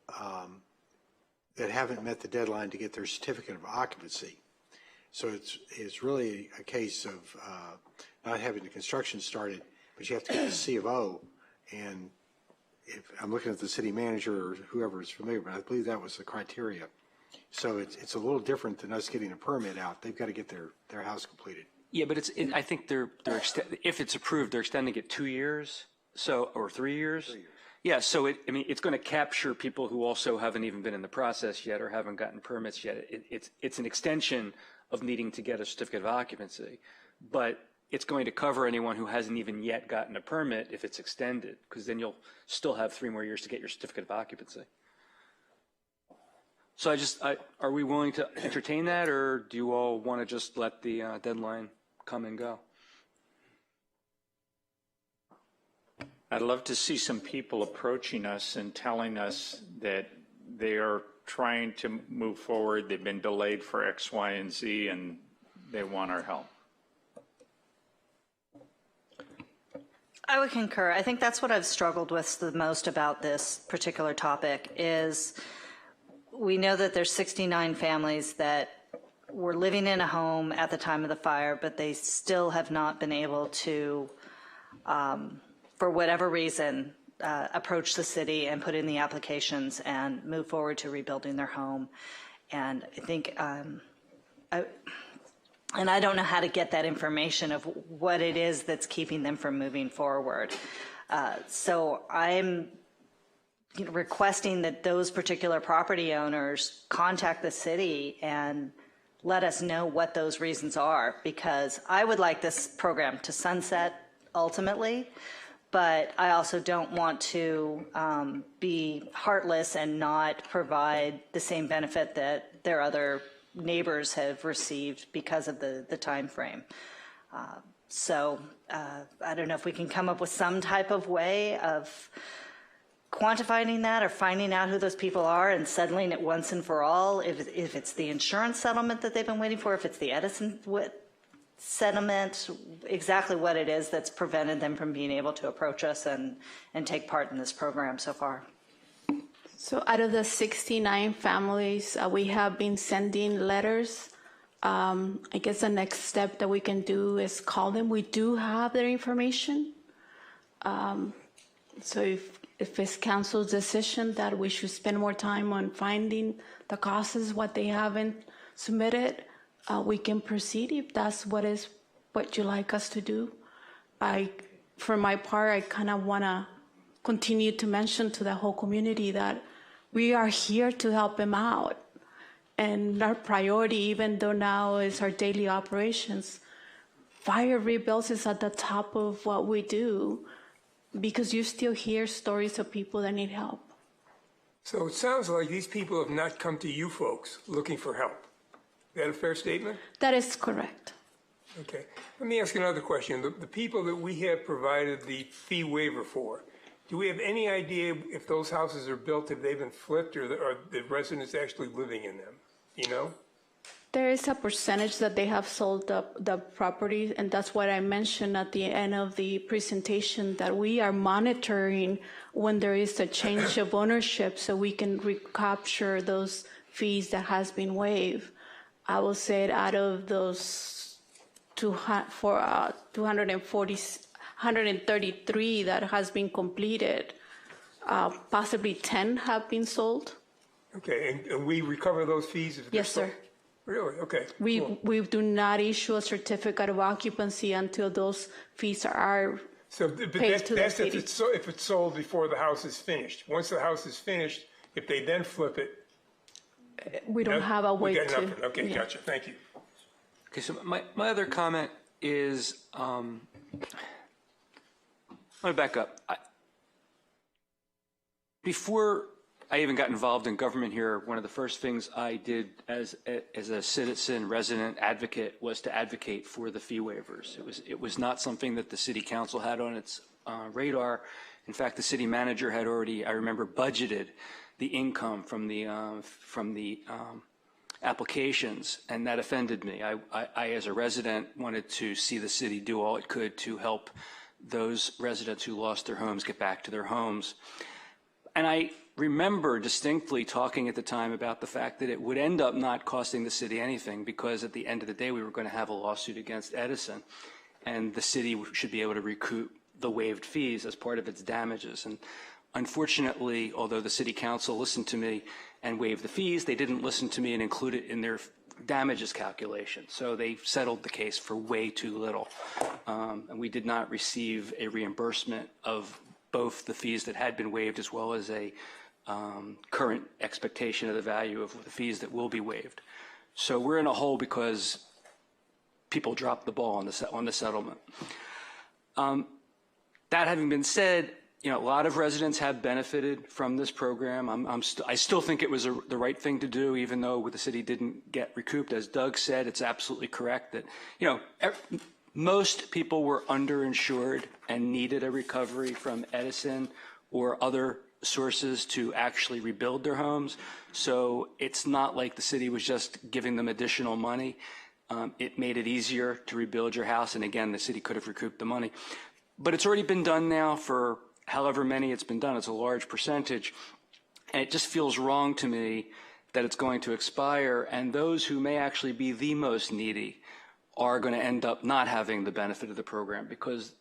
that haven't met the deadline to get their certificate of occupancy. So it's really a case of not having the construction started, but you have to get the C of O. And if I'm looking at the city manager or whoever is familiar, but I believe that was the criteria. So it's a little different than us getting a permit out. They've got to get their house completed. Yeah, but I think if it's approved, they're extending it 2 years, or 3 years. 3 years. Yeah, so it's going to capture people who also haven't even been in the process yet or haven't gotten permits yet. It's an extension of needing to get a certificate of occupancy, but it's going to cover anyone who hasn't even yet gotten a permit if it's extended, because then you'll still have 3 more years to get your certificate of occupancy. So are we willing to entertain that, or do you all want to just let the deadline come and go? I'd love to see some people approaching us and telling us that they are trying to move forward. They've been delayed for X, Y, and Z, and they want our help. I would concur. I think that's what I've struggled with the most about this particular topic is we know that there's 69 families that were living in a home at the time of the fire, but they still have not been able to, for whatever reason, approach the city and put in the applications and move forward to rebuilding their home. And I think, and I don't know how to get that information of what it is that's keeping them from moving forward. So I'm requesting that those particular property owners contact the city and let us know what those reasons are, because I would like this program to sunset ultimately, but I also don't want to be heartless and not provide the same benefit that their other neighbors have received because of the time frame. So I don't know if we can come up with some type of way of quantifying that or finding out who those people are and settling it once and for all, if it's the insurance settlement that they've been waiting for, if it's the Edison settlement, exactly what it is that's prevented them from being able to approach us and take part in this program so far. So out of the 69 families, we have been sending letters. I guess the next step that we can do is call them. We do have their information. So if it's council's decision that we should spend more time on finding the causes, what they haven't submitted, we can proceed if that's what you like us to do. For my part, I kind of want to continue to mention to the whole community that we are here to help them out. And our priority, even though now is our daily operations, fire rebuilds is at the top of what we do, because you still hear stories of people that need help. So it sounds like these people have not come to you folks looking for help. Is that a fair statement? That is correct. Okay. Let me ask you another question. The people that we have provided the fee waiver for, do we have any idea if those houses are built, if they've been flipped, or are the residents actually living in them? You know? There is a percentage that they have sold the property, and that's what I mentioned at the end of the presentation, that we are monitoring when there is a change of ownership so we can recapture those fees that has been waived. I will say out of those 133 that has been completed, possibly 10 have been sold. Okay, and we recover those fees? Yes, sir. Really? Okay. We do not issue a certificate of occupancy until those fees are paid to the city. If it's sold before the house is finished. Once the house is finished, if they then flip it, we don't have a way to. Okay, yeah. Gotcha. Thank you. Okay, so my other comment is, let me back up. Before I even got involved in government here, one of the first things I did as a citizen resident advocate was to advocate for the fee waivers. It was not something that the city council had on its radar. In fact, the city manager had already, I remember, budgeted the income from the applications, and that offended me. I, as a resident, wanted to see the city do all it could to help those residents who lost their homes get back to their homes. And I remember distinctly talking at the time about the fact that it would end up not costing the city anything, because at the end of the day we were going to have a lawsuit against Edison, and the city should be able to recoup the waived fees as part of its damages. And unfortunately, although the city council listened to me and waived the fees, they didn't listen to me and include it in their damages calculation. So they settled the case for way too little. And we did not receive a reimbursement of both the fees that had been waived as well as a current expectation of the value of the fees that will be waived. So we're in a hole because people dropped the ball on the settlement. That having been said, you know, a lot of residents have benefited from this program. I still think it was the right thing to do, even though the city didn't get recouped. As Doug said, it's absolutely correct that, you know, most people were underinsured and needed a recovery from Edison or other sources to actually rebuild their homes. So it's not like the city was just giving them additional money. It made it easier to rebuild your house. And again, the city could have recouped the money. But it's already been done now for however many it's been done. It's a large percentage. And it just feels wrong to me that it's going to expire, and those who may actually be the most needy are going to end up not having the benefit of the program, because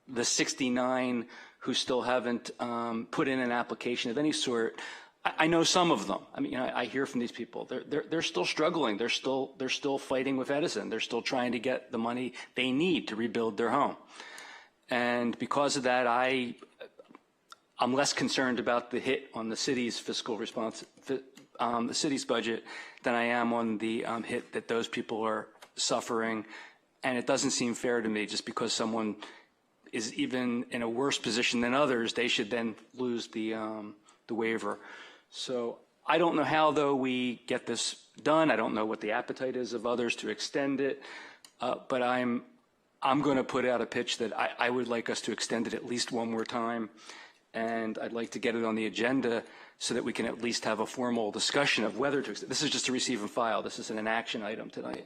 the 69 who still haven't put in an application of any sort, I know some of them. I mean, you know, I hear from these people. They're still struggling. They're still fighting with Edison. They're still trying to get the money they need to rebuild their home. And because of that, I'm less concerned about the hit on the city's fiscal response, the city's budget, than I am on the hit that those people are suffering. And it doesn't seem fair to me, just because someone is even in a worse position than others, they should then lose the waiver. So I don't know how, though, we get this done. I don't know what the appetite is of others to extend it, but I'm going to put out a pitch that I would like us to extend it at least one more time, and I'd like to get it on the agenda so that we can at least have a formal discussion of whether to extend. This is just a receive and file. This isn't an action item tonight.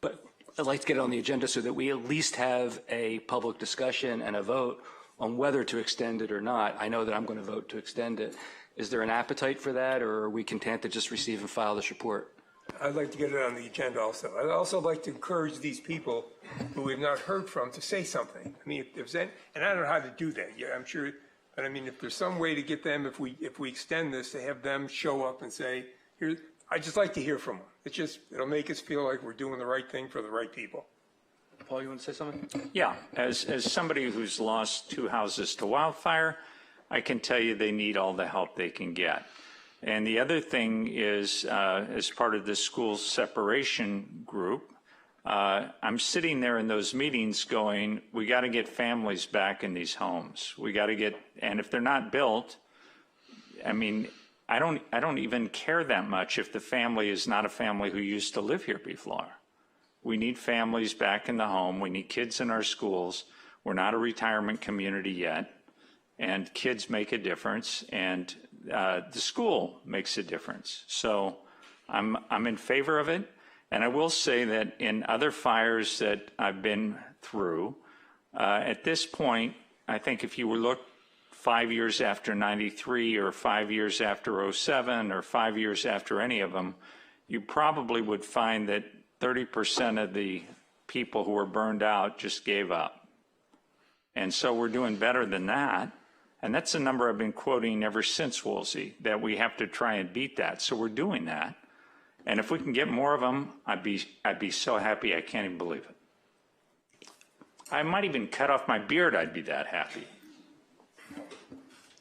But I'd like to get it on the agenda so that we at least have a public discussion and a vote on whether to extend it or not. I know that I'm going to vote to extend it. Is there an appetite for that, or are we content to just receive and file this report? I'd like to get it on the agenda also. I'd also like to encourage these people who we've not heard from to say something. I mean, if there's any, and I don't know how to do that. Yeah, I'm sure, but I mean, if there's some way to get them, if we extend this, to have them show up and say, "Here," I'd just like to hear from them. It'll make us feel like we're doing the right thing for the right people. Paul, you want to say something? Yeah, as somebody who's lost 2 houses to wildfire, I can tell you they need all the help they can get. And the other thing is, as part of the school separation group, I'm sitting there in those meetings going, we got to get families back in these homes. We got to get, and if they're not built, I mean, I don't even care that much if the family is not a family who used to live here before. We need families back in the home. We need kids in our schools. We're not a retirement community yet, and kids make a difference, and the school makes a difference. So I'm in favor of it. And I will say that in other fires that I've been through, at this point, I think if you were look 5 years after 93 or 5 years after 07 or 5 years after any of them, you probably would find that 30% of the people who were burned out just gave up. And so we're doing better than that. And that's a number I've been quoting ever since Woolsey, that we have to try and beat that. So we're doing that. And if we can get more of them, I'd be so happy I can't even believe it. I might even cut off my beard, I'd be that happy.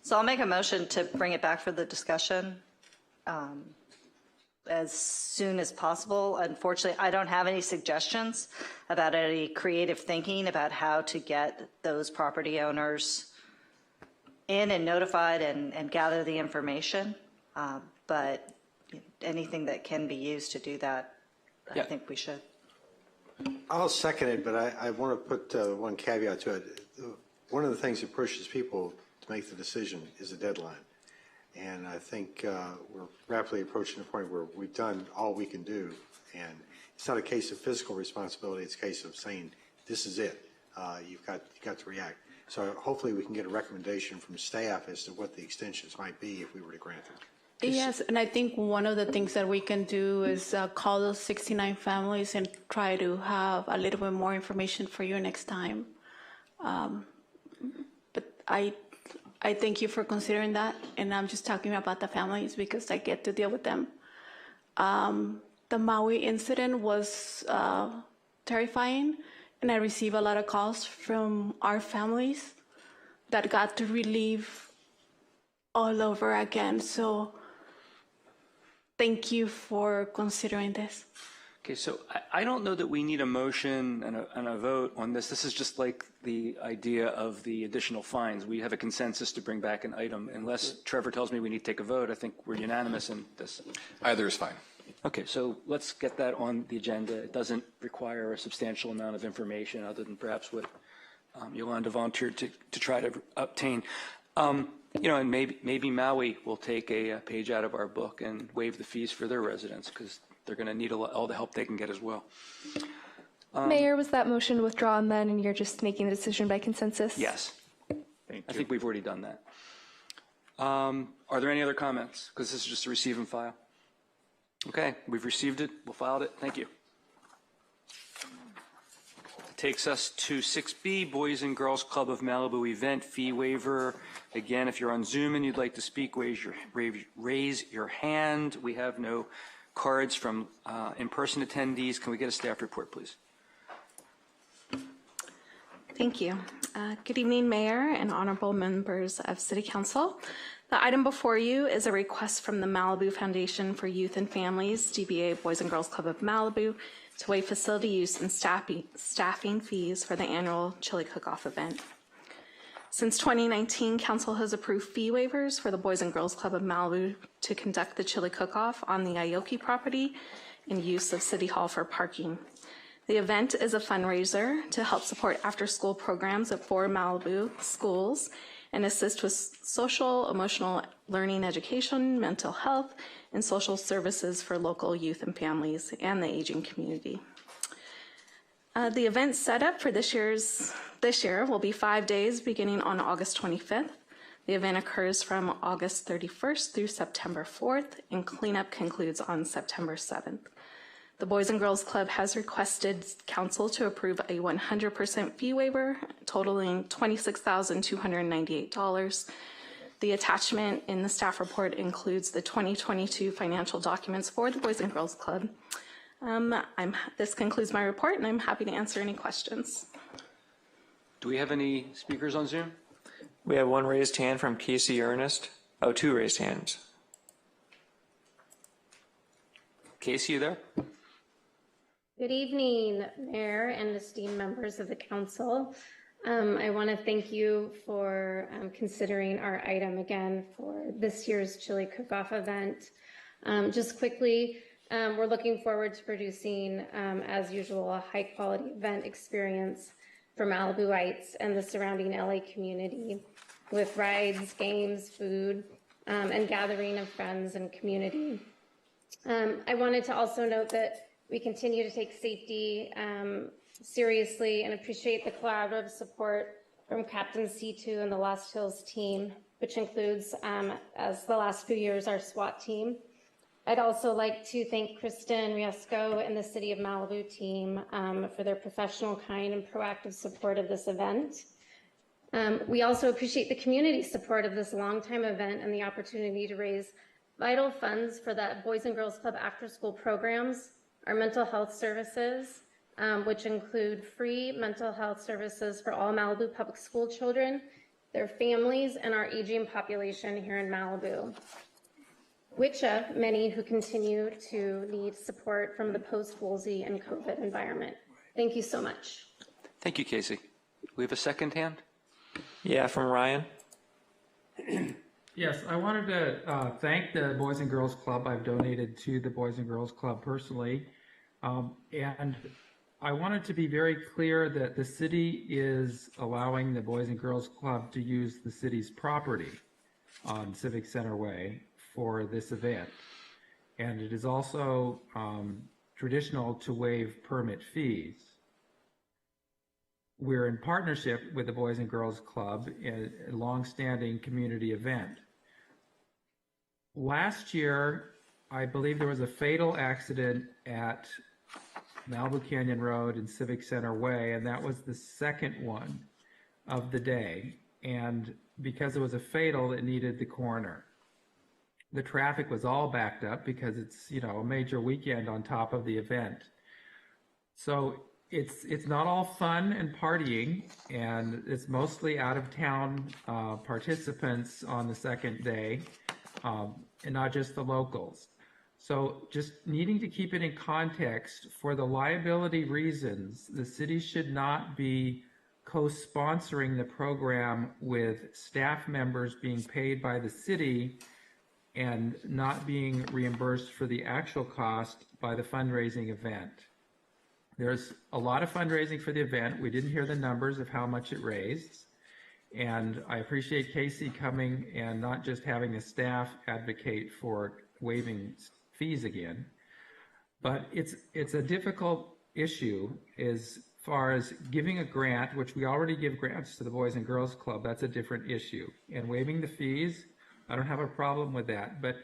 So I'll make a motion to bring it back for the discussion. as soon as possible. Unfortunately, I don't have any suggestions about any creative thinking about how to get those property owners in and notified and gather the information. But anything that can be used to do that, I think we should. I'll second it, but I want to put one caveat to it. One of the things that pushes people to make the decision is a deadline. And I think we're rapidly approaching the point where we've done all we can do. And it's not a case of physical responsibility. It's a case of saying, this is it. You've got to react. So hopefully we can get a recommendation from staff as to what the extensions might be if we were to grant them. Yes, and I think one of the things that we can do is call those 69 families and try to have a little bit more information for you next time. But I thank you for considering that, and I'm just talking about the families because I get to deal with them. The Maui incident was terrifying, and I received a lot of calls from our families that got to relive all over again. So thank you for considering this. Okay, so I don't know that we need a motion and a vote on this. This is just like the idea of the additional fines. We have a consensus to bring back an item. Unless Trevor tells me we need to take a vote, I think we're unanimous in this. Either is fine. Okay, so let's get that on the agenda. It doesn't require a substantial amount of information other than perhaps what Yolanda volunteered to try to obtain. You know, and maybe Maui will take a page out of our book and waive the fees for their residents because they're going to need all the help they can get as well. Mayor, was that motion withdrawn then, and you're just making the decision by consensus? Yes. I think we've already done that. Are there any other comments? Because this is just a receive and file. Okay, we've received it. We'll file it. Thank you. Takes us to 6B, Boys and Girls Club of Malibu event fee waiver. Again, if you're on Zoom and you'd like to speak, raise your hand. We have no cards from in-person attendees. Can we get a staff report, please? Thank you. Good evening, Mayor and honorable members of City Council. The item before you is a request from the Malibu Foundation for Youth and Families, DBA Boys and Girls Club of Malibu, to waive facility use and staffing fees for the annual chili cook-off event. Since 2019, Council has approved fee waivers for the Boys and Girls Club of Malibu to conduct the chili cook-off on the Aoki property and use of City Hall for parking. The event is a fundraiser to help support after-school programs at 4 Malibu schools and assist with social, emotional learning education, mental health, and social services for local youth and families and the aging community. The event setup for this year will be 5 days beginning on August 25th. The event occurs from August 31st through September 4th, and cleanup concludes on September 7th. The Boys and Girls Club has requested Council to approve a 100% fee waiver totaling $26,298. The attachment in the staff report includes the 2022 financial documents for the Boys and Girls Club. This concludes my report, and I'm happy to answer any questions. Do we have any speakers on Zoom? We have one raised hand from Casey Ernest. Oh, two raised hands. Casey, you there? Good evening, Mayor and esteemed members of the council. I want to thank you for considering our item again for this year's chili cook-off event. Just quickly, we're looking forward to producing, as usual, a high-quality event experience for Malibuites and the surrounding LA community with rides, games, food, and gathering of friends and community. I wanted to also note that we continue to take safety seriously and appreciate the collaborative support from Captain C2 and the Lost Hills team, which includes, as the last few years, our SWAT team. I'd also like to thank Kristen Riesco and the City of Malibu team for their professional, kind, and proactive support of this event. We also appreciate the community support of this longtime event and the opportunity to raise vital funds for the Boys and Girls Club after-school programs, our mental health services, which include free mental health services for all Malibu public school children, their families, and our aging population here in Malibu. which of many who continue to need support from the post-Woolsey and COVID environment. Thank you so much. Thank you, Casey. We have a second hand? Yeah, from Ryan. Yes, I wanted to thank the Boys and Girls Club. I've donated to the Boys and Girls Club personally. And I wanted to be very clear that the city is allowing the Boys and Girls Club to use the city's property on Civic Center Way for this event. And it is also traditional to waive permit fees. We're in partnership with the Boys and Girls Club in a longstanding community event. Last year, I believe there was a fatal accident at Malibu Canyon Road and Civic Center Way, and that was the second one of the day. And because it was a fatal, it needed the coroner. The traffic was all backed up because it's, you know, a major weekend on top of the event. So it's not all fun and partying, and it's mostly out-of-town participants on the second day, and not just the locals. So just needing to keep it in context, for the liability reasons, the city should not be co-sponsoring the program with staff members being paid by the city and not being reimbursed for the actual cost by the fundraising event. There's a lot of fundraising for the event. We didn't hear the numbers of how much it raised. And I appreciate Casey coming and not just having the staff advocate for waiving fees again. But it's a difficult issue as far as giving a grant, which we already give grants to the Boys and Girls Club. That's a different issue. And waiving the fees, I don't have a problem with that. But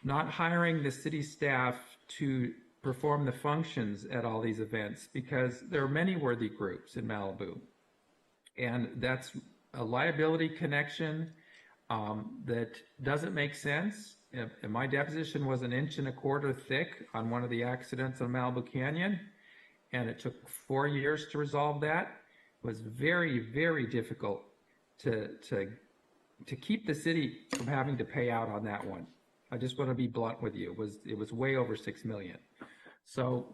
not hiring the city staff to perform the functions at all these events, because there are many worthy groups in Malibu. And that's a liability connection that doesn't make sense. And my deposition was 1.25 inches thick on one of the accidents on Malibu Canyon, and it took 4 years to resolve that. It was very, very difficult to keep the city from having to pay out on that one. I just want to be blunt with you. It was way over $6 million. So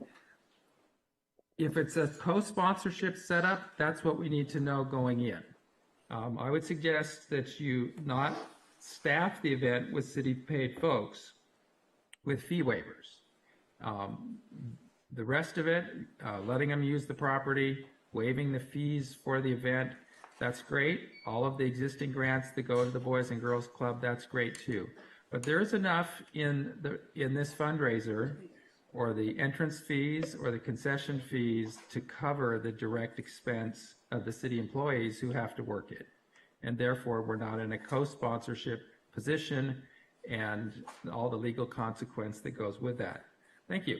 if it's a co-sponsorship setup, that's what we need to know going in. I would suggest that you not staff the event with city-paid folks with fee waivers. The rest of it, letting them use the property, waiving the fees for the event, that's great. All of the existing grants that go to the Boys and Girls Club, that's great too. But there is enough in this fundraiser, or the entrance fees or the concession fees, to cover the direct expense of the city employees who have to work it. And therefore, we're not in a co-sponsorship position and all the legal consequence that goes with that. Thank you.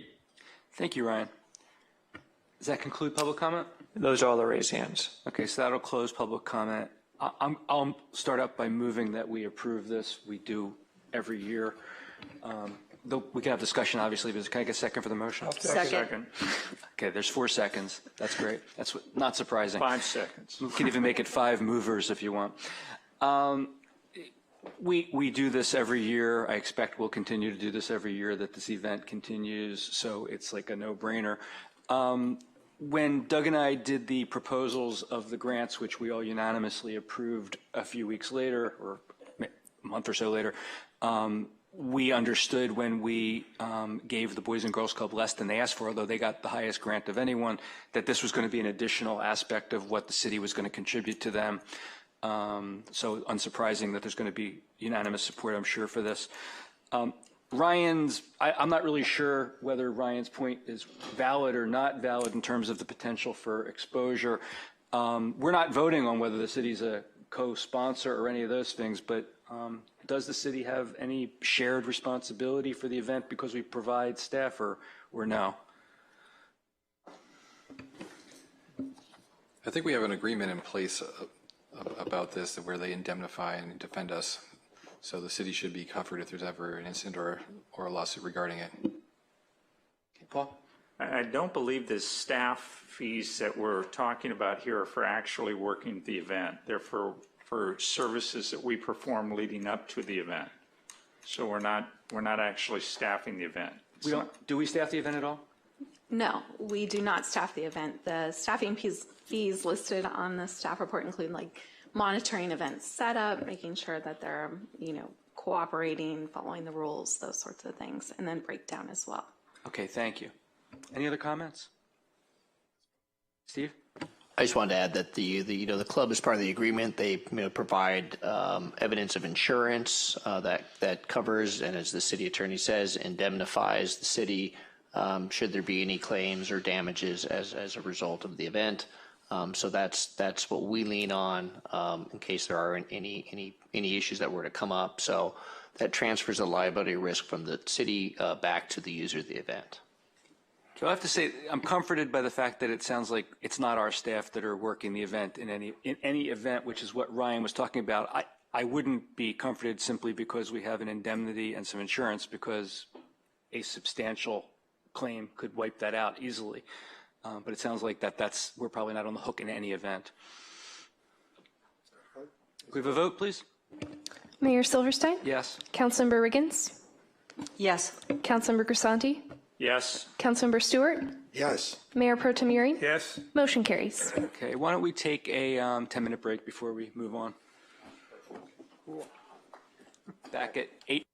Thank you, Ryan. Does that conclude public comment? Those are all the raised hands. Okay, so that'll close public comment. I'll start up by moving that we approve this. We do every year. Though we can have discussion, obviously, but can I get a second for the motion? Second. Okay, there's 4 seconds. That's great. That's not surprising. 5 seconds. We can even make it 5 movers if you want. We do this every year. I expect we'll continue to do this every year that this event continues, so it's like a no-brainer. When Doug and I did the proposals of the grants, which we all unanimously approved a few weeks later, or a month or so later, we understood when we gave the Boys and Girls Club less than they asked for, although they got the highest grant of anyone, that this was going to be an additional aspect of what the city was going to contribute to them. So unsurprising that there's going to be unanimous support, I'm sure, for this. I'm not really sure whether Ryan's point is valid or not valid in terms of the potential for exposure. We're not voting on whether the city's a co-sponsor or any of those things, but does the city have any shared responsibility for the event because we provide staff, or no? I think we have an agreement in place about this, where they indemnify and defend us. So the city should be covered if there's ever an incident or a lawsuit regarding it. Okay, Paul? I don't believe the staff fees that we're talking about here are for actually working the event. They're for services that we perform leading up to the event. So we're not actually staffing the event. Do we staff the event at all? No, we do not staff the event. The staffing fees listed on the staff report include like monitoring event setup, making sure that they're, cooperating, following the rules, those sorts of things, and then breakdown as well. Okay, thank you. Any other comments? Steve? I just wanted to add that the club is part of the agreement. They provide evidence of insurance that covers, and as the city attorney says, indemnifies the city should there be any claims or damages as a result of the event. So that's what we lean on in case there are any issues that were to come up. So that transfers the liability risk from the city back to the user of the event. So I have to say, I'm comforted by the fact that it sounds like it's not our staff that are working the event in any event, which is what Ryan was talking about. I wouldn't be comforted simply because we have an indemnity and some insurance, because a substantial claim could wipe that out easily. But it sounds like we're probably not on the hook in any event. Can we have a vote, please? Mayor Silverstein? Yes. Councilmember Riggins? Yes. Councilmember Grisanti? Yes. Councilmember Stewart? Yes. Mayor Pro Tem Uri? Yes. Motion carries. Okay, why don't we take a 10-minute break before we move on? Back at 8.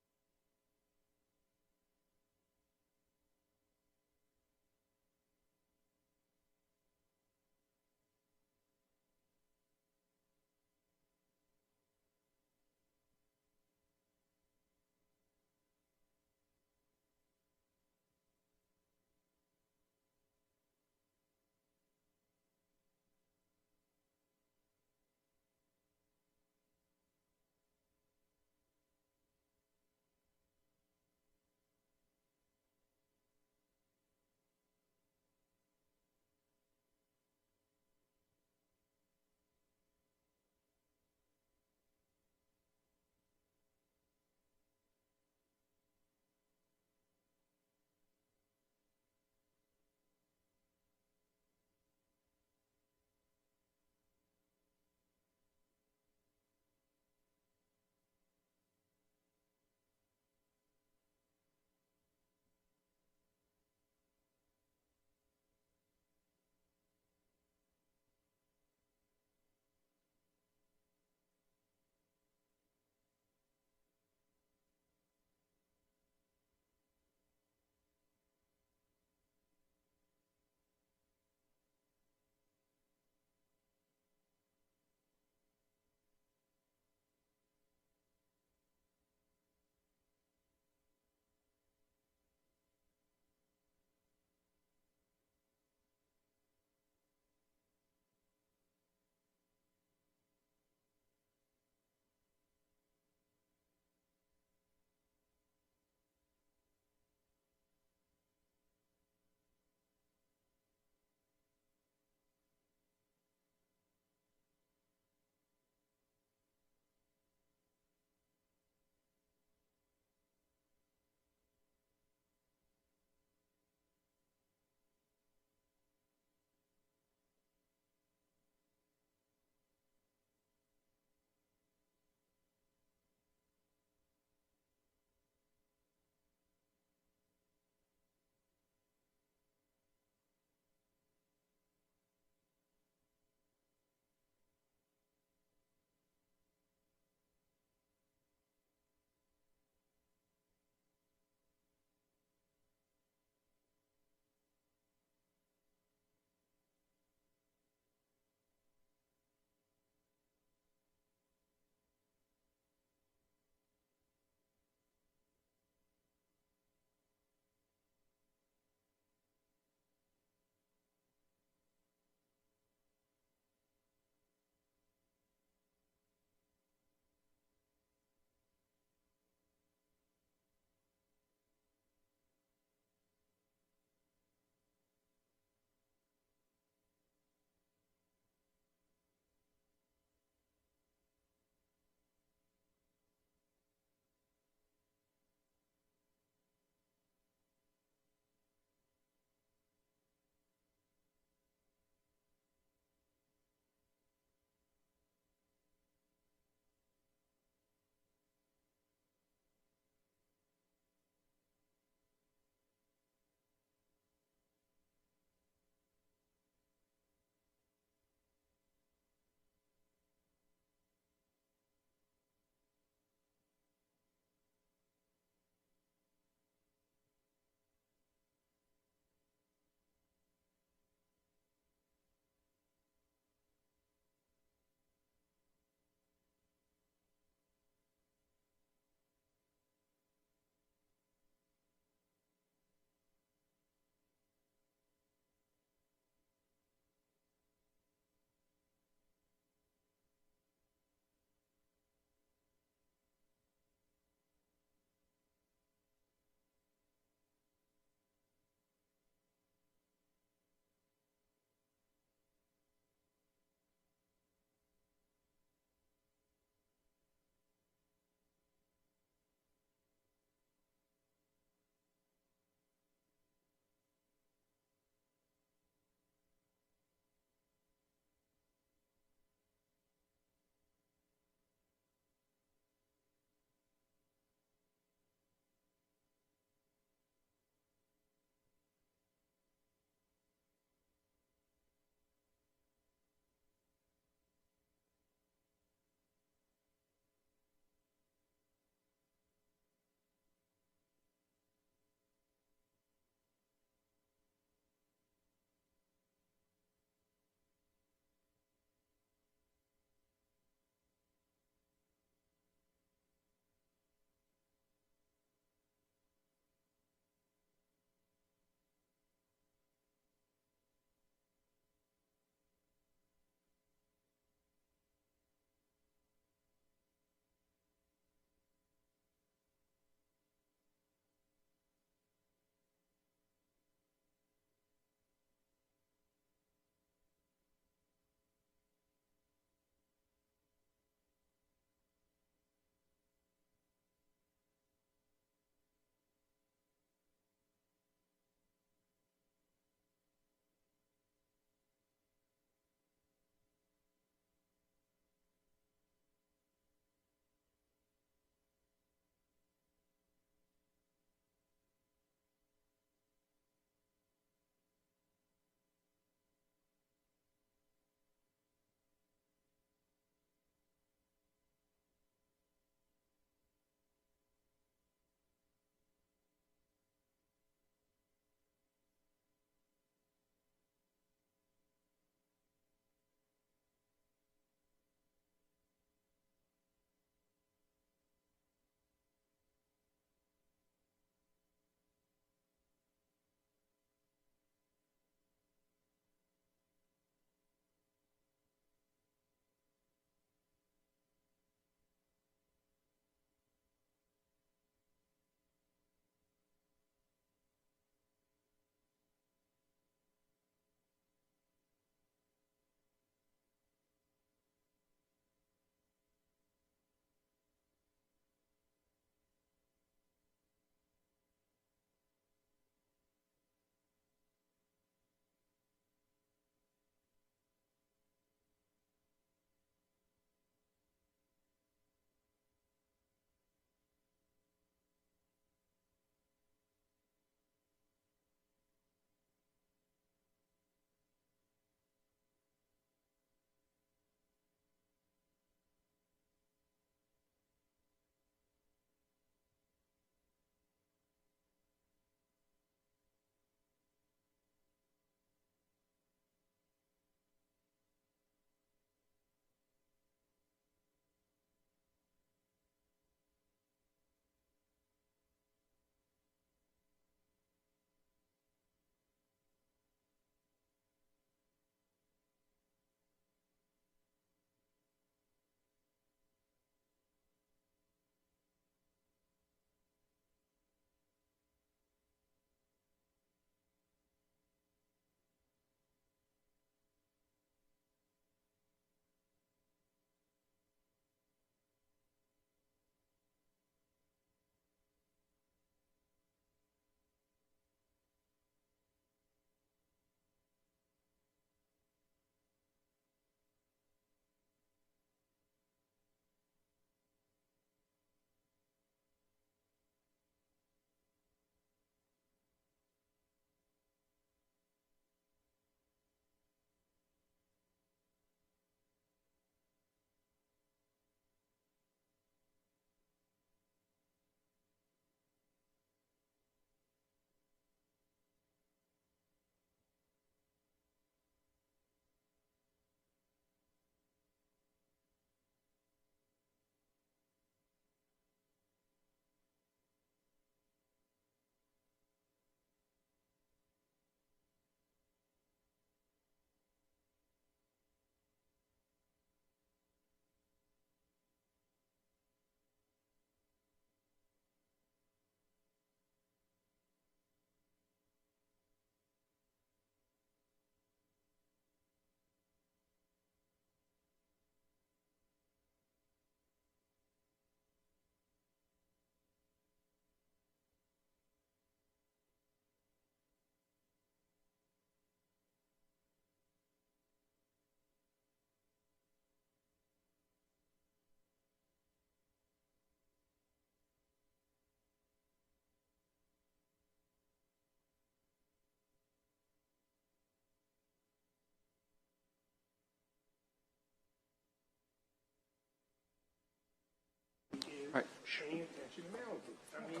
Right. Paying attention to Malibu. I mean,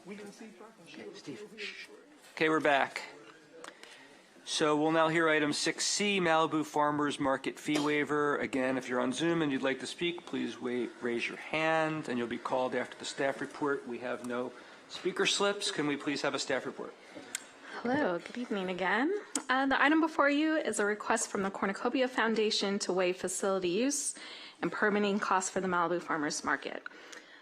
we didn't see fucking Steve. Okay, we're back. So we'll now hear item 6C, Malibu Farmers Market Fee Waiver. Again, if you're on Zoom and you'd like to speak, please raise your hand and you'll be called after the staff report. We have no speaker slips. Can we please have a staff report? Hello, good evening again. The item before you is a request from the Cornucopia Foundation to waive facility use and permitting costs for the Malibu Farmers Market.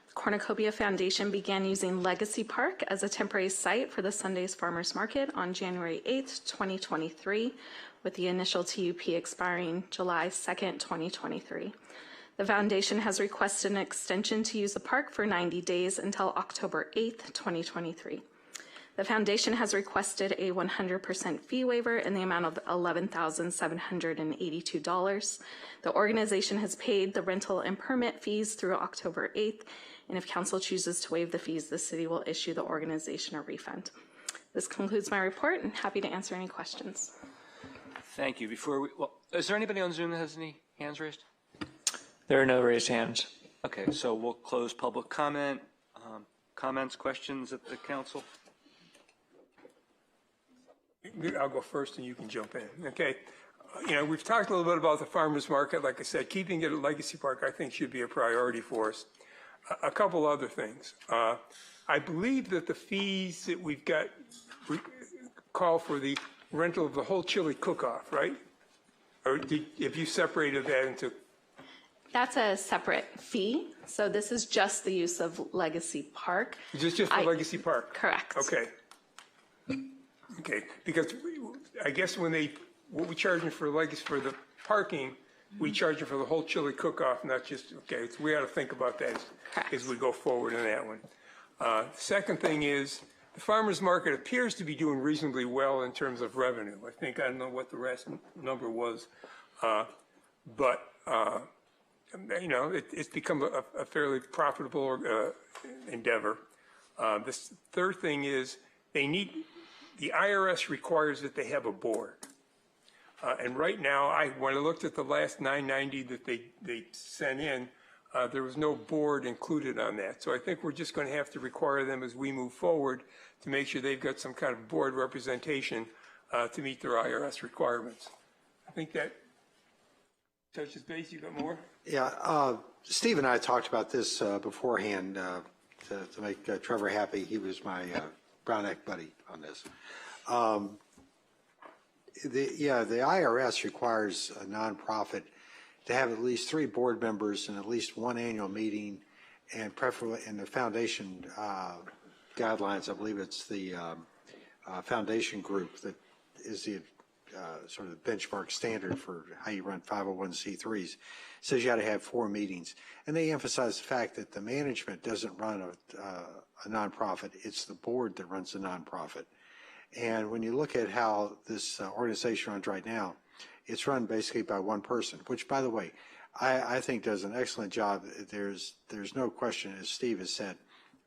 The Cornucopia Foundation began using Legacy Park as a temporary site for the Sunday's Farmers Market on January 8th, 2023, with the initial TUP expiring July 2nd, 2023. The foundation has requested an extension to use the park for 90 days until October 8th, 2023. The foundation has requested a 100% fee waiver in the amount of $11,782. The organization has paid the rental and permit fees through October 8th, and if council chooses to waive the fees, the city will issue the organization a refund. This concludes my report, and happy to answer any questions. Thank you. Is there anybody on Zoom that has any hands raised? There are no raised hands. Okay, so we'll close public comment. Comments, questions at the council? I'll go first and you can jump in. Okay. We've talked a little bit about the farmers market. Like I said, keeping it at Legacy Park, I think, should be a priority for us. A couple other things. I believe that the fees that we've got call for the rental of the whole chili cook-off, right? Or have you separated that into? That's a separate fee. So this is just the use of Legacy Park. Just for Legacy Park? Correct. Okay. Okay, because I guess what we charge them for Legacy for the parking, we charge them for the whole chili cook-off, not just, okay, so we ought to think about that as we go forward on that one. Second thing is, the farmers market appears to be doing reasonably well in terms of revenue. I don't know what the rest number was, but it's become a fairly profitable endeavor. This third thing is, the IRS requires that they have a board. And right now, when I looked at the last 990 that they sent in, there was no board included on that. So I think we're just going to have to require them as we move forward to make sure they've got some kind of board representation to meet their IRS requirements. I think that touches base. You got more? Yeah, Steve and I talked about this beforehand to make Trevor happy. He was my Brown Act buddy on this. The IRS requires a nonprofit to have at least 3 board members and at least 1 annual meeting, and preferably in the foundation guidelines. I believe it's the foundation group that is the sort of benchmark standard for how you run 501c3s. It says you got to have 4 meetings, and they emphasize the fact that the management doesn't run a nonprofit; it's the board that runs the nonprofit. And when you look at how this organization runs right now, it's run basically by one person, which, by the way, I think does an excellent job. There's no question, as Steve has said,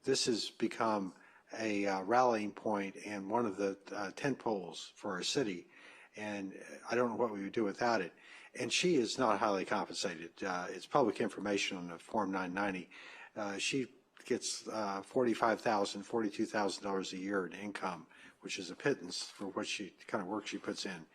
this has become a rallying point and one of the tent poles for our city. And I don't know what we would do without it. And she is not highly compensated. It's public information on the Form 990. She gets $45,000, $42,000 a year in income, which is a pittance for what kind of work she puts in.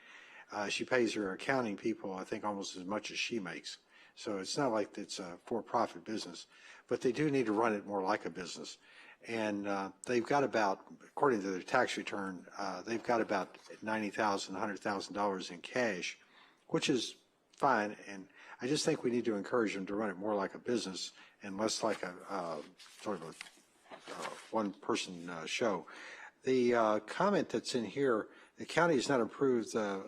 She pays her accounting people, I think, almost as much as she makes. So it's not like it's a for-profit business, but they do need to run it more like a business. And they've got about, according to their tax return, they've got about $90,000, $100,000 in cash, which is fine. And I just think we need to encourage them to run it more like a business and less like a sort of a one-person show. The comment that's in here, the county has not approved the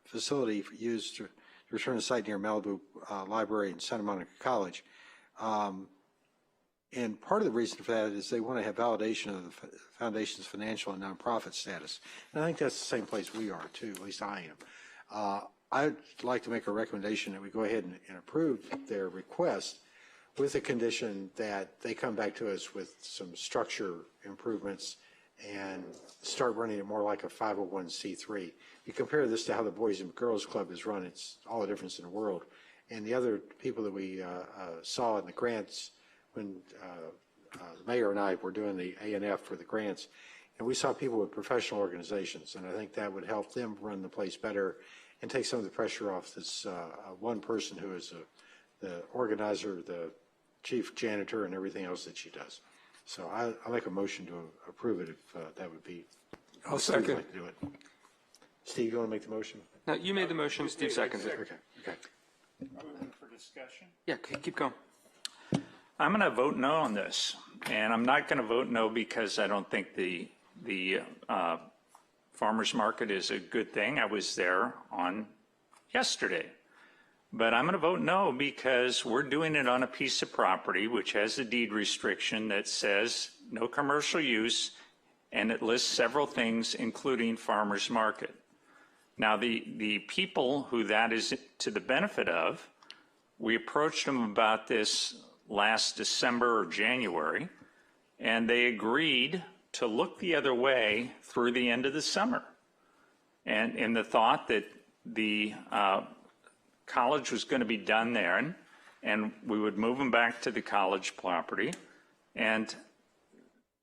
facility used to return a site near Malibu Library and Santa Monica College. And part of the reason for that is they want to have validation of the foundation's financial and nonprofit status. And I think that's the same place we are, too, at least I am. I'd like to make a recommendation that we go ahead and approve their request with the condition that they come back to us with some structure improvements and start running it more like a 501c3. You compare this to how the Boys and Girls Club is run, it's all the difference in the world. And the other people that we saw in the grants when the mayor and I were doing the A&F for the grants, and we saw people with professional organizations, and I think that would help them run the place better and take some of the pressure off this one person who is the organizer, the chief janitor, and everything else that she does. So I'll make a motion to approve it if that would be. I'll Steve would second. like to do it. Steve, you want to make the motion? No, you made the motion, Steve seconded it. Okay. Open for discussion? Yeah, keep going. I'm going to vote no on this, and I'm not going to vote no because I don't think the farmers market is a good thing. I was there on yesterday. But I'm going to vote no because we're doing it on a piece of property which has a deed restriction that says no commercial use, and it lists several things, including farmers market. Now, the people who that is to the benefit of, we approached them about this last December or January, and they agreed to look the other way through the end of the summer. And in the thought that the college was going to be done there, and we would move them back to the college property, and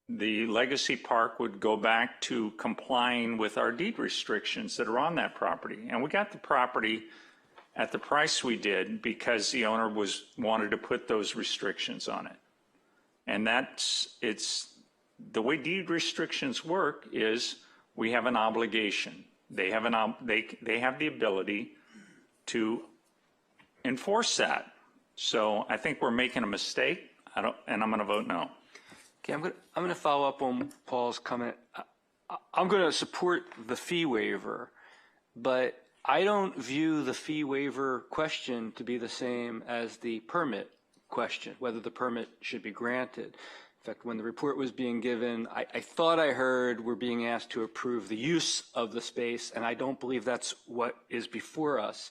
the Legacy Park would go back to complying with our deed restrictions that are on that property. And we got the property at the price we did because the owner wanted to put those restrictions on it. And it's the way deed restrictions work is we have an obligation. They have the ability to enforce that. So I think we're making a mistake, and I'm going to vote no. Okay, I'm going to follow up on Paul's comment. I'm going to support the fee waiver, but I don't view the fee waiver question to be the same as the permit question, whether the permit should be granted. In fact, when the report was being given, I thought I heard we're being asked to approve the use of the space, and I don't believe that's what is before us.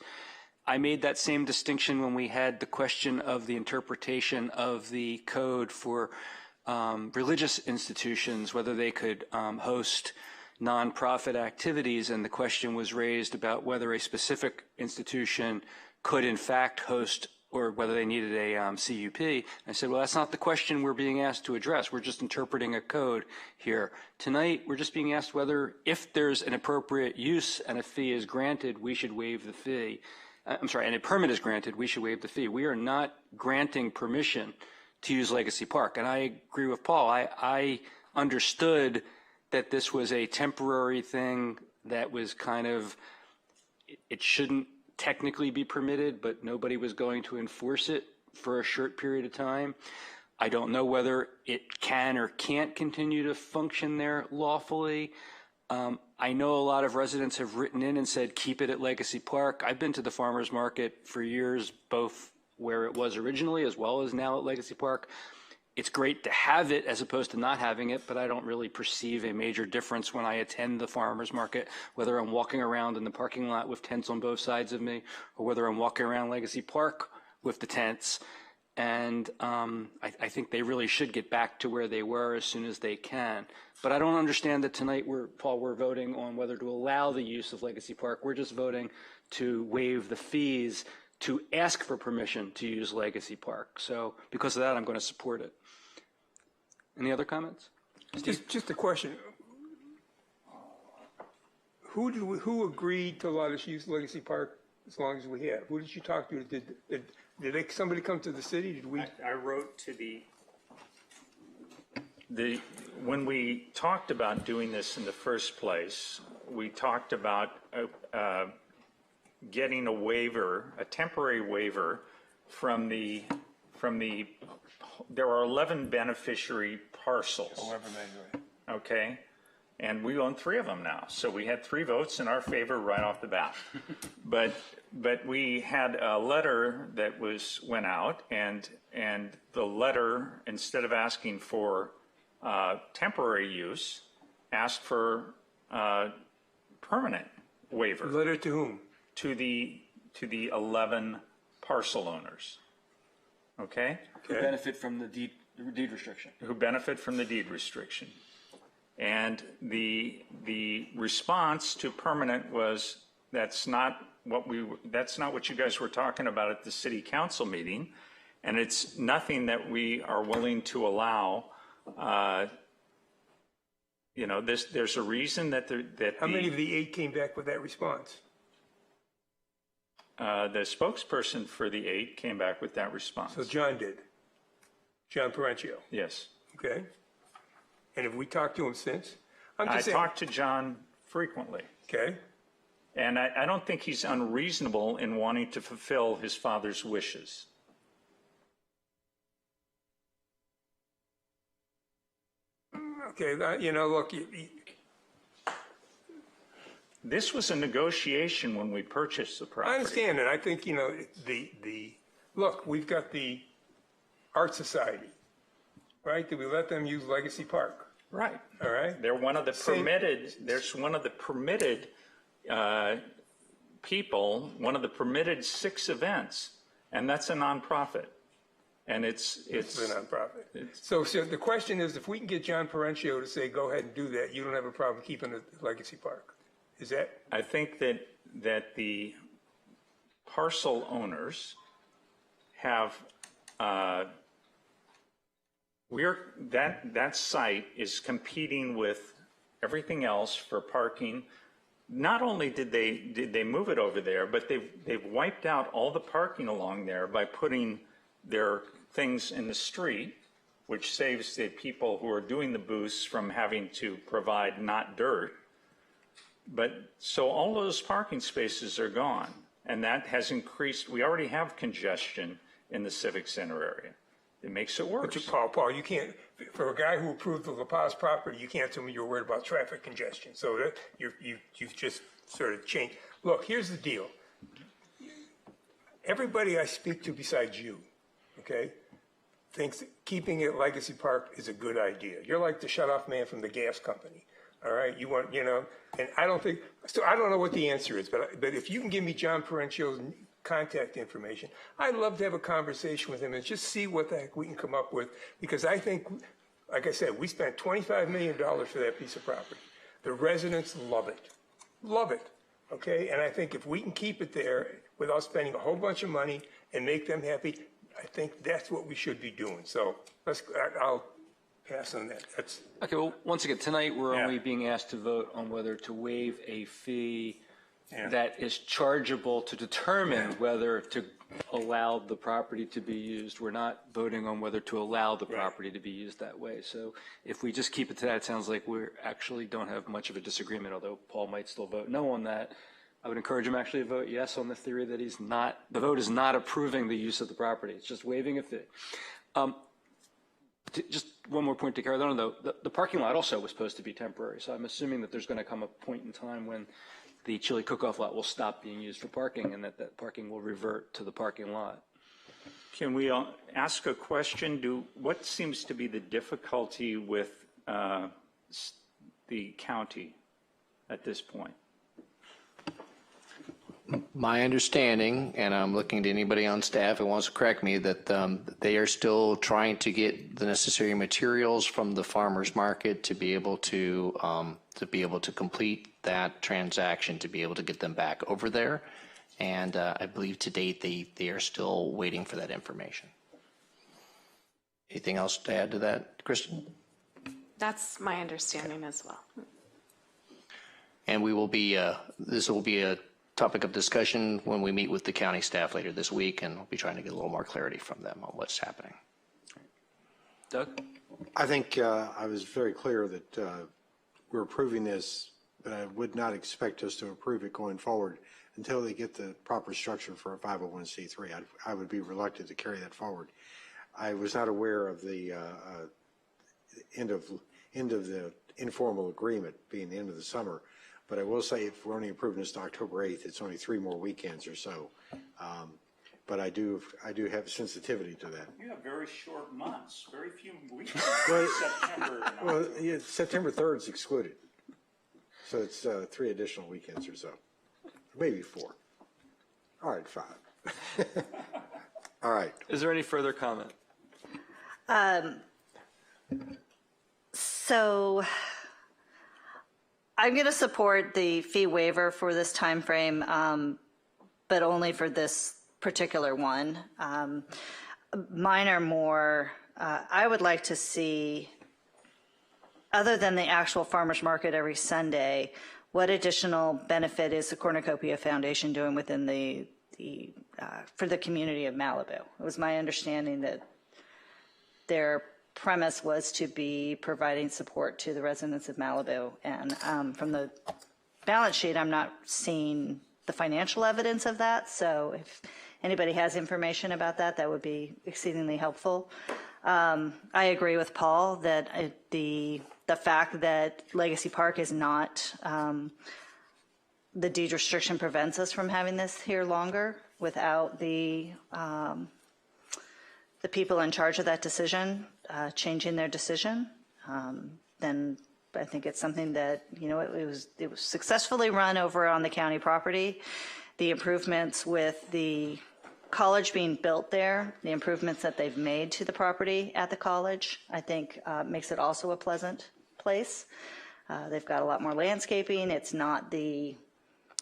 I made that same distinction when we had the question of the interpretation of the code for religious institutions, whether they could host nonprofit activities, and the question was raised about whether a specific institution could in fact host or whether they needed a CUP. I said, well, that's not the question we're being asked to address. We're just interpreting a code here. Tonight, we're just being asked whether if there's an appropriate use and a fee is granted, we should waive the fee. I'm sorry, and a permit is granted, we should waive the fee. We are not granting permission to use Legacy Park. And I agree with Paul. I understood that this was a temporary thing that was kind of, it shouldn't technically be permitted, but nobody was going to enforce it for a short period of time. I don't know whether it can or can't continue to function there lawfully. I know a lot of residents have written in and said, keep it at Legacy Park. I've been to the farmers market for years, both where it was originally as well as now at Legacy Park. It's great to have it as opposed to not having it, but I don't really perceive a major difference when I attend the farmers market, whether I'm walking around in the parking lot with tents on both sides of me or whether I'm walking around Legacy Park with the tents. And I think they really should get back to where they were as soon as they can. But I don't understand that tonight, Paul, we're voting on whether to allow the use of Legacy Park. We're just voting to waive the fees to ask for permission to use Legacy Park. So because of that, I'm going to support it. Any other comments? Just a question. Who agreed to let us use Legacy Park as long as we have? Who did you talk to? Did somebody come to the city? Did we? I wrote to when we talked about doing this in the first place, we talked about getting a waiver, a temporary waiver from the, there are 11 beneficiary parcels. 11 anyway. Okay. And we own 3 of them now. So we had 3 votes in our favor right off the bat. But we had a letter that went out, and the letter, instead of asking for temporary use, asked for permanent waiver. Letter to whom? To the 11 parcel owners. Okay? Who benefit from the deed restriction. Who benefit from the deed restriction. And the response to permanent was, that's not what you guys were talking about at the city council meeting. And it's nothing that we are willing to allow. You know, there's a reason that How many of the 8 came back with that response? The spokesperson for the 8 came back with that response. So John did. John Parencio. Yes. Okay. And have we talked to him since? I talked to John frequently. Okay. And I don't think he's unreasonable in wanting to fulfill his father's wishes. Okay, you know, look. This was a negotiation when we purchased the property. I understand, and I think, you know, look, we've got the Art Society, right? Did we let them use Legacy Park? Right. All right. They're one of the permitted, there's one of the permitted people, one of the permitted 6 events, and that's a nonprofit. And it's a nonprofit. So the question is, if we can get John Parencio to say, go ahead and do that, you don't have a problem keeping it Legacy Park. Is that? I think that the parcel owners have, that site is competing with everything else for parking. Not only did they move it over there, but they've wiped out all the parking along there by putting their things in the street, which saves the people who are doing the booths from having to provide not dirt. But so all those parking spaces are gone, and that has increased. We already have congestion in the Civic Center area. It makes it worse. But Paul, you can't, for a guy who approved the La Paz property, you can't tell me you're worried about traffic congestion. So that you've just sort of changed. Look, here's the deal. Everybody I speak to besides you, okay, thinks that keeping it Legacy Park is a good idea. You're like the shut-off man from the gas company. All right, you want, you know, and I don't think, so I don't know what the answer is, but if you can give me John Parencio's contact information, I'd love to have a conversation with him and just see what the heck we can come up with, because I think, like I said, we spent $25 million for that piece of property. The residents love it, okay? And I think if we can keep it there without spending a whole bunch of money and make them happy, I think that's what we should be doing. So I'll pass on that. That's okay. Well, once again, tonight we're only being asked to vote on whether to waive a fee that is chargeable to determine whether to allow the property to be used. We're not voting on whether to allow the property to be used that way. So if we just keep it to that, it sounds like we actually don't have much of a disagreement, although Paul might still vote no on that. I would encourage him actually to vote yes on the theory that the vote is not approving the use of the property. It's just waiving a fee. Just one more point to carry on, though. The parking lot also was supposed to be temporary, so I'm assuming that there's going to come a point in time when the chili cook-off lot will stop being used for parking and that parking will revert to the parking lot. Can we ask a question? What seems to be the difficulty with the county at this point? My understanding, and I'm looking to anybody on staff who wants to correct me, that they are still trying to get the necessary materials from the farmers market to be able to complete that transaction, to be able to get them back over there. And I believe to date they are still waiting for that information. Anything else to add to that, Kristen? That's my understanding as well. And we will be this will be a topic of discussion when we meet with the county staff later this week, and we'll be trying to get a little more clarity from them on what's happening. Doug? I think I was very clear that we're approving this, but I would not expect us to approve it going forward until they get the proper structure for a 501c3. I would be reluctant to carry that forward. I was not aware of the end of the informal agreement being the end of the summer. But I will say, if we're only approving this to October 8th, it's only 3 more weekends or so. But I do have sensitivity to that. You have very short months, very few weeks. September 3rd is excluded. So it's 3 additional weekends or so. Maybe 4. All right, 5. All right. Is there any further comment? So I'm going to support the fee waiver for this time frame, but only for this particular one. Mine are more, I would like to see, other than the actual farmer's market every Sunday, what additional benefit is the Cornucopia Foundation doing within for the community of Malibu? It was my understanding that their premise was to be providing support to the residents of Malibu. And from the balance sheet, I'm not seeing the financial evidence of that. So if anybody has information about that, that would be exceedingly helpful. I agree with Paul that the fact that Legacy Park is not, the deed restriction prevents us from having this here longer without the people in charge of that decision changing their decision. Then I think it's something that, it was successfully run over on the county property. The improvements with the college being built there, the improvements that they've made to the property at the college, I think makes it also a pleasant place. They've got a lot more landscaping. It's not the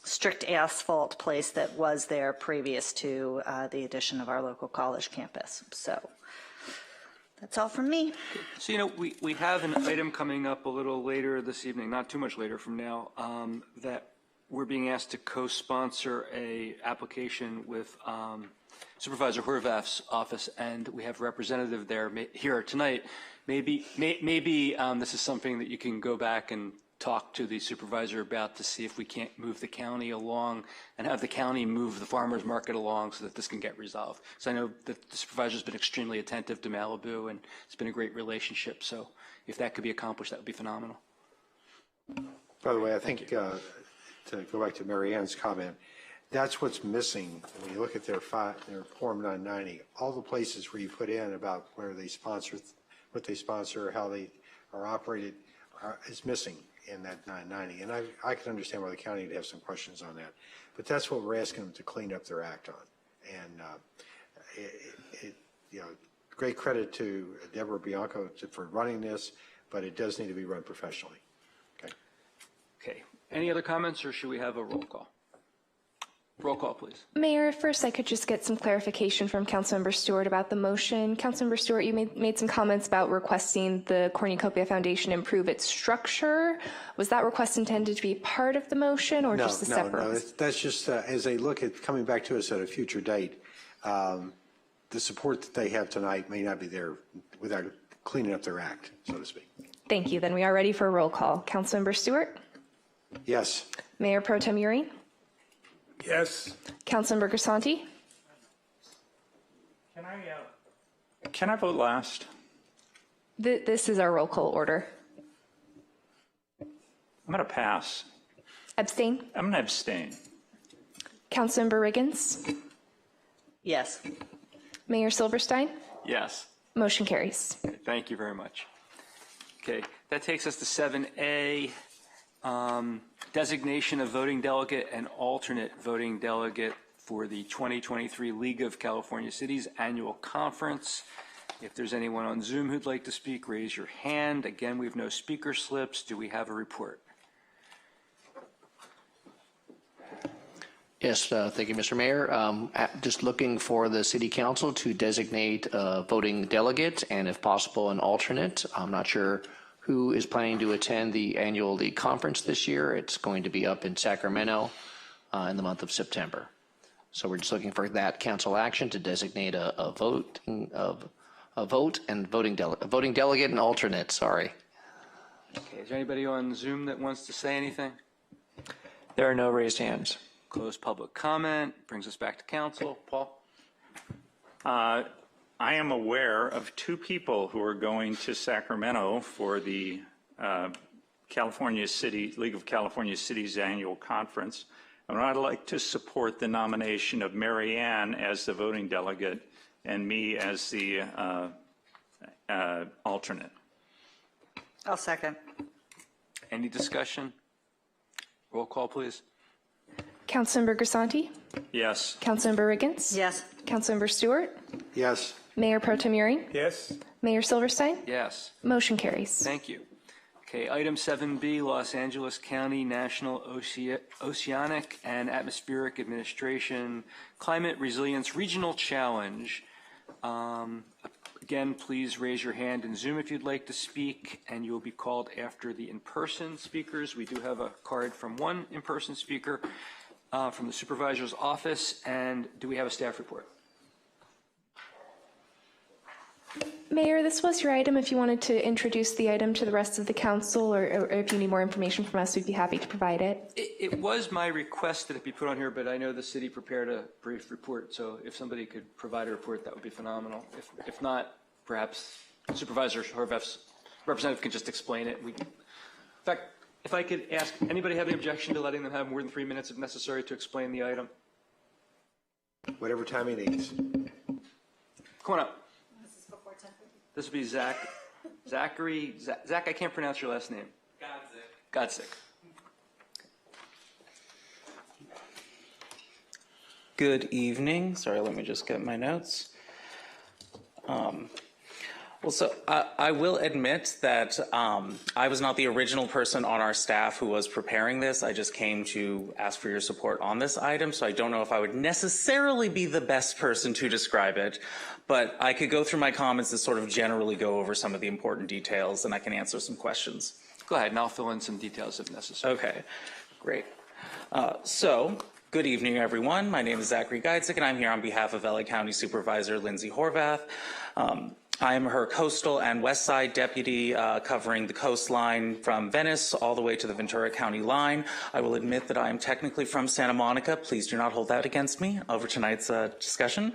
strict asphalt place that was there previous to the addition of our local college campus. So that's all from me. So, we have an item coming up a little later this evening, not too much later from now, that we're being asked to co-sponsor a application with Supervisor Horvath's office, and we have a representative there here tonight. Maybe this is something that you can go back and talk to the supervisor about to see if we can't move the county along and have the county move the farmers market along so that this can get resolved. So I know that the supervisor's been extremely attentive to Malibu, and it's been a great relationship. So if that could be accomplished, that would be phenomenal. By the way, I think to go back to Mary Ann's comment, that's what's missing when you look at their Form 990. All the places where you put in about where they sponsor, what they sponsor, how they are operated, is missing in that 990. And I can understand why the county would have some questions on that. But that's what we're asking them to clean up their act on. And great credit to Deborah Bianco for running this, but it does need to be run professionally. Okay. Any other comments, or should we have a roll call? Roll call, please. Mayor, first I could just get some clarification from Councilmember Stewart about the motion. Councilmember Stewart, you made some comments about requesting the Cornucopia Foundation improve its structure. Was that request intended to be part of the motion or just a separate? No, that's just as they look at coming back to us at a future date, the support that they have tonight may not be there without cleaning up their act, so to speak. Thank you. Then we are ready for a roll call. Councilmember Stewart? Yes. Mayor Pro Tem Urine? Yes. Councilmember Grisanti? Can I vote last? This is our roll call order. I'm going to pass. Abstain? I'm going to abstain. Councilmember Riggins? Yes. Mayor Silverstein? Yes. Motion carries. Okay, thank you very much. Okay, that takes us to 7A. Designation of voting delegate and alternate voting delegate for the 2023 League of California Cities Annual Conference. If there's anyone on Zoom who'd like to speak, raise your hand. Again, we have no speaker slips. Do we have a report? Yes, thank you, Mr. Mayor. Just looking for the City Council to designate a voting delegate and, if possible, an alternate. I'm not sure who is planning to attend the annual League Conference this year. It's going to be up in Sacramento in the month of September. So we're just looking for that council action to designate a voting delegate and alternate. Sorry. Okay, is there anybody on Zoom that wants to say anything? There are no raised hands. Close public comment. Brings us back to council. Paul? I am aware of 2 people who are going to Sacramento for the League of California Cities Annual Conference. And I'd like to support the nomination of Mary Ann as the voting delegate and me as the alternate. I'll second. Any discussion? Roll call, please. Councilmember Grisanti? Yes. Councilmember Riggins? Yes. Councilmember Stewart? Yes. Mayor Pro Tem Urine? Yes. Mayor Silverstein? Yes. Motion carries. Thank you. Okay, item 7B, Los Angeles County National Oceanic and Atmospheric Administration Climate Resilience Regional Challenge. Again, please raise your hand in Zoom if you'd like to speak, and you will be called after the in-person speakers. We do have a card from one in-person speaker from the supervisor's office. And do we have a staff report? Mayor, this was your item. If you wanted to introduce the item to the rest of the council, or if you need more information from us, we'd be happy to provide it. It was my request that it be put on here, but I know the city prepared a brief report, so if somebody could provide a report, that would be phenomenal. If not, perhaps Supervisor Horvath's representative can just explain it. In fact, if I could ask, anybody have any objection to letting them have more than 3 minutes if necessary to explain the item? Whatever time he needs. Come on up. This would be Zach, I can't pronounce your last name. Godzik. Good evening. Sorry, let me just get my notes. So I will admit that I was not the original person on our staff who was preparing this. I just came to ask for your support on this item, so I don't know if I would necessarily be the best person to describe it, but I could go through my comments and sort of generally go over some of the important details, and I can answer some questions. Go ahead, and I'll fill in some details if necessary. Okay, great. Good evening, everyone. My name is Zachary Geitzik, and I'm here on behalf of LA County Supervisor Lindsay Horvath. I am her coastal and west side deputy covering the coastline from Venice all the way to the Ventura County line. I will admit that I am technically from Santa Monica. Please do not hold that against me over tonight's discussion.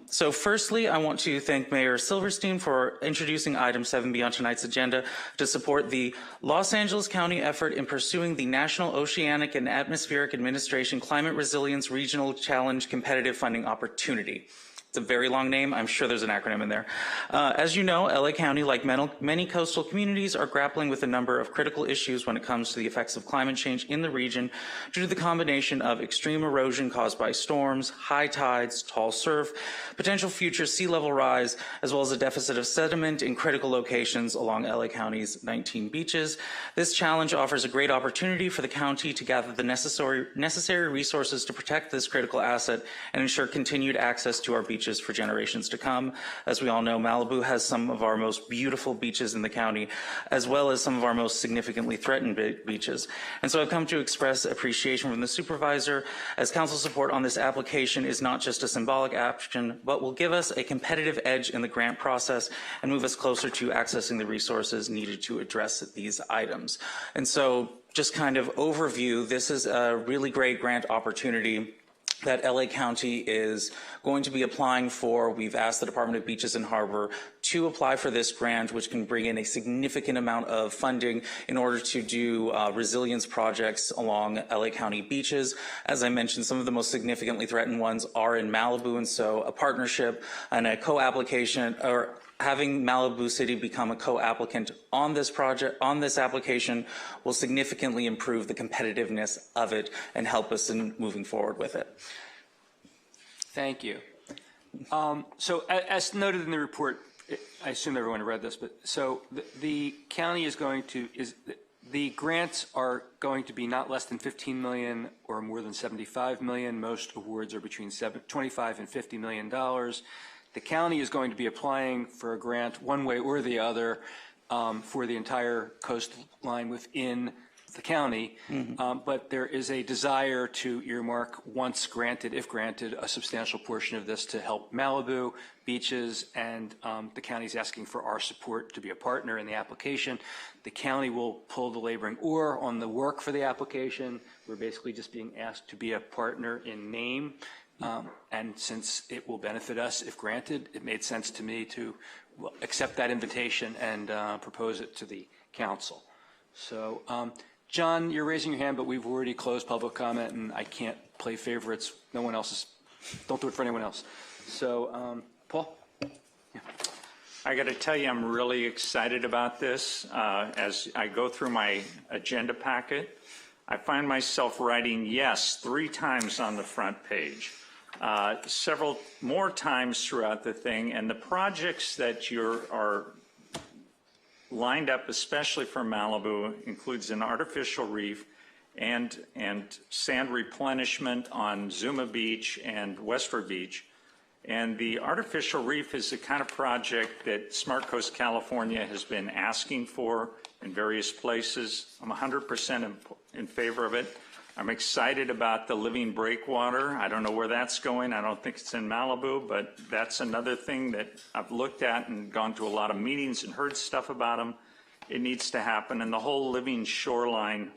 So firstly, I want to thank Mayor Silverstein for introducing item 7B on tonight's agenda to support the Los Angeles County effort in pursuing the National Oceanic and Atmospheric Administration Climate Resilience Regional Challenge Competitive Funding Opportunity. It's a very long name. I'm sure there's an acronym in there. As you know, LA County, like many coastal communities, are grappling with a number of critical issues when it comes to the effects of climate change in the region due to the combination of extreme erosion caused by storms, high tides, tall surf, potential future sea level rise, as well as a deficit of sediment in critical locations along LA County's 19 beaches. This challenge offers a great opportunity for the county to gather the necessary resources to protect this critical asset and ensure continued access to our beaches for generations to come. As we all know, Malibu has some of our most beautiful beaches in the county, as well as some of our most significantly threatened beaches. And so I've come to express appreciation from the supervisor, as council support on this application is not just a symbolic action, but will give us a competitive edge in the grant process and move us closer to accessing the resources needed to address these items. And so just kind of overview, this is a really great grant opportunity that LA County is going to be applying for. We've asked the Department of Beaches and Harbor to apply for this grant, which can bring in a significant amount of funding in order to do resilience projects along LA County beaches. As I mentioned, some of the most significantly threatened ones are in Malibu, and so a partnership and a co-application, or having Malibu City become a co-applicant on this project, on this application, will significantly improve the competitiveness of it and help us in moving forward with it. Thank you. So as noted in the report, I assume everyone read this, but so the county is going to, the grants are going to be not less than 15 million or more than 75 million. Most awards are between 25 and $50 million. The county is going to be applying for a grant one way or the other for the entire coastline within the county, but there is a desire to earmark, once granted, if granted, a substantial portion of this to help Malibu beaches, and the county's asking for our support to be a partner in the application. The county will pull the laboring oar on the work for the application. We're basically just being asked to be a partner in name. And since it will benefit us if granted, it made sense to me to accept that invitation and propose it to the council. So, John, you're raising your hand, but we've already closed public comment, and I can't play favorites. No one else is, don't do it for anyone else. So, Paul? Yeah. I got to tell you, I'm really excited about this. As I go through my agenda packet, I find myself writing yes 3 times on the front page. Several more times throughout the thing, and the projects that are lined up, especially for Malibu, includes an artificial reef and sand replenishment on Zuma Beach and Westford Beach, And the artificial reef is the kind of project that Smart Coast California has been asking for in various places. I'm 100% in favor of it. I'm excited about the living breakwater. I don't know where that's going. I don't think it's in Malibu, but that's another thing that I've looked at and gone to a lot of meetings and heard stuff about them. It needs to happen. And the whole living shoreline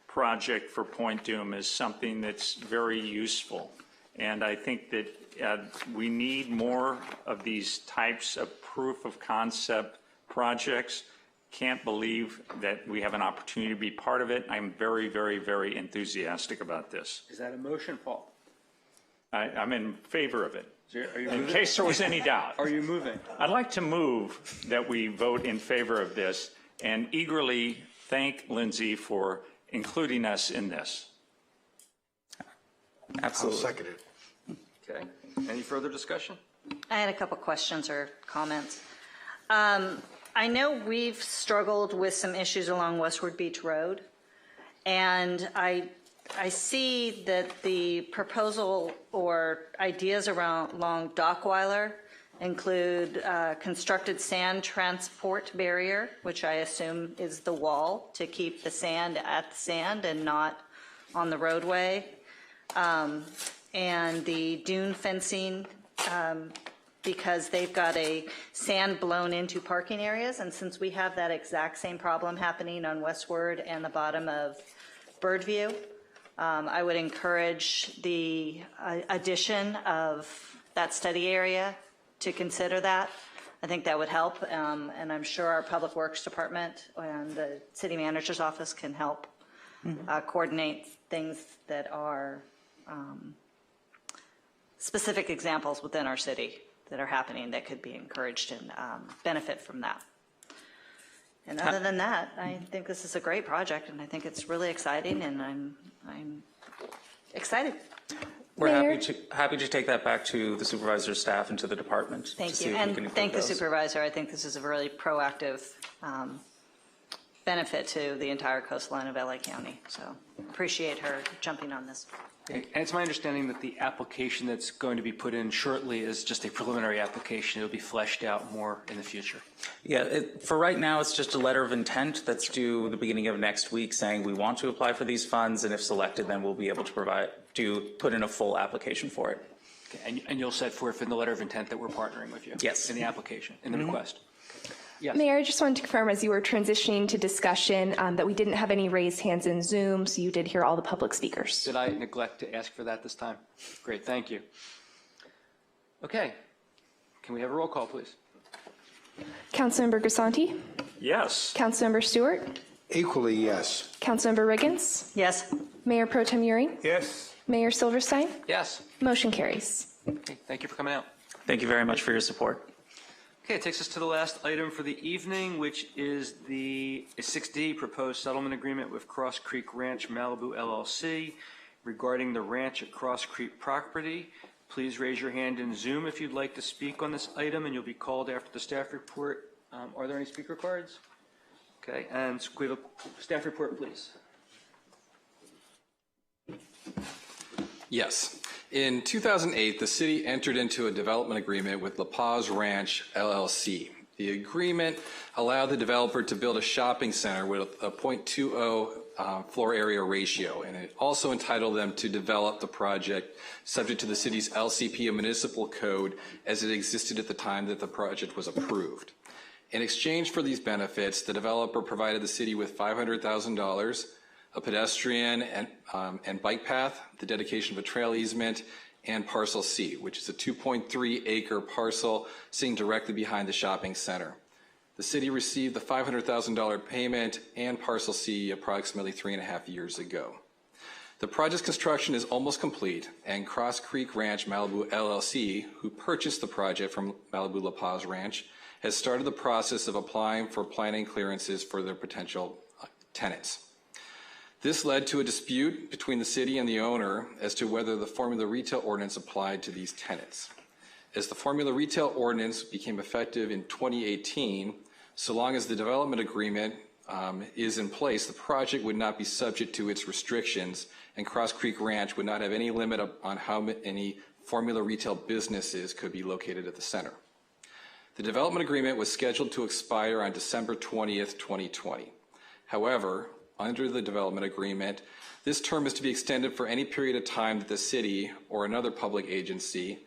project for Point Dume is something that's very useful. And I think that we need more of these types of proof of concept projects. Can't believe that we have an opportunity to be part of it. I'm very, very, very enthusiastic about this. Is that a motion, Paul? I'm in favor of it. Are you In moving? case there was any doubt. Are you moving? I'd like to move that we vote in favor of this and eagerly thank Lindsay for including us in this. Absolutely. I'll second it. Okay. Any further discussion? I had a couple questions or comments. I know we've struggled with some issues along Westward Beach Road, and I see that the proposal or ideas along Dockweiler include constructed sand transport barrier, which I assume is the wall to keep the sand at the sand and not on the roadway, and the dune fencing, because they've got a sand blown into parking areas. And since we have that exact same problem happening on Westward and the bottom of Birdview, I would encourage the addition of that study area to consider that. I think that would help, and I'm sure our Public Works Department and the City Manager's Office can help coordinate things that are specific examples within our city that are happening that could be encouraged and benefit from that. And other than that, I think this is a great project, and I think it's really exciting, and I'm excited. We're happy to take that back to the supervisor's staff and to the department. Thank you, and thank the supervisor. I think this is a really proactive benefit to the entire coastline of LA County. So appreciate her jumping on this. And it's my understanding that the application that's going to be put in shortly is just a preliminary application. It'll be fleshed out more in the future. Yeah, for right now, it's just a letter of intent that's due the beginning of next week saying we want to apply for these funds, and if selected, then we'll be able to put in a full application for it. Okay, and you'll set forth in the letter of intent that we're partnering with you? Yes. In the application, in the request? Yes. Mayor, I just wanted to confirm as you were transitioning to discussion that we didn't have any raised hands in Zoom, so you did hear all the public speakers. Did I neglect to ask for that this time? Great, thank you. Okay, can we have a roll call, please? Councilmember Grisanti? Yes. Councilmember Stewart? Equally, yes. Councilmember Riggins? Yes. Mayor Pro Tem Euring? Yes. Mayor Silverstein? Yes. Motion carries. Okay, thank you for coming out. Thank you very much for your support. Okay, it takes us to the last item for the evening, which is the 6D proposed settlement agreement with Cross Creek Ranch Malibu LLC regarding the ranch at Cross Creek property. Please raise your hand in Zoom if you'd like to speak on this item, and you'll be called after the staff report. Are there any speaker cards? Okay, and we have a staff report, please. Yes. In 2008, the city entered into a development agreement with La Paz Ranch LLC. The agreement allowed the developer to build a shopping center with a 0.20 floor area ratio, and it also entitled them to develop the project subject to the city's LCP and municipal code as it existed at the time that the project was approved. In exchange for these benefits, the developer provided the city with $500,000, a pedestrian and bike path, the dedication of a trail easement, and Parcel C, which is a 2.3 acre parcel sitting directly behind the shopping center. The city received the $500,000 payment and Parcel C approximately 3.5 years ago. The project's construction is almost complete, and Cross Creek Ranch Malibu LLC, who purchased the project from Malibu La Paz Ranch, has started the process of applying for planning clearances for their potential tenants. This led to a dispute between the city and the owner as to whether the formula retail ordinance applied to these tenants. As the formula retail ordinance became effective in 2018, so long as the development agreement is in place, the project would not be subject to its restrictions, and Cross Creek Ranch would not have any limit on how many formula retail businesses could be located at the center. The development agreement was scheduled to expire on December 20th, 2020. However, under the development agreement, this term is to be extended for any period of time that the city or another public agency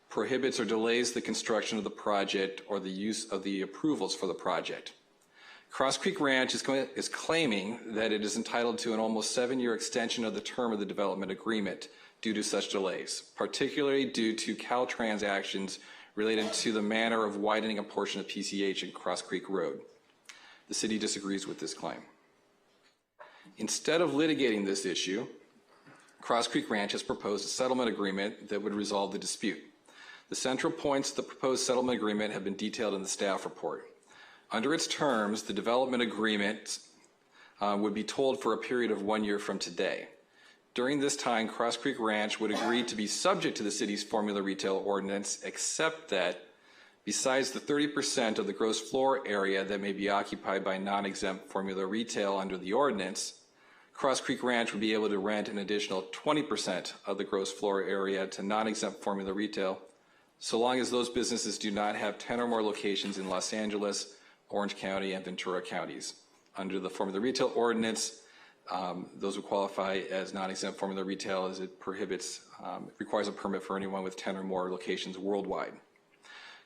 prohibits or delays the construction of the project or the use of the approvals for the project. Cross Creek Ranch is claiming that it is entitled to an almost 7-year extension of the term of the development agreement due to such delays, particularly due to Caltrans actions related to the manner of widening a portion of PCH and Cross Creek Road. The city disagrees with this claim. Instead of litigating this issue, Cross Creek Ranch has proposed a settlement agreement that would resolve the dispute. The central points of the proposed settlement agreement have been detailed in the staff report. Under its terms, the development agreement would be tolled for a period of 1 year from today. During this time, Cross Creek Ranch would agree to be subject to the city's formula retail ordinance, except that besides the 30% of the gross floor area that may be occupied by non-exempt formula retail under the ordinance, Cross Creek Ranch would be able to rent an additional 20% of the gross floor area to non-exempt formula retail, so long as those businesses do not have 10 or more locations in Los Angeles, Orange County, and Ventura counties. Under the formula retail ordinance, those would qualify as non-exempt formula retail as it requires a permit for anyone with 10 or more locations worldwide.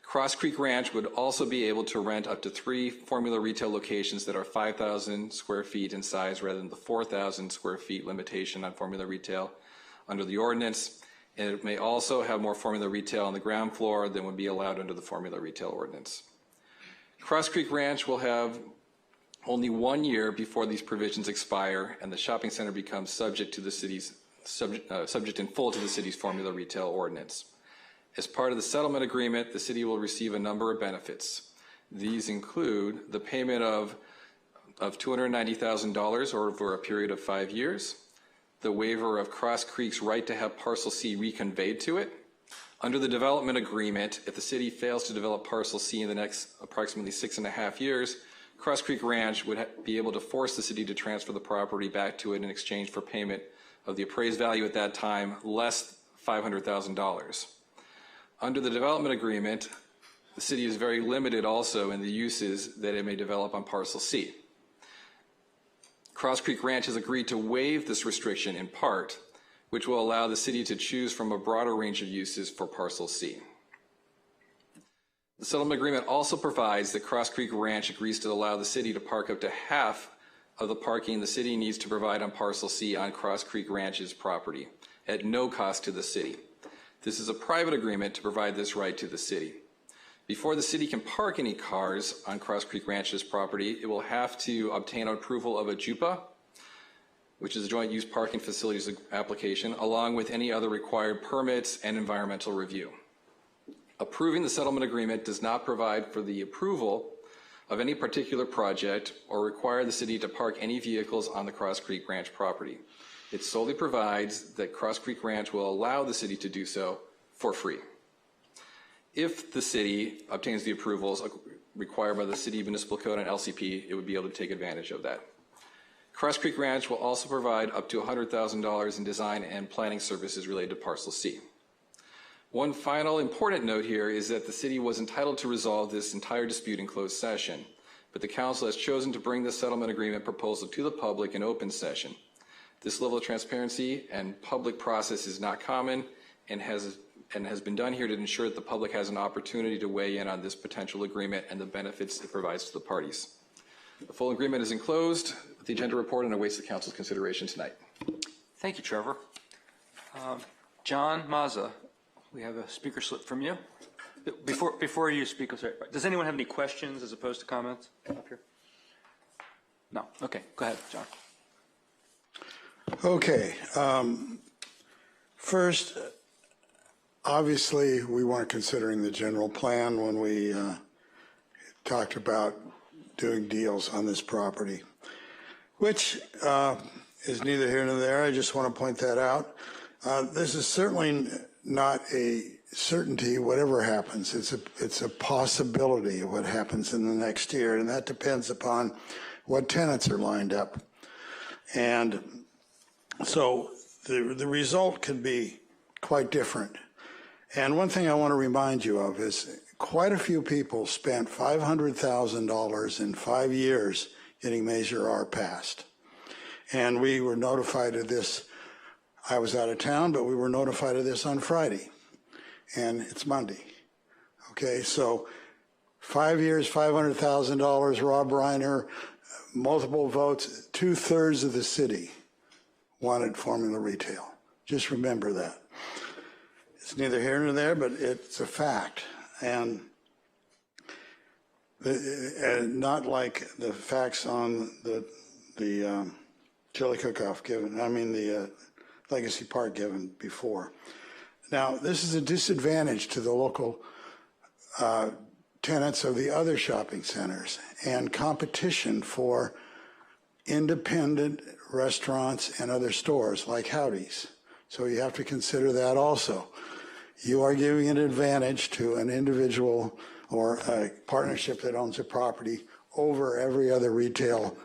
Cross Creek Ranch would also be able to rent up to 3 formula retail locations that are 5,000 square feet in size rather than the 4,000 square feet limitation on formula retail under the ordinance. And it may also have more formula retail on the ground floor than would be allowed under the formula retail ordinance. Cross Creek Ranch will have only 1 year before these provisions expire and the shopping center becomes subject to the city's subject in full to the city's formula retail ordinance. As part of the settlement agreement, the city will receive a number of benefits. These include the payment of $290,000 over a period of 5 years, the waiver of Cross Creek's right to have Parcel C reconveyed to it. Under the development agreement, if the city fails to develop Parcel C in the next approximately 6.5 years, Cross Creek Ranch would be able to force the city to transfer the property back to it in exchange for payment of the appraised value at that time, less $500,000. Under the development agreement, the city is very limited also in the uses that it may develop on Parcel C. Cross Creek Ranch has agreed to waive this restriction in part, which will allow the city to choose from a broader range of uses for Parcel C. The settlement agreement also provides that Cross Creek Ranch agrees to allow the city to park up to half of the parking the city needs to provide on Parcel C on Cross Creek Ranch's property at no cost to the city. This is a private agreement to provide this right to the city. Before the city can park any cars on Cross Creek Ranch's property, it will have to obtain approval of a JUPA, which is a joint use parking facilities application, along with any other required permits and environmental review. Approving the settlement agreement does not provide for the approval of any particular project or require the city to park any vehicles on the Cross Creek Ranch property. It solely provides that Cross Creek Ranch will allow the city to do so for free. If the city obtains the approvals required by the City Municipal Code and LCP, it would be able to take advantage of that. Cross Creek Ranch will also provide up to $100,000 in design and planning services related to Parcel C. One final important note here is that the city was entitled to resolve this entire dispute in closed session, but the council has chosen to bring the settlement agreement proposal to the public in open session. This level of transparency and public process is not common and has been done here to ensure that the public has an opportunity to weigh in on this potential agreement and the benefits it provides to the parties. The full agreement is enclosed with the agenda report and awaits the council's consideration tonight. Thank you, Trevor. John Mazza, we have a speaker slip from you. Before you speak, sorry, does anyone have any questions as opposed to comments up here? No. Okay, go ahead, John. Okay. First, obviously, we weren't considering the general plan when we talked about doing deals on this property, which is neither here nor there. I just want to point that out. This is certainly not a certainty, whatever happens. It's a possibility of what happens in the next year, and that depends upon what tenants are lined up. And so the result can be quite different. And one thing I want to remind you of is quite a few people spent $500,000 in 5 years getting Measure R passed. And we were notified of this. I was out of town, but we were notified of this on Friday. And it's Monday. Okay, so 5 years, $500,000, Rob Reiner, multiple votes, 2/3 of the city wanted formula retail. Just remember that. It's neither here nor there, but it's a fact. And not like the facts on the chili cook-off given, I mean the Legacy Park given before. Now, this is a disadvantage to the local tenants of the other shopping centers and competition for independent restaurants and other stores like Howdy's. So you have to consider that also. You are giving an advantage to an individual or a partnership that owns a property over every other retail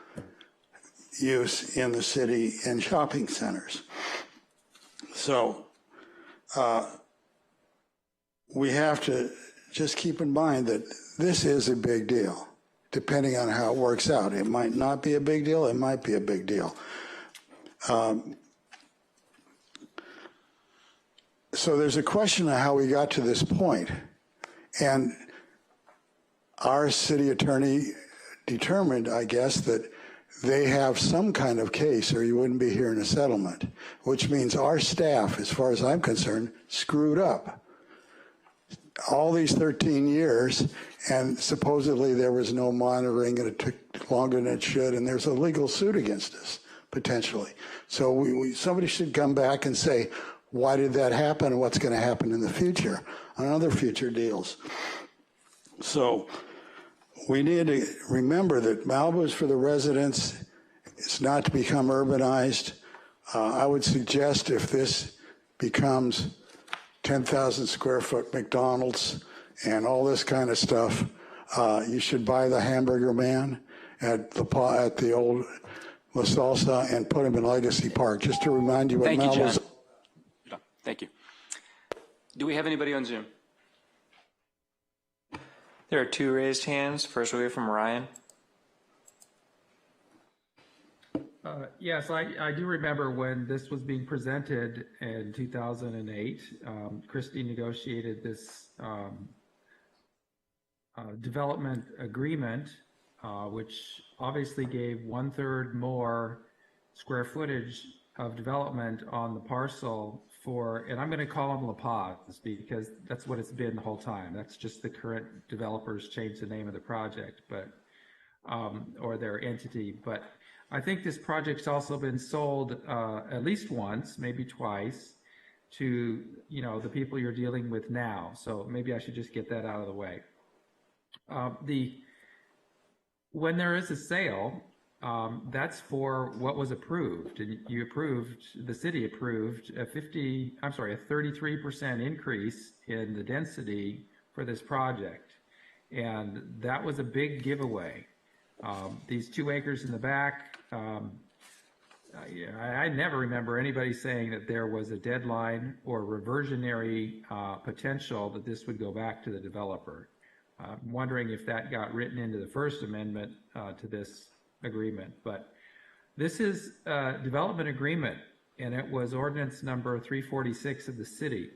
use in the city and shopping centers. So we have to just keep in mind that this is a big deal, depending on how it works out. It might not be a big deal, it might be a big deal. So there's a question of how we got to this point. And our city attorney determined, I guess, that they have some kind of case or you wouldn't be hearing a settlement, which means our staff, as far as I'm concerned, screwed up all these 13 years, and supposedly there was no monitoring and it took longer than it should, and there's a legal suit against us, potentially. So somebody should come back and say, why did that happen and what's going to happen in the future on other future deals? So we need to remember that Malibu is for the residents. It's not to become urbanized. I would suggest if this becomes 10,000 square foot McDonald's and all this kind of stuff, you should buy the Hamburger Man at the old La Salsa and put him in Legacy Park, just to remind you what Malibu's. Thank you. Do we have anybody on Zoom? There are 2 raised hands. First we'll hear from Ryan. Yes, I do remember when this was being presented in 2008. Christie negotiated this development agreement, which obviously gave 1/3 more square footage of development on the parcel for, and I'm going to call them La Paz because that's what it's been the whole time. That's just the current developers changed the name of the project, but or their entity. But I think this project's also been sold at least once, maybe twice, to the people you're dealing with now. So maybe I should just get that out of the way. When there is a sale, that's for what was approved, and the city approved a 33% increase in the density for this project, and that was a big giveaway. These 2 acres in the back, I never remember anybody saying that there was a deadline or reversionary potential that this would go back to the developer. I'm wondering if that got written into the First Amendment to this agreement, but this is a development agreement, and it was ordinance number 346 of the city.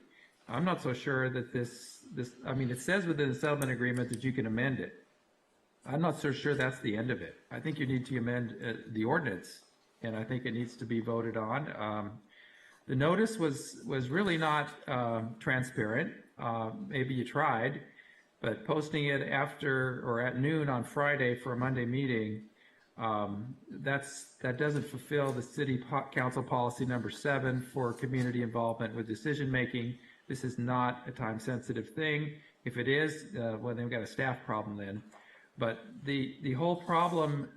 I'm not so sure that this, I mean, it says within the settlement agreement that you can amend it. I'm not so sure that's the end of it. I think you need to amend the ordinance, and I think it needs to be voted on. The notice was really not transparent. Maybe you tried, but posting it after or at noon on Friday for a Monday meeting, that doesn't fulfill the city council policy number 7 for community involvement with decision making. This is not a time sensitive thing. If it is, well, they've got a staff problem then. But the whole problem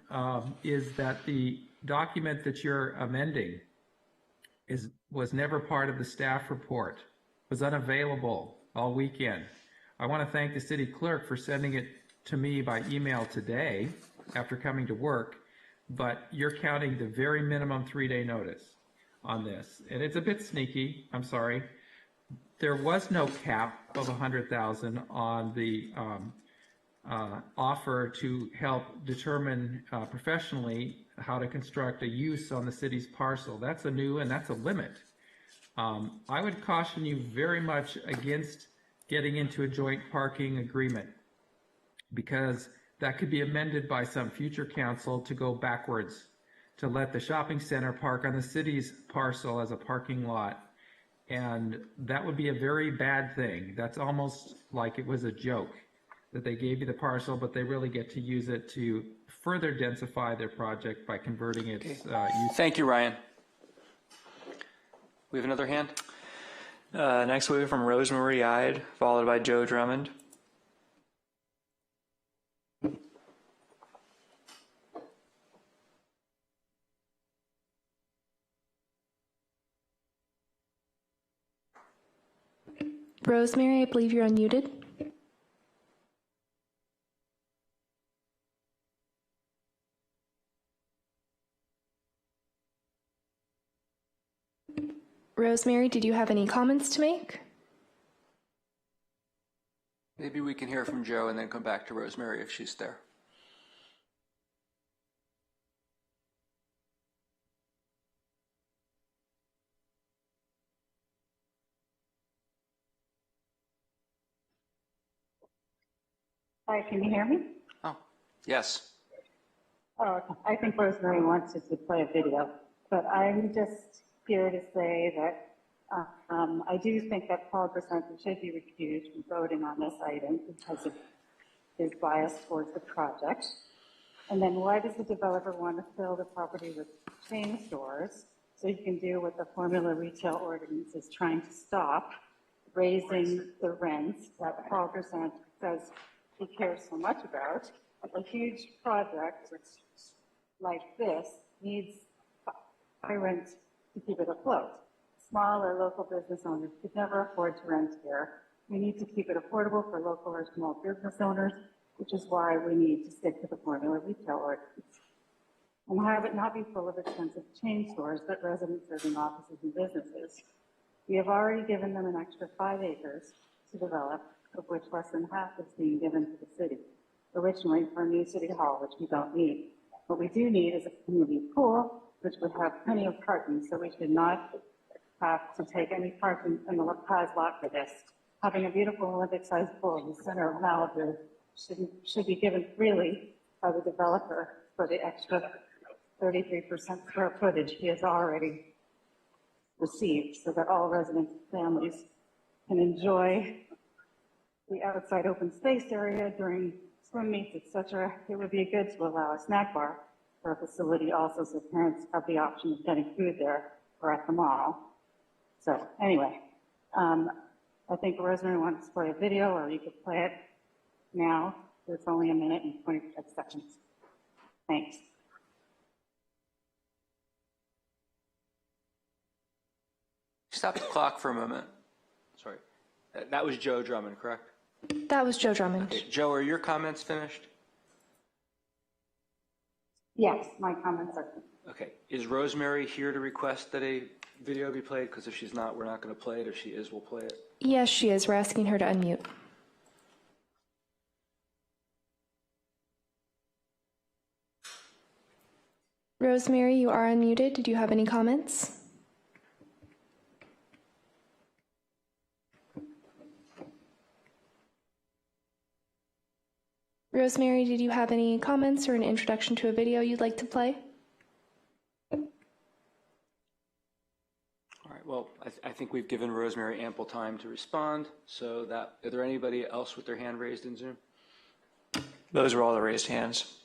is that the document that you're amending was never part of the staff report, was unavailable all weekend. I want to thank the city clerk for sending it to me by email today after coming to work, but you're counting the very minimum 3-day notice on this. And it's a bit sneaky, I'm sorry, there was no cap of 100,000 on the offer to help determine professionally how to construct a use on the city's parcel. That's a new and that's a limit. I would caution you very much against getting into a joint parking agreement, because that could be amended by some future council to go backwards, to let the shopping center park on the city's parcel as a parking lot. And that would be a very bad thing. That's almost like it was a joke that they gave you the parcel, but they really get to use it to further densify their project by converting its use. Thank you, Ryan. We have another hand. Next we have from Rosemary Ide, followed by Joe Drummond. Rosemary, I believe you're unmuted. Rosemary, did you have any comments to make? Maybe we can hear from Joe and then come back to Rosemary if she's there. Hi, can you hear me? Oh, yes. Oh, okay. I think Rosemary wants us to play a video, but I'm just here to say that I do think that Paul DeSantis should be recused from voting on this item because of his bias towards the project. And then why does the developer want to fill the property with chain stores so he can do what the formula retail ordinance is trying to stop, raising the rents that Paul DeSantis says he cares so much about? A huge project like this needs high rent to keep it afloat. Small or local business owners could never afford to rent here. We need to keep it affordable for local or small business owners, which is why we need to stick to the formula retail ordinance and have it not be full of expensive chain stores, but residents serving offices and businesses. We have already given them an extra 5 acres to develop, of which less than half is being given to the city, originally for a new city hall, which we don't need. What we do need is a community pool, which would have plenty of parking, so we should not have to take any parking in the Paz lot for this. Having a beautiful Olympic-sized pool in the center of Malibu should be given freely by the developer for the extra 33% square footage he has already received, so that all residents and families can enjoy the outside open space area during swim meets, etc. It would be good to allow a snack bar for a facility also, so parents have the option of getting food there or at the mall. So anyway, I think Rosemary wants to play a video, or you could play it now. It's only 1 minute and 25 seconds. Thanks. Stop the clock for a moment. Sorry. That was Joe Drummond, correct? That was Joe Drummond. Okay. Joe, are your comments finished? Yes, my comments are finished. Okay. Is Rosemary here to request that a video be played? Because if she's not, we're not going to play it. If she is, we'll play it. Yes, she is. We're asking her to unmute. Rosemary, you are unmuted. Did you have any comments? Rosemary, did you have any comments or an introduction to a video you'd like to play? All right. Well, I think we've given Rosemary ample time to respond. So that, are there anybody else with their hand raised in Zoom? Those are all the raised hands.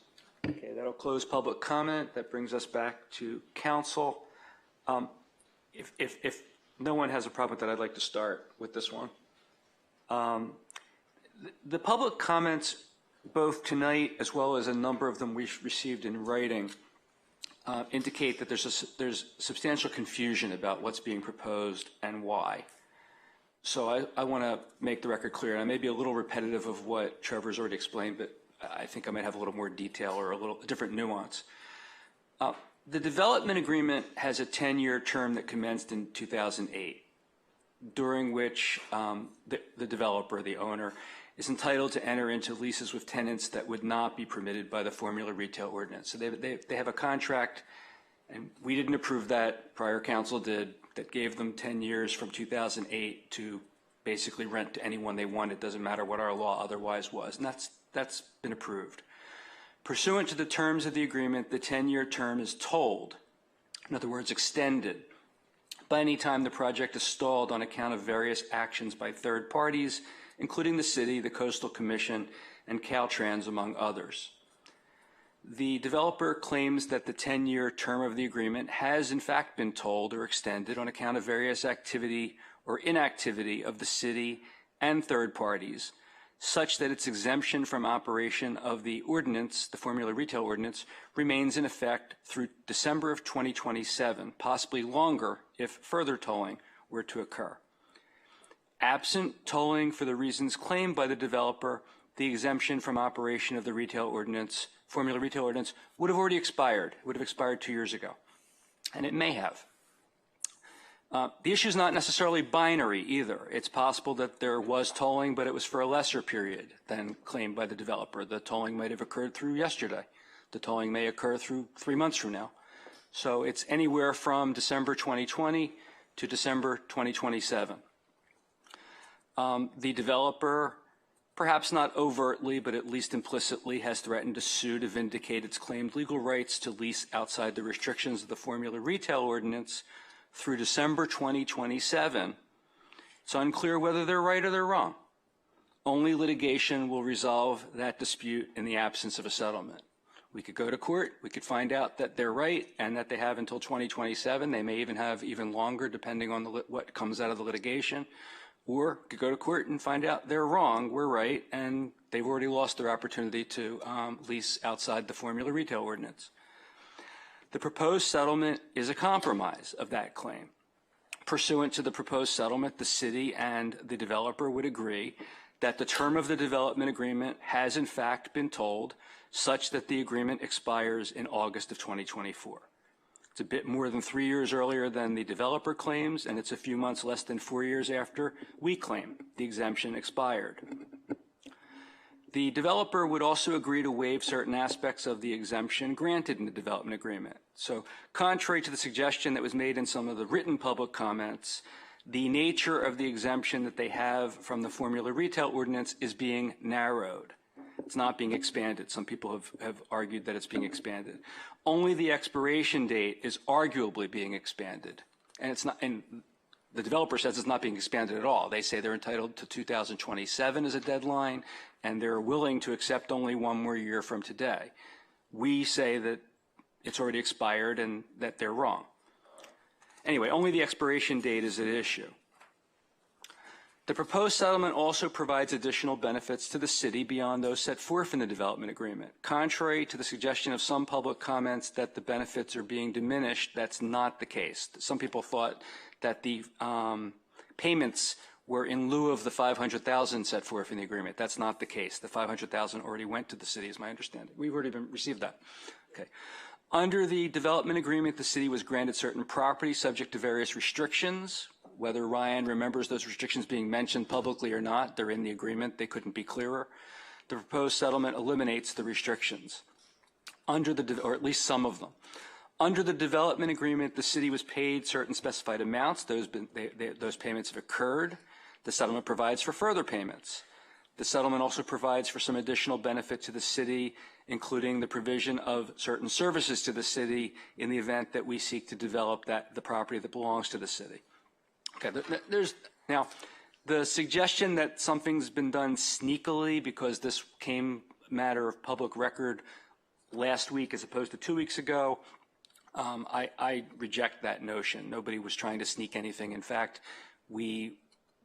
Okay, that'll close public comment. That brings us back to council. If no one has a problem with that, I'd like to start with this one. The public comments, both tonight as well as a number of them we received in writing, indicate that there's substantial confusion about what's being proposed and why. So I want to make the record clear, and I may be a little repetitive of what Trevor's already explained, but I think I might have a little more detail or a different nuance. The development agreement has a 10-year term that commenced in 2008. during which the developer, the owner, is entitled to enter into leases with tenants that would not be permitted by the Formula Retail Ordinance. So they have a contract, and we didn't approve that, prior council did, that gave them 10 years from 2008 to basically rent to anyone they wanted. Doesn't matter what our law otherwise was, and that's been approved. Pursuant to the terms of the agreement, the 10-year term is tolled, in other words, extended, by any time the project is stalled on account of various actions by third parties, including the city, the Coastal Commission, and Caltrans, among others. The developer claims that the 10-year term of the agreement has in fact been tolled or extended on account of various activity or inactivity of the city and third parties, such that its exemption from operation of the ordinance, the Formula Retail Ordinance, remains in effect through December of 2027, possibly longer if further tolling were to occur. Absent tolling for the reasons claimed by the developer, the exemption from operation of the retail ordinance, Formula Retail Ordinance, would have already expired. It would have expired 2 years ago, and it may have. The issue is not necessarily binary either. It's possible that there was tolling, but it was for a lesser period than claimed by the developer. The tolling might have occurred through yesterday. The tolling may occur through 3 months from now. So it's anywhere from December 2020 to December 2027. The developer, perhaps not overtly, but at least implicitly, has threatened to sue to vindicate its claimed legal rights to lease outside the restrictions of the Formula Retail Ordinance through December 2027. It's unclear whether they're right or they're wrong. Only litigation will resolve that dispute in the absence of a settlement. We could go to court, we could find out that they're right and that they have until 2027. They may even have even longer depending on what comes out of the litigation. Or could go to court and find out they're wrong, we're right, and they've already lost their opportunity to lease outside the Formula Retail Ordinance. The proposed settlement is a compromise of that claim. Pursuant to the proposed settlement, the city and the developer would agree that the term of the development agreement has in fact been tolled, such that the agreement expires in August of 2024. It's a bit more than 3 years earlier than the developer claims, and it's a few months less than 4 years after we claim the exemption expired. The developer would also agree to waive certain aspects of the exemption granted in the development agreement. So contrary to the suggestion that was made in some of the written public comments, the nature of the exemption that they have from the Formula Retail Ordinance is being narrowed. It's not being expanded. Some people have argued that it's being expanded. Only the expiration date is arguably being expanded. And it's not, and the developer says it's not being expanded at all. They say they're entitled to 2027 as a deadline, and they're willing to accept only 1 more year from today. We say that it's already expired and that they're wrong. Anyway, only the expiration date is at issue. The proposed settlement also provides additional benefits to the city beyond those set forth in the development agreement. Contrary to the suggestion of some public comments that the benefits are being diminished, that's not the case. Some people thought that the payments were in lieu of the $500,000 set forth in the agreement. That's not the case. The $500,000 already went to the city, is my understanding. We've already received that. Okay. Under the development agreement, the city was granted certain property subject to various restrictions. Whether Ryan remembers those restrictions being mentioned publicly or not, they're in the agreement. They couldn't be clearer. The proposed settlement eliminates the restrictions, or at least some of them. Under the development agreement, the city was paid certain specified amounts. Those payments have occurred. The settlement provides for further payments. The settlement also provides for some additional benefit to the city, including the provision of certain services to the city in the event that we seek to develop the property that belongs to the city. Okay, now, the suggestion that something's been done sneakily because this came matter of public record last week as opposed to 2 weeks ago, I reject that notion. Nobody was trying to sneak anything. In fact, we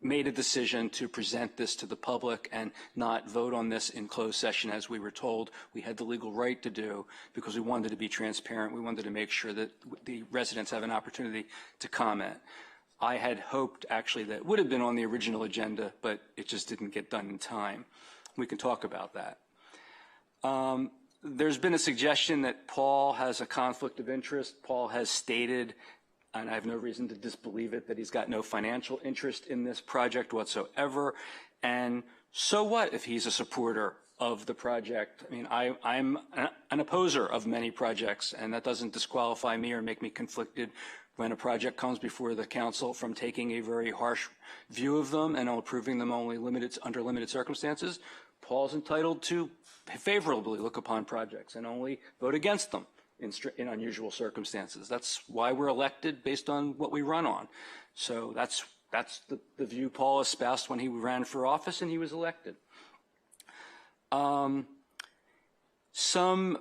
made a decision to present this to the public and not vote on this in closed session as we were told we had the legal right to do, because we wanted to be transparent. We wanted to make sure that the residents have an opportunity to comment. I had hoped actually that it would have been on the original agenda, but it just didn't get done in time. We can talk about that. There's been a suggestion that Paul has a conflict of interest. Paul has stated and I have no reason to disbelieve it, that he's got no financial interest in this project whatsoever. And so what if he's a supporter of the project? I mean, I'm an opposer of many projects, and that doesn't disqualify me or make me conflicted when a project comes before the council from taking a very harsh view of them and approving them only under limited circumstances. Paul's entitled to favorably look upon projects and only vote against them in unusual circumstances. That's why we're elected, based on what we run on. So that's the view Paul espoused when he ran for office and he was elected. Some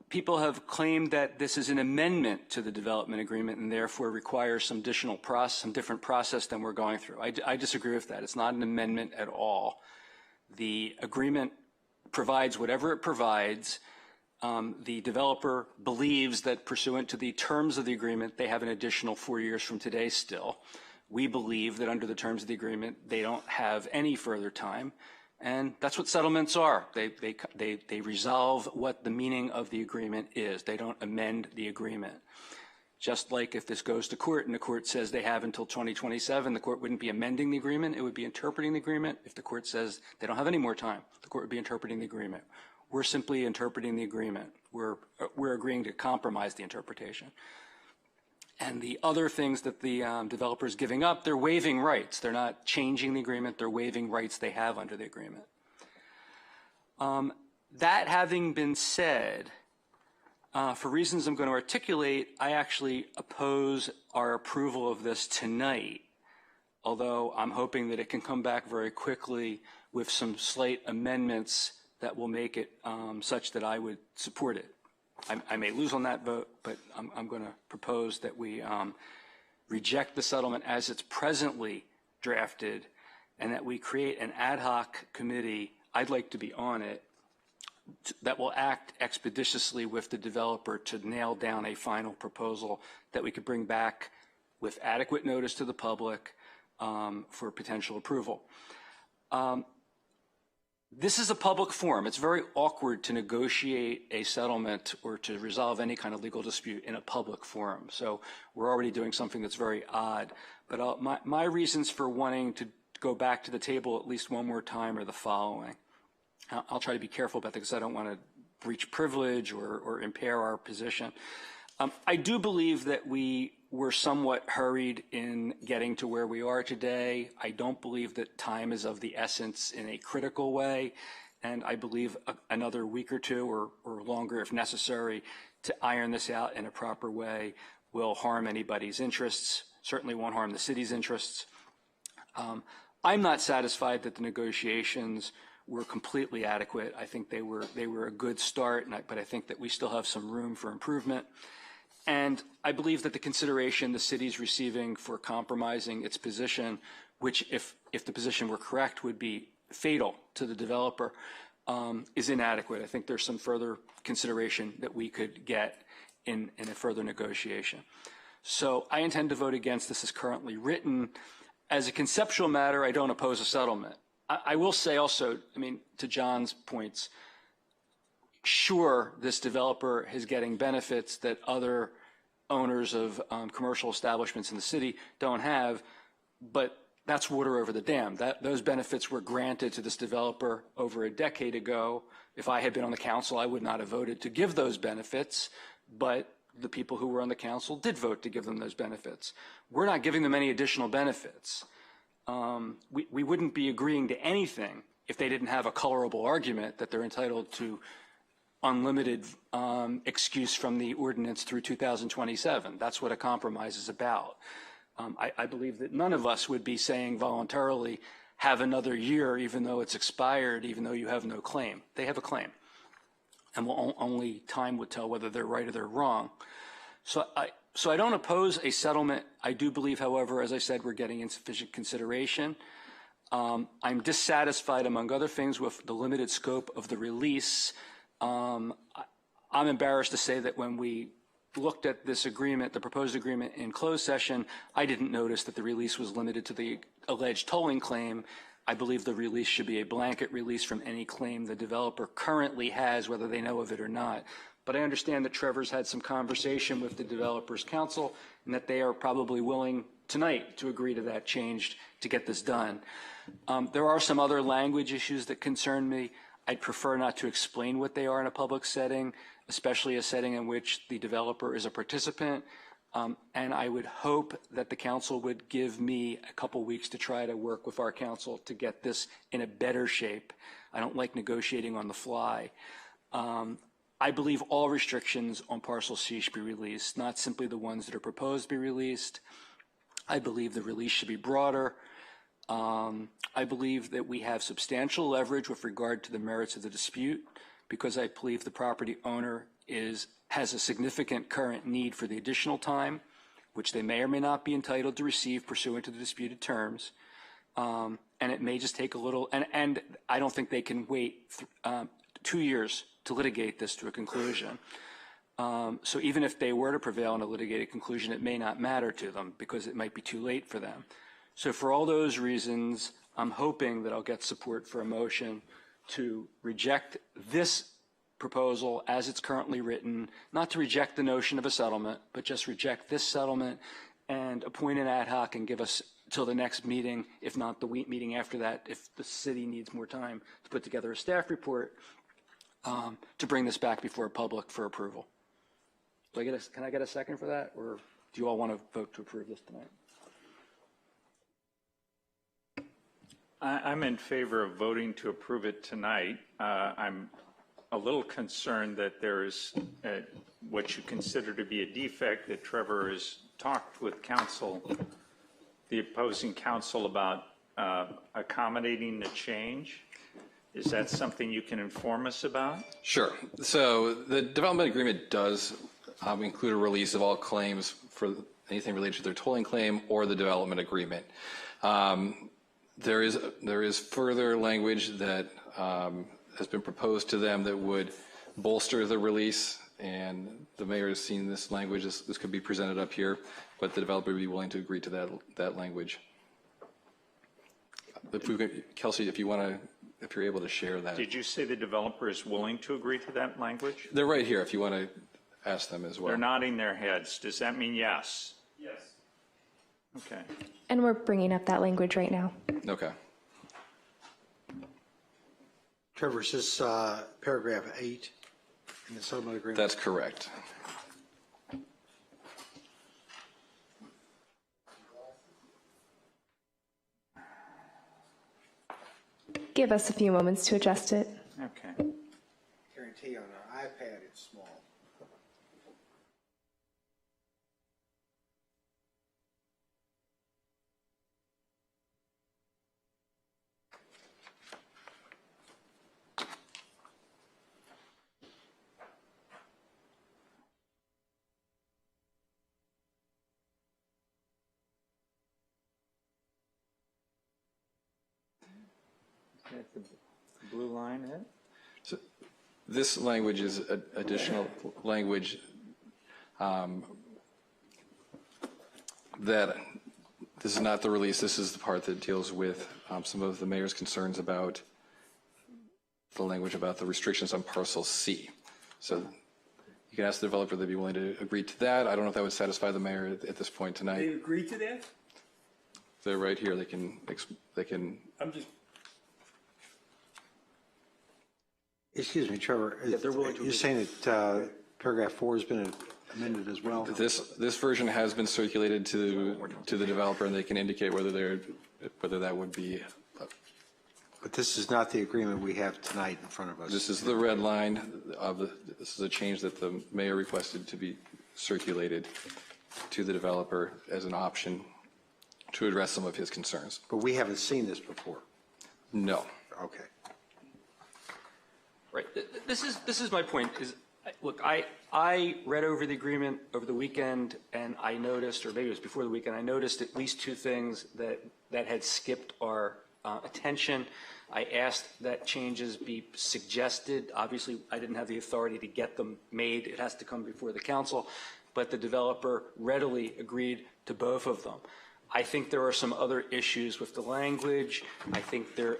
people have claimed that this is an amendment to the development agreement and therefore requires some different process than we're going through. I disagree with that. It's not an amendment at all. The agreement provides whatever it provides. The developer believes that pursuant to the terms of the agreement, they have an additional 4 years from today still. We believe that under the terms of the agreement, they don't have any further time. And that's what settlements are. They resolve what the meaning of the agreement is. They don't amend the agreement. Just like if this goes to court and the court says they have until 2027, the court wouldn't be amending the agreement, it would be interpreting the agreement. If the court says they don't have any more time, the court would be interpreting the agreement. We're simply interpreting the agreement. We're agreeing to compromise the interpretation. And the other things that the developer is giving up, they're waiving rights. They're not changing the agreement. They're waiving rights they have under the agreement. That having been said, for reasons I'm going to articulate, I actually oppose our approval of this tonight, although I'm hoping that it can come back very quickly with some slight amendments that will make it such that I would support it. I may lose on that vote, but I'm going to propose that we reject the settlement as it's presently drafted and that we create an ad hoc committee, I'd like to be on it, that will act expeditiously with the developer to nail down a final proposal that we could bring back with adequate notice to the public for potential approval. This is a public forum. It's very awkward to negotiate a settlement or to resolve any kind of legal dispute in a public forum. So we're already doing something that's very odd. But my reasons for wanting to go back to the table at least one more time are the following. I'll try to be careful about that because I don't want to breach privilege or impair our position. I do believe that we were somewhat hurried in getting to where we are today. I don't believe that time is of the essence in a critical way, and I believe another week or two or longer if necessary to iron this out in a proper way will harm anybody's interests, certainly won't harm the city's interests. I'm not satisfied that the negotiations were completely adequate. I think they were a good start, but I think that we still have some room for improvement. And I believe that the consideration the city's receiving for compromising its position, which if the position were correct would be fatal to the developer, is inadequate. I think there's some further consideration that we could get in a further negotiation. So I intend to vote against this as currently written. As a conceptual matter, I don't oppose a settlement. I will say also, I mean, to John's points, sure, this developer is getting benefits that other owners of commercial establishments in the city don't have, but that's water over the dam. Those benefits were granted to this developer over a decade ago. If I had been on the council, I would not have voted to give those benefits, but the people who were on the council did vote to give them those benefits. We're not giving them any additional benefits. We wouldn't be agreeing to anything if they didn't have a colorable argument that they're entitled to unlimited excuse from the ordinance through 2027. That's what a compromise is about. I believe that none of us would be saying voluntarily, have another year even though it's expired, even though you have no claim. They have a claim. And only time would tell whether they're right or they're wrong. So I don't oppose a settlement. I do believe, however, as I said, we're getting insufficient consideration. I'm dissatisfied, among other things, with the limited scope of the release. I'm embarrassed to say that when we looked at this agreement, the proposed agreement in closed session, I didn't notice that the release was limited to the alleged tolling claim. I believe the release should be a blanket release from any claim the developer currently has, whether they know of it or not. But I understand that Trevor's had some conversation with the Developers Council and that they are probably willing tonight to agree to that change to get this done. There are some other language issues that concern me. I'd prefer not to explain what they are in a public setting, especially a setting in which the developer is a participant. And I would hope that the council would give me a couple weeks to try to work with our council to get this in a better shape. I don't like negotiating on the fly. I believe all restrictions on Parcel C should be released, not simply the ones that are proposed to be released. I believe the release should be broader. I believe that we have substantial leverage with regard to the merits of the dispute because I believe the property owner has a significant current need for the additional time, which they may or may not be entitled to receive pursuant to the disputed terms. And it may just take a little, and I don't think they can wait 2 years to litigate this to a conclusion. So even if they were to prevail in a litigated conclusion, it may not matter to them because it might be too late for them. So for all those reasons, I'm hoping that I'll get support for a motion to reject this proposal as it's currently written, not to reject the notion of a settlement, but just reject this settlement and appoint an ad hoc and give us till the next meeting, if not the meeting after that, if the city needs more time to put together a staff report to bring this back before public for approval. Can I get a second for that, or do you all want to vote to approve this tonight? I'm in favor of voting to approve it tonight. I'm a little concerned that there is what you consider to be a defect that Trevor has talked with council, the opposing council, about accommodating the change. Is that something you can inform us about? Sure. So the development agreement does include a release of all claims for anything related to their tolling claim or the development agreement. There is further language that has been proposed to them that would bolster the release, and the mayor has seen this language. This could be presented up here, but the developer would be willing to agree to that language. Kelsey, if you're able to share that. Did you say the developer is willing to agree to that language? They're right here if you want to ask them as well. They're nodding their heads. Does that mean yes? Yes. Okay. And we're bringing up that language right now. Okay. Trevor, is this paragraph 8 in the settlement agreement? That's correct. Give us a few moments to adjust it. Okay. Guarantee on our iPad it's small. The blue line, So this language is additional language that this is not the release. This is the part that deals with some of the mayor's concerns about the language about the restrictions on Parcel C. So you can ask the developer if they'd be willing to agree to that. I don't know if that would satisfy the mayor at this point tonight. They agree to that? They're right here. They can. I'm just. Excuse me, Trevor. You're saying that paragraph 4 has been amended as well? This version has been circulated to the developer, and they can indicate whether that would be. But this is not the agreement we have tonight in front of us. This is the red line this is a change that the mayor requested to be circulated to the developer as an option to address some of his concerns. But we haven't seen this before. No. Okay. Right. This is my point. Look, I read over the agreement over the weekend, and I noticed, or maybe it was before the weekend, I noticed at least 2 things that had skipped our attention. I asked that changes be suggested. Obviously, I didn't have the authority to get them made. It has to come before the council, but the developer readily agreed to both of them. I think there are some other issues with the language. I think the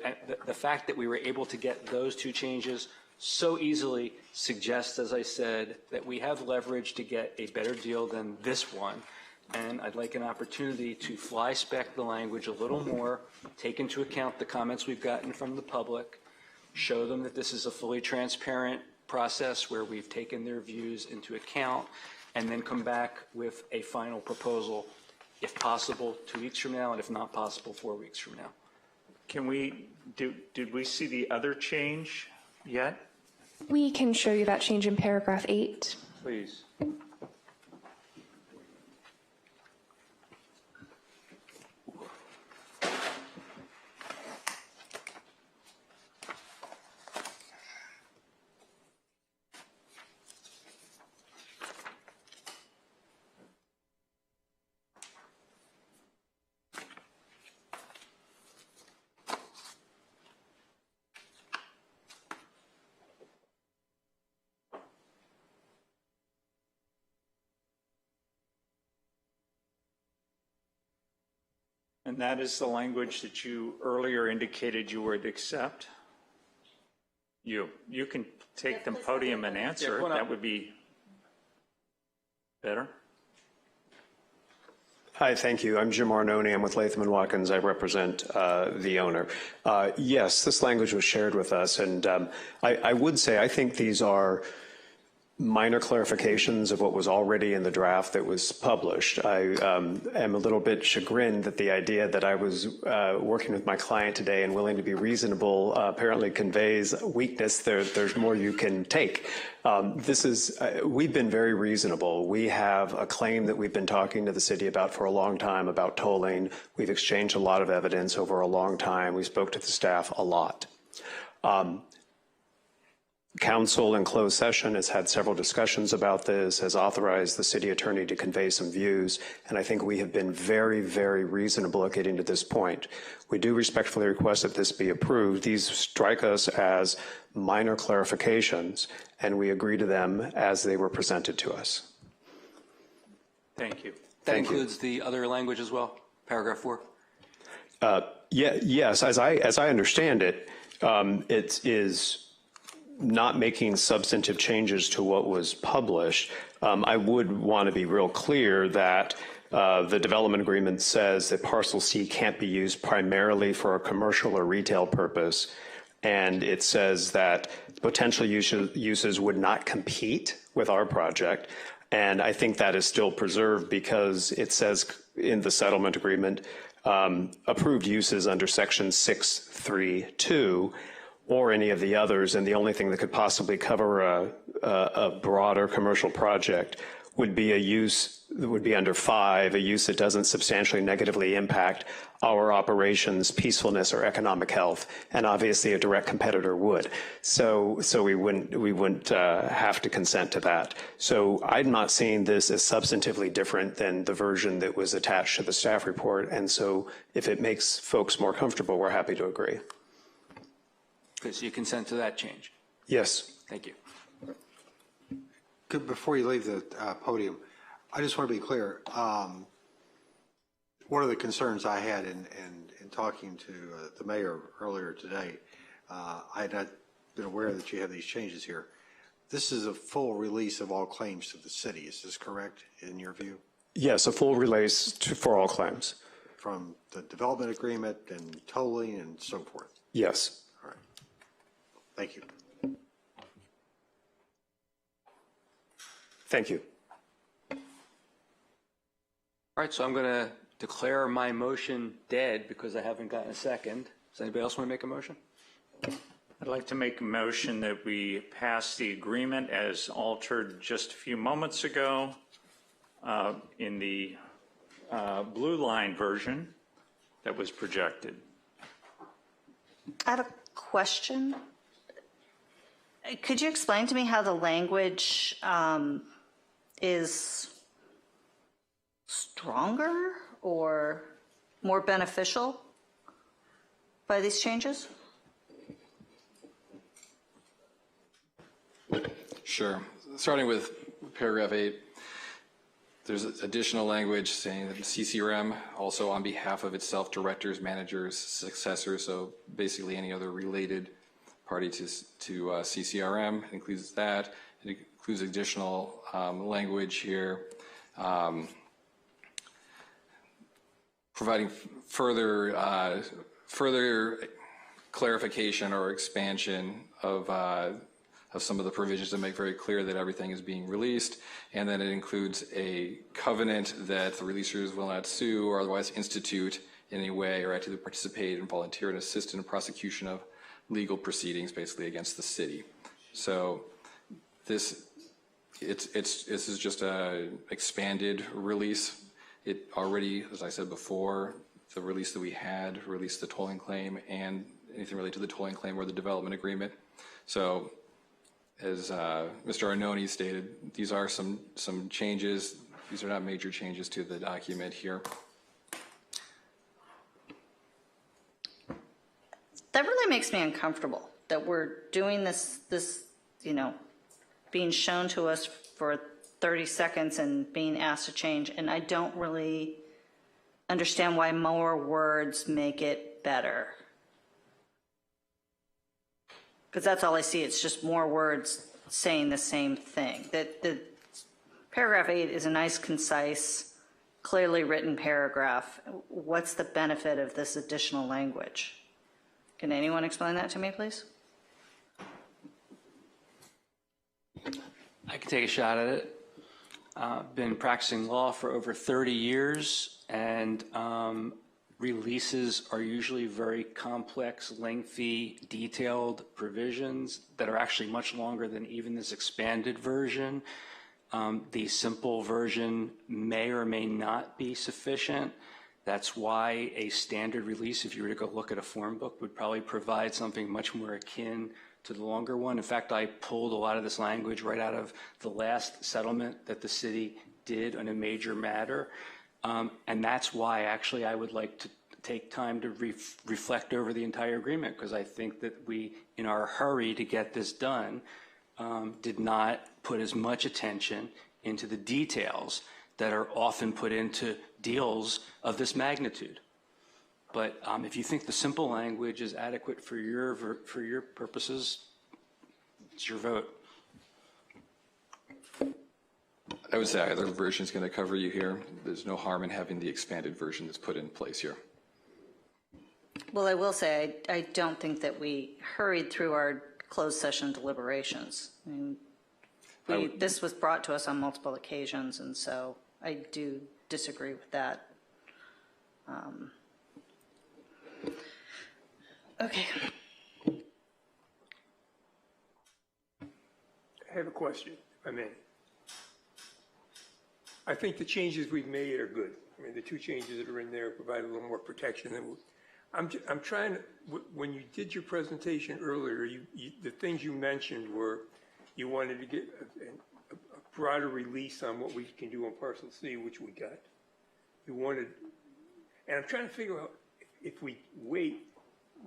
fact that we were able to get those 2 changes so easily suggest, as I said, that we have leverage to get a better deal than this one. And I'd like an opportunity to fly spec the language a little more, take into account the comments we've gotten from the public, show them that this is a fully transparent process where we've taken their views into account, and then come back with a final proposal, if possible, 2 weeks from now, and if not possible, 4 weeks from now. Can we, did we see the other change yet? We can show you that change in paragraph 8. Please. And that is the language that you earlier indicated you would accept? You can take the podium and answer. That would be better. Hi, thank you. I'm Jim Arnone. I'm with Latham & Watkins. I represent the owner. Yes, this language was shared with us, and I would say I think these are minor clarifications of what was already in the draft that was published. I am a little bit chagrined that the idea that I was working with my client today and willing to be reasonable apparently conveys weakness. There's more you can take. We've been very reasonable. We have a claim that we've been talking to the city about for a long time about tolling. We've exchanged a lot of evidence over a long time. We spoke to the staff a lot. Council in closed session has had several discussions about this, has authorized the city attorney to convey some views, and I think we have been very, very reasonable at getting to this point. We do respectfully request that this be approved. These strike us as minor clarifications, and we agree to them as they were presented to us. Thank you. That includes the other language as well, paragraph 4? Yes, as I understand it, it is not making substantive changes to what was published. I would want to be real clear that the development agreement says that parcel C can't be used primarily for a commercial or retail purpose, and it says that potential uses would not compete with our project. And I think that is still preserved because it says in the settlement agreement, approved uses under section 632 or any of the others, and the only thing that could possibly cover a broader commercial project would be a use that would be under 5, a use that doesn't substantially negatively impact our operations, peacefulness, or economic health, and obviously a direct competitor would. So we wouldn't have to consent to that. So I'm not seeing this as substantively different than the version that was attached to the staff report, and so if it makes folks more comfortable, we're happy to agree. Okay, so you consent to that change? Yes. Thank you. Before you leave the podium, I just want to be clear. One of the concerns I had in talking to the mayor earlier today, I had not been aware that you have these changes here. This is a full release of all claims to the city. Is this correct in your view? Yes, a full release for all claims. From the development agreement and tolling and so forth? Yes. All right. Thank you. Thank you. All right, so I'm going to declare my motion dead because I haven't gotten a second. Does anybody else want to make a motion? I'd like to make a motion that we pass the agreement as altered just a few moments ago in the blue line version that was projected. I have a question. Could you explain to me how the language is stronger or more beneficial by these changes? Sure. Starting with paragraph 8, there's additional language saying that the CCRM also on behalf of itself, directors, managers, successors, so basically any other related party to CCRM. It includes that. It includes additional language here, providing further clarification or expansion of some of the provisions to make very clear that everything is being released, and then it includes a covenant that the releasers will not sue or otherwise institute in any way or actively participate and volunteer and assist in the prosecution of legal proceedings, basically against the city. So this is just a expanded release. It already, as I said before, the release that we had released the tolling claim and anything related to the tolling claim or the development agreement. So as Mr. Arnone stated, these are some changes. These are not major changes to the document here. That really makes me uncomfortable that we're doing this, being shown to us for 30 seconds and being asked to change, and I don't really understand why more words make it better. Because that's all I see, it's just more words saying the same thing. The paragraph 8 is a nice, concise, clearly written paragraph. What's the benefit of this additional language? Can anyone explain that to me, please? I can take a shot at it. I've been practicing law for over 30 years, and releases are usually very complex, lengthy, detailed provisions that are actually much longer than even this expanded version. The simple version may or may not be sufficient. That's why a standard release, if you were to go look at a form book, would probably provide something much more akin to the longer one. In fact, I pulled a lot of this language right out of the last settlement that the city did on a major matter. And that's why actually I would like to take time to reflect over the entire agreement, because I think that we, in our hurry to get this done, did not put as much attention into the details that are often put into deals of this magnitude. But if you think the simple language is adequate for your purposes, it's your vote. I would say either version is going to cover you here. There's no harm in having the expanded version that's put in place here. Well, I will say, I don't think that we hurried through our closed session deliberations. I mean, this was brought to us on multiple occasions, and so I do disagree with that. Okay. I have a question, if I may. I think the changes we've made are good. I mean, the two changes that are in there provide a little more protection. I'm trying to, when you did your presentation earlier, the things you mentioned were you wanted to get a broader release on what we can do on Parcel C, which we got. You wanted, and I'm trying to figure out, if we wait,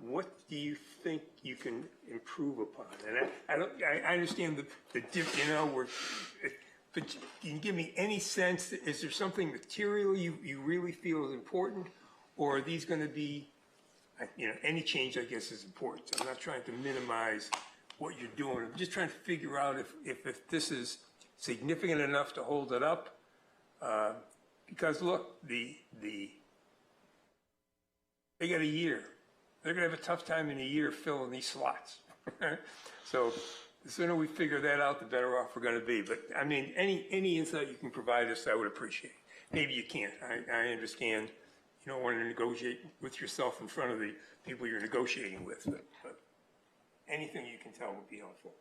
what do you think you can improve upon? And I understand the but can you give me any sense, is there something material you really feel is important, or are these going to be, any change, I guess, is important. So I'm not trying to minimize what you're doing. I'm just trying to figure out if this is significant enough to hold it up. Because look, they got a year. They're going to have a tough time in a year filling these slots. So the sooner we figure that out, the better off we're going to be. But I mean, any insight you can provide us, I would appreciate. Maybe you can't. I understand you don't want to negotiate with yourself in front of the people you're negotiating with, but anything you can tell would be helpful.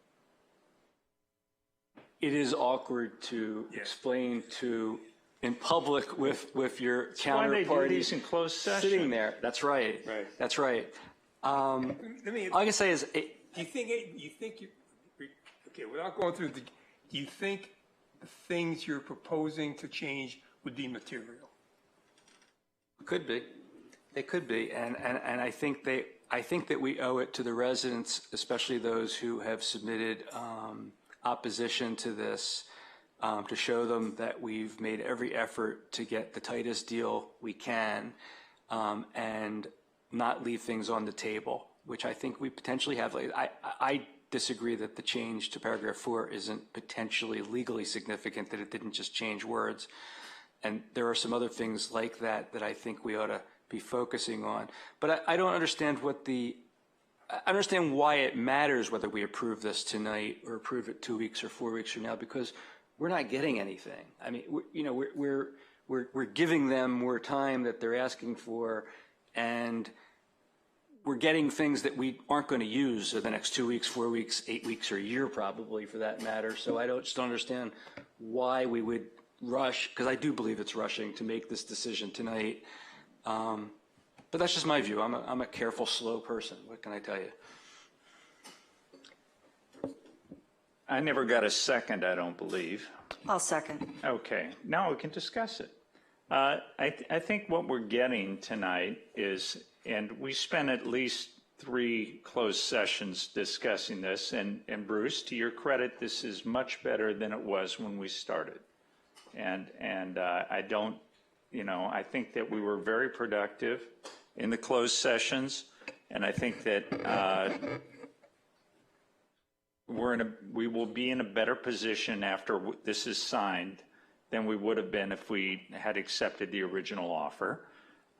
It is awkward to explain to in public with your counterparties in closed session. sitting there. That's right. Right. That's right. All I can say is, do you think okay, without going through do you think the things you're proposing to change would be material? Could be. They could be, and I think that we owe it to the residents, especially those who have submitted opposition to this, to show them that we've made every effort to get the tightest deal we can, and not leave things on the table which I think we potentially have. I disagree that the change to paragraph 4 isn't potentially legally significant, that it didn't just change words. And there are some other things like that that I think we ought to be focusing on. But I don't understand I understand why it matters whether we approve this tonight or approve it 2 weeks or 4 weeks from now, because we're not getting anything. I mean, we're giving them more time that they're asking for, and we're getting things that we aren't going to use in the next 2 weeks, 4 weeks, 8 weeks, or a year probably for that matter. So I just don't understand why we would rush, because I do believe it's rushing to make this decision tonight. But that's just my view. I'm a careful, slow person. What can I tell you? I never got a second, I don't believe. I'll second. Okay, now we can discuss it. I think what we're getting tonight is, and we spent at least 3 closed sessions discussing this, and Bruce, to your credit, this is much better than it was when we started. And I don't, I think that we were very productive in the closed sessions, and I think that we will be in a better position after this is signed than we would have been if we had accepted the original offer.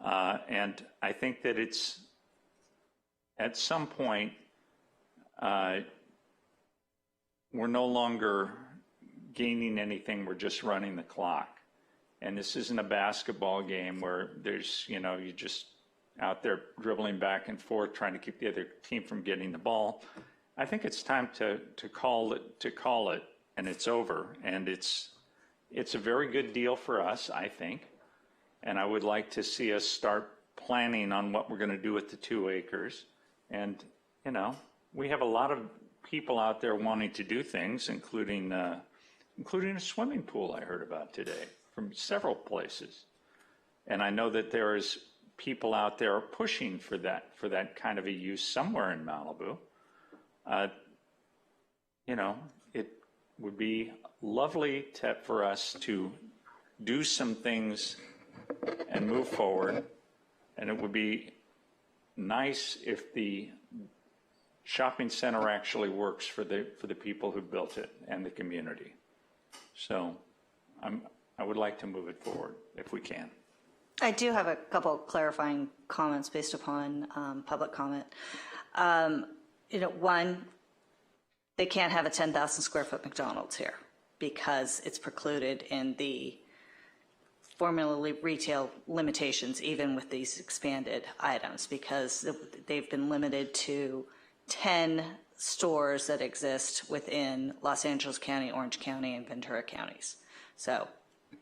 And I think that it's, at some point, we're no longer gaining anything, we're just running the clock. And this isn't a basketball game where there's, you're just out there dribbling back and forth trying to keep the other team from getting the ball. I think it's time to call it, and it's over. And it's a very good deal for us, I think. And I would like to see us start planning on what we're going to do with the 2 acres. And, we have a lot of people out there wanting to do things, including a swimming pool I heard about today from several places. And I know that there is people out there pushing for that kind of a use somewhere in Malibu. It would be lovely for us to do some things and move forward. And it would be nice if the shopping center actually works for the people who built it and the community. So I would like to move it forward if we can. I do have a couple clarifying comments based upon public comment. One, they can't have a 10,000 square foot McDonald's here because it's precluded in the formula retail limitations, even with these expanded items, because they've been limited to 10 stores that exist within Los Angeles County, Orange County, and Ventura counties. So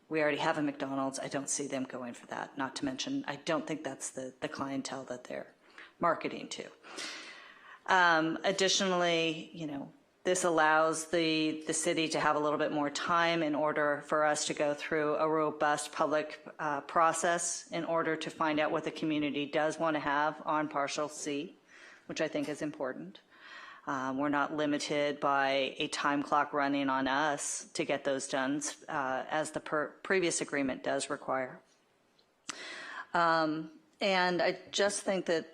we already have a McDonald's. I don't see them going for that. Not to mention, I don't think that's the clientele that they're marketing to. Additionally, this allows the city to have a little bit more time in order for us to go through a robust public process in order to find out what the community does want to have on Parcel C, which I think is important. We're not limited by a time clock running on us to get those done, as the previous agreement does require. And I just think that,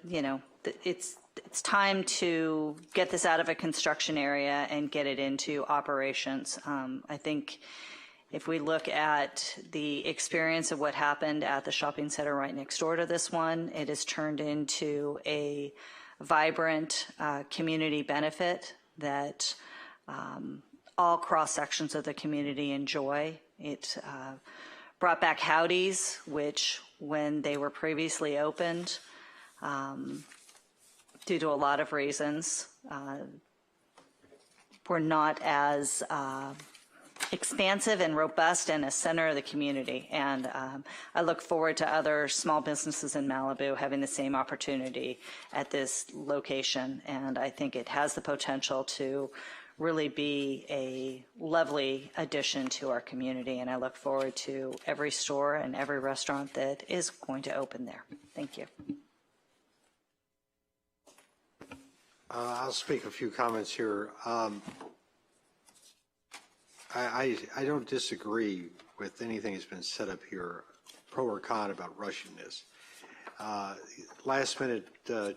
it's time to get this out of a construction area and get it into operations. I think if we look at the experience of what happened at the shopping center right next door to this one, it has turned into a vibrant community benefit that all cross sections of the community enjoy. It brought back Howdy's, which when they were previously opened, due to a lot of reasons, were not as expansive and robust and a center of the community. And I look forward to other small businesses in Malibu having the same opportunity at this location. And I think it has the potential to really be a lovely addition to our community. And I look forward to every store and every restaurant that is going to open there. Thank you. I'll speak a few comments here. I don't disagree with anything that's been said up here, pro or con, about rushing this. Last minute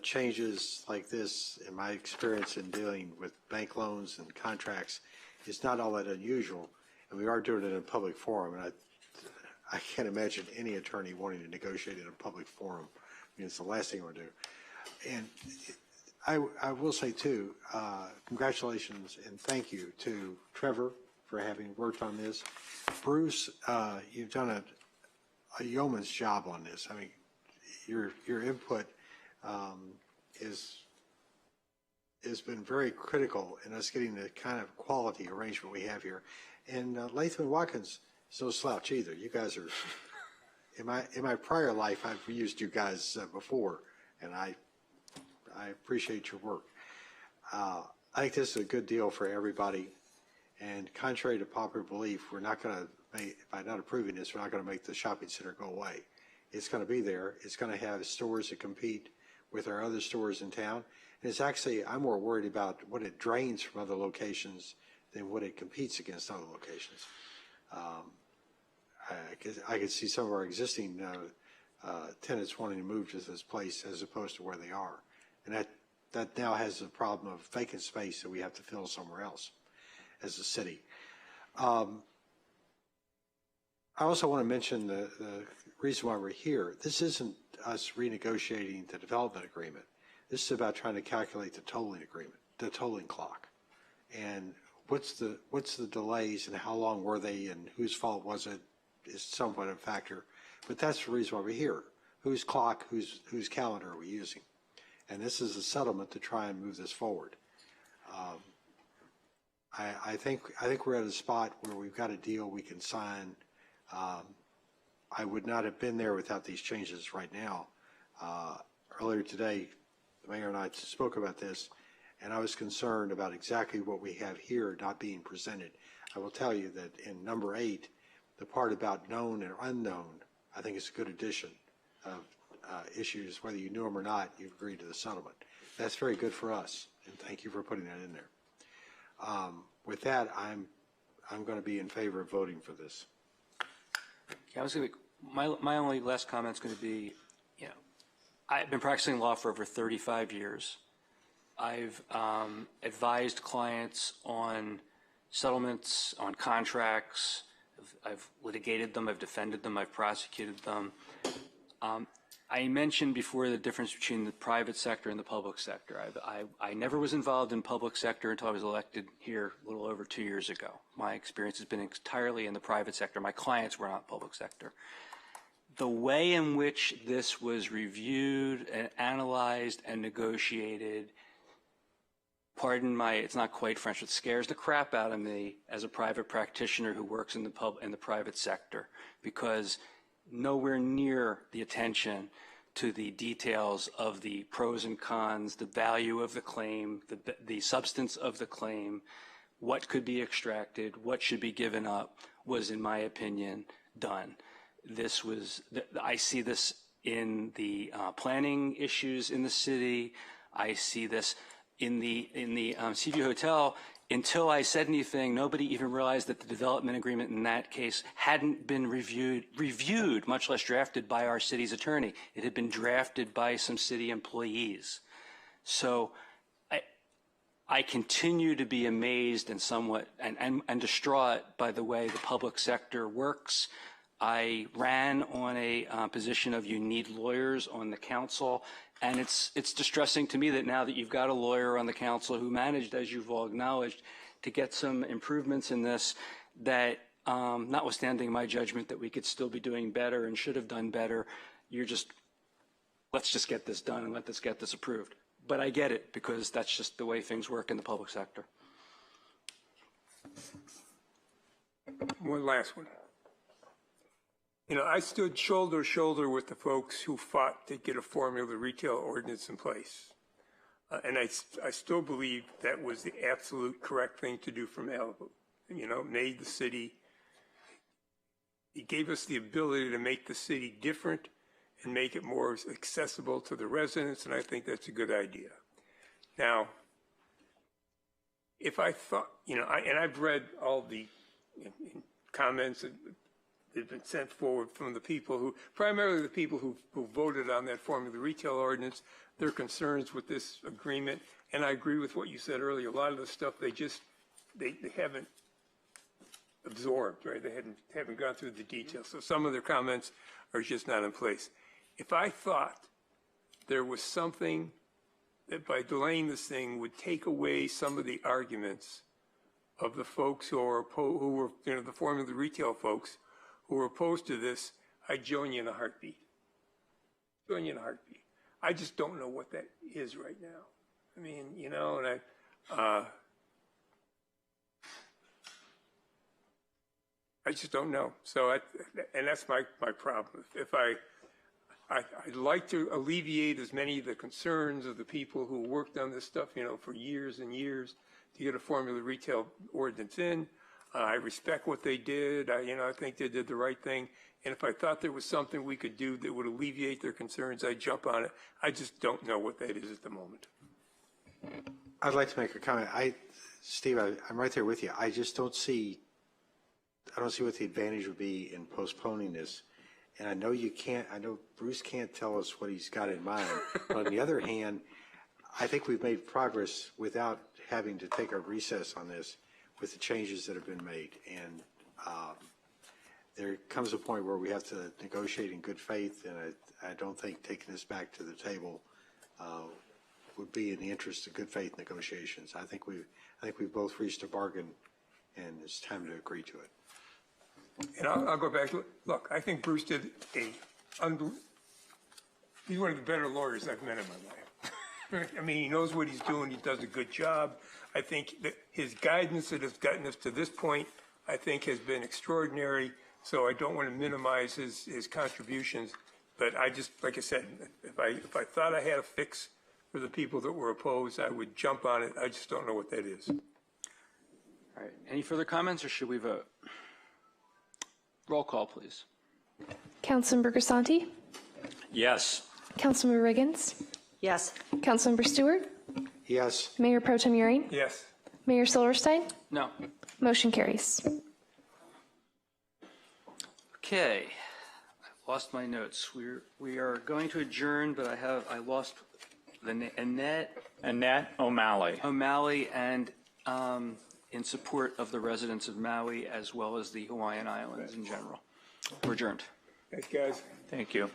changes like this, in my experience in dealing with bank loans and contracts, is not all that unusual. And we are doing it in a public forum. And I can't imagine any attorney wanting to negotiate in a public forum. I mean, it's the last thing I want to do. And I will say, too, congratulations and thank you to Trevor for having worked on this. Bruce, you've done a yeoman's job on this. I mean, your input has been very critical in us getting the kind of quality arrangement we have here. And Latham and Watkins is no slouch either. You guys are, in my prior life, I've used you guys before, and I appreciate your work. I think this is a good deal for everybody. And contrary to popular belief, we're not going to make, by not approving this, we're not going to make the shopping center go away. It's going to be there. It's going to have stores that compete with our other stores in town. And it's actually, I'm more worried about what it drains from other locations than what it competes against other locations. I could see some of our existing tenants wanting to move to this place as opposed to where they are. And that now has the problem of vacant space that we have to fill somewhere else as a city. I also want to mention the reason why we're here. This isn't us renegotiating the development agreement. This is about trying to calculate the tolling agreement, the tolling clock. And what's the delays and how long were they and whose fault was it is somewhat a factor. But that's the reason why we're here. Whose clock, whose calendar are we using? And this is a settlement to try and move this forward. I think we're at a spot where we've got a deal we can sign. I would not have been there without these changes right now. Earlier today, the mayor and I spoke about this, and I was concerned about exactly what we have here not being presented. I will tell you that in number 8, the part about known and unknown, I think is a good addition of issues, whether you knew them or not, you've agreed to the settlement. That's very good for us, and thank you for putting that in there. With that, I'm going to be in favor of voting for this. Yeah, I was going to. My only last comment is going to be, I've been practicing law for over 35 years. I've advised clients on settlements, on contracts. I've litigated them. I've defended them. I've prosecuted them. I mentioned before the difference between the private sector and the public sector. I never was involved in public sector until I was elected here a little over 2 years ago. My experience has been entirely in the private sector. My clients were not public sector. The way in which this was reviewed and analyzed and negotiated, pardon my, it's not quite French, it scares the crap out of me as a private practitioner who works in the private sector, because nowhere near the attention to the details of the pros and cons, the value of the claim, the substance of the claim, what could be extracted, what should be given up, was, in my opinion, done. This was, I see this in the planning issues in the city. I see this in the Seaview Hotel. Until I said anything, nobody even realized that the development agreement in that case hadn't been reviewed, much less drafted by our city's attorney. It had been drafted by some city employees. So I continue to be amazed and somewhat and distraught by the way the public sector works. I ran on a position of you need lawyers on the council. And it's distressing to me that now that you've got a lawyer on the council who managed, as you've all acknowledged, to get some improvements in this, that notwithstanding my judgment that we could still be doing better and should have done better, let's just get this done and let's get this approved. But I get it, because that's just the way things work in the public sector. One last one. I stood shoulder to shoulder with the folks who fought to get a formula retail ordinance in place. And I still believe that was the absolute correct thing to do for Malibu. Made the city, it gave us the ability to make the city different and make it more accessible to the residents, and I think that's a good idea. Now, if I thought, and I've read all the comments has been sent forward from the people who, primarily the people who voted on that formula retail ordinance, their concerns with this agreement. And I agree with what you said earlier. A lot of the stuff they haven't absorbed, right? They haven't gone through the details. So some of their comments are just not in place. If I thought there was something that by delaying this thing would take away some of the arguments of the folks who were, the formula retail folks who were opposed to this, I'd join you in a heartbeat. Join you in a heartbeat. I just don't know what that is right now. I mean, and I just don't know. So, and that's my problem. If I'd like to alleviate as many of the concerns of the people who worked on this stuff, for years and years to get a formula retail ordinance in. I respect what they did. I think they did the right thing. And if I thought there was something we could do that would alleviate their concerns, I'd jump on it. I just don't know what that is at the moment. I'd like to make a comment. Steve, I'm right there with you. I don't see what the advantage would be in postponing this. And I know Bruce can't tell us what he's got in mind. But on the other hand, I think we've made progress without having to take a recess on this with the changes that have been made. And there comes a point where we have to negotiate in good faith, and I don't think taking this back to the table would be in the interest of good faith negotiations. I think we've both reached a bargain, and it's time to agree to it. And I'll go back to it. Look, I think Bruce did he's one of the better lawyers I've met in my life. I mean, he knows what he's doing. He does a good job. I think that his guidance that has gotten us to this point, I think, has been extraordinary. So I don't want to minimize his contributions. But I just, like I said, if I thought I had a fix for the people that were opposed, I would jump on it. I just don't know what that is. All right. Any further comments, or should we vote? Roll call, please. Councilmember Grisanti? Yes. Councilmember Riggins? Yes. Councilmember Stewart? Yes. Mayor Pro Tem Euring? Yes. Mayor Silverstein? No. Motion carries. Okay. I've lost my notes. We are going to adjourn, but I lost Annette O'Malley. O'Malley, and in support of the residents of Maui as well as the Hawaiian Islands in general. We're adjourned. Thanks, guys. Thank you.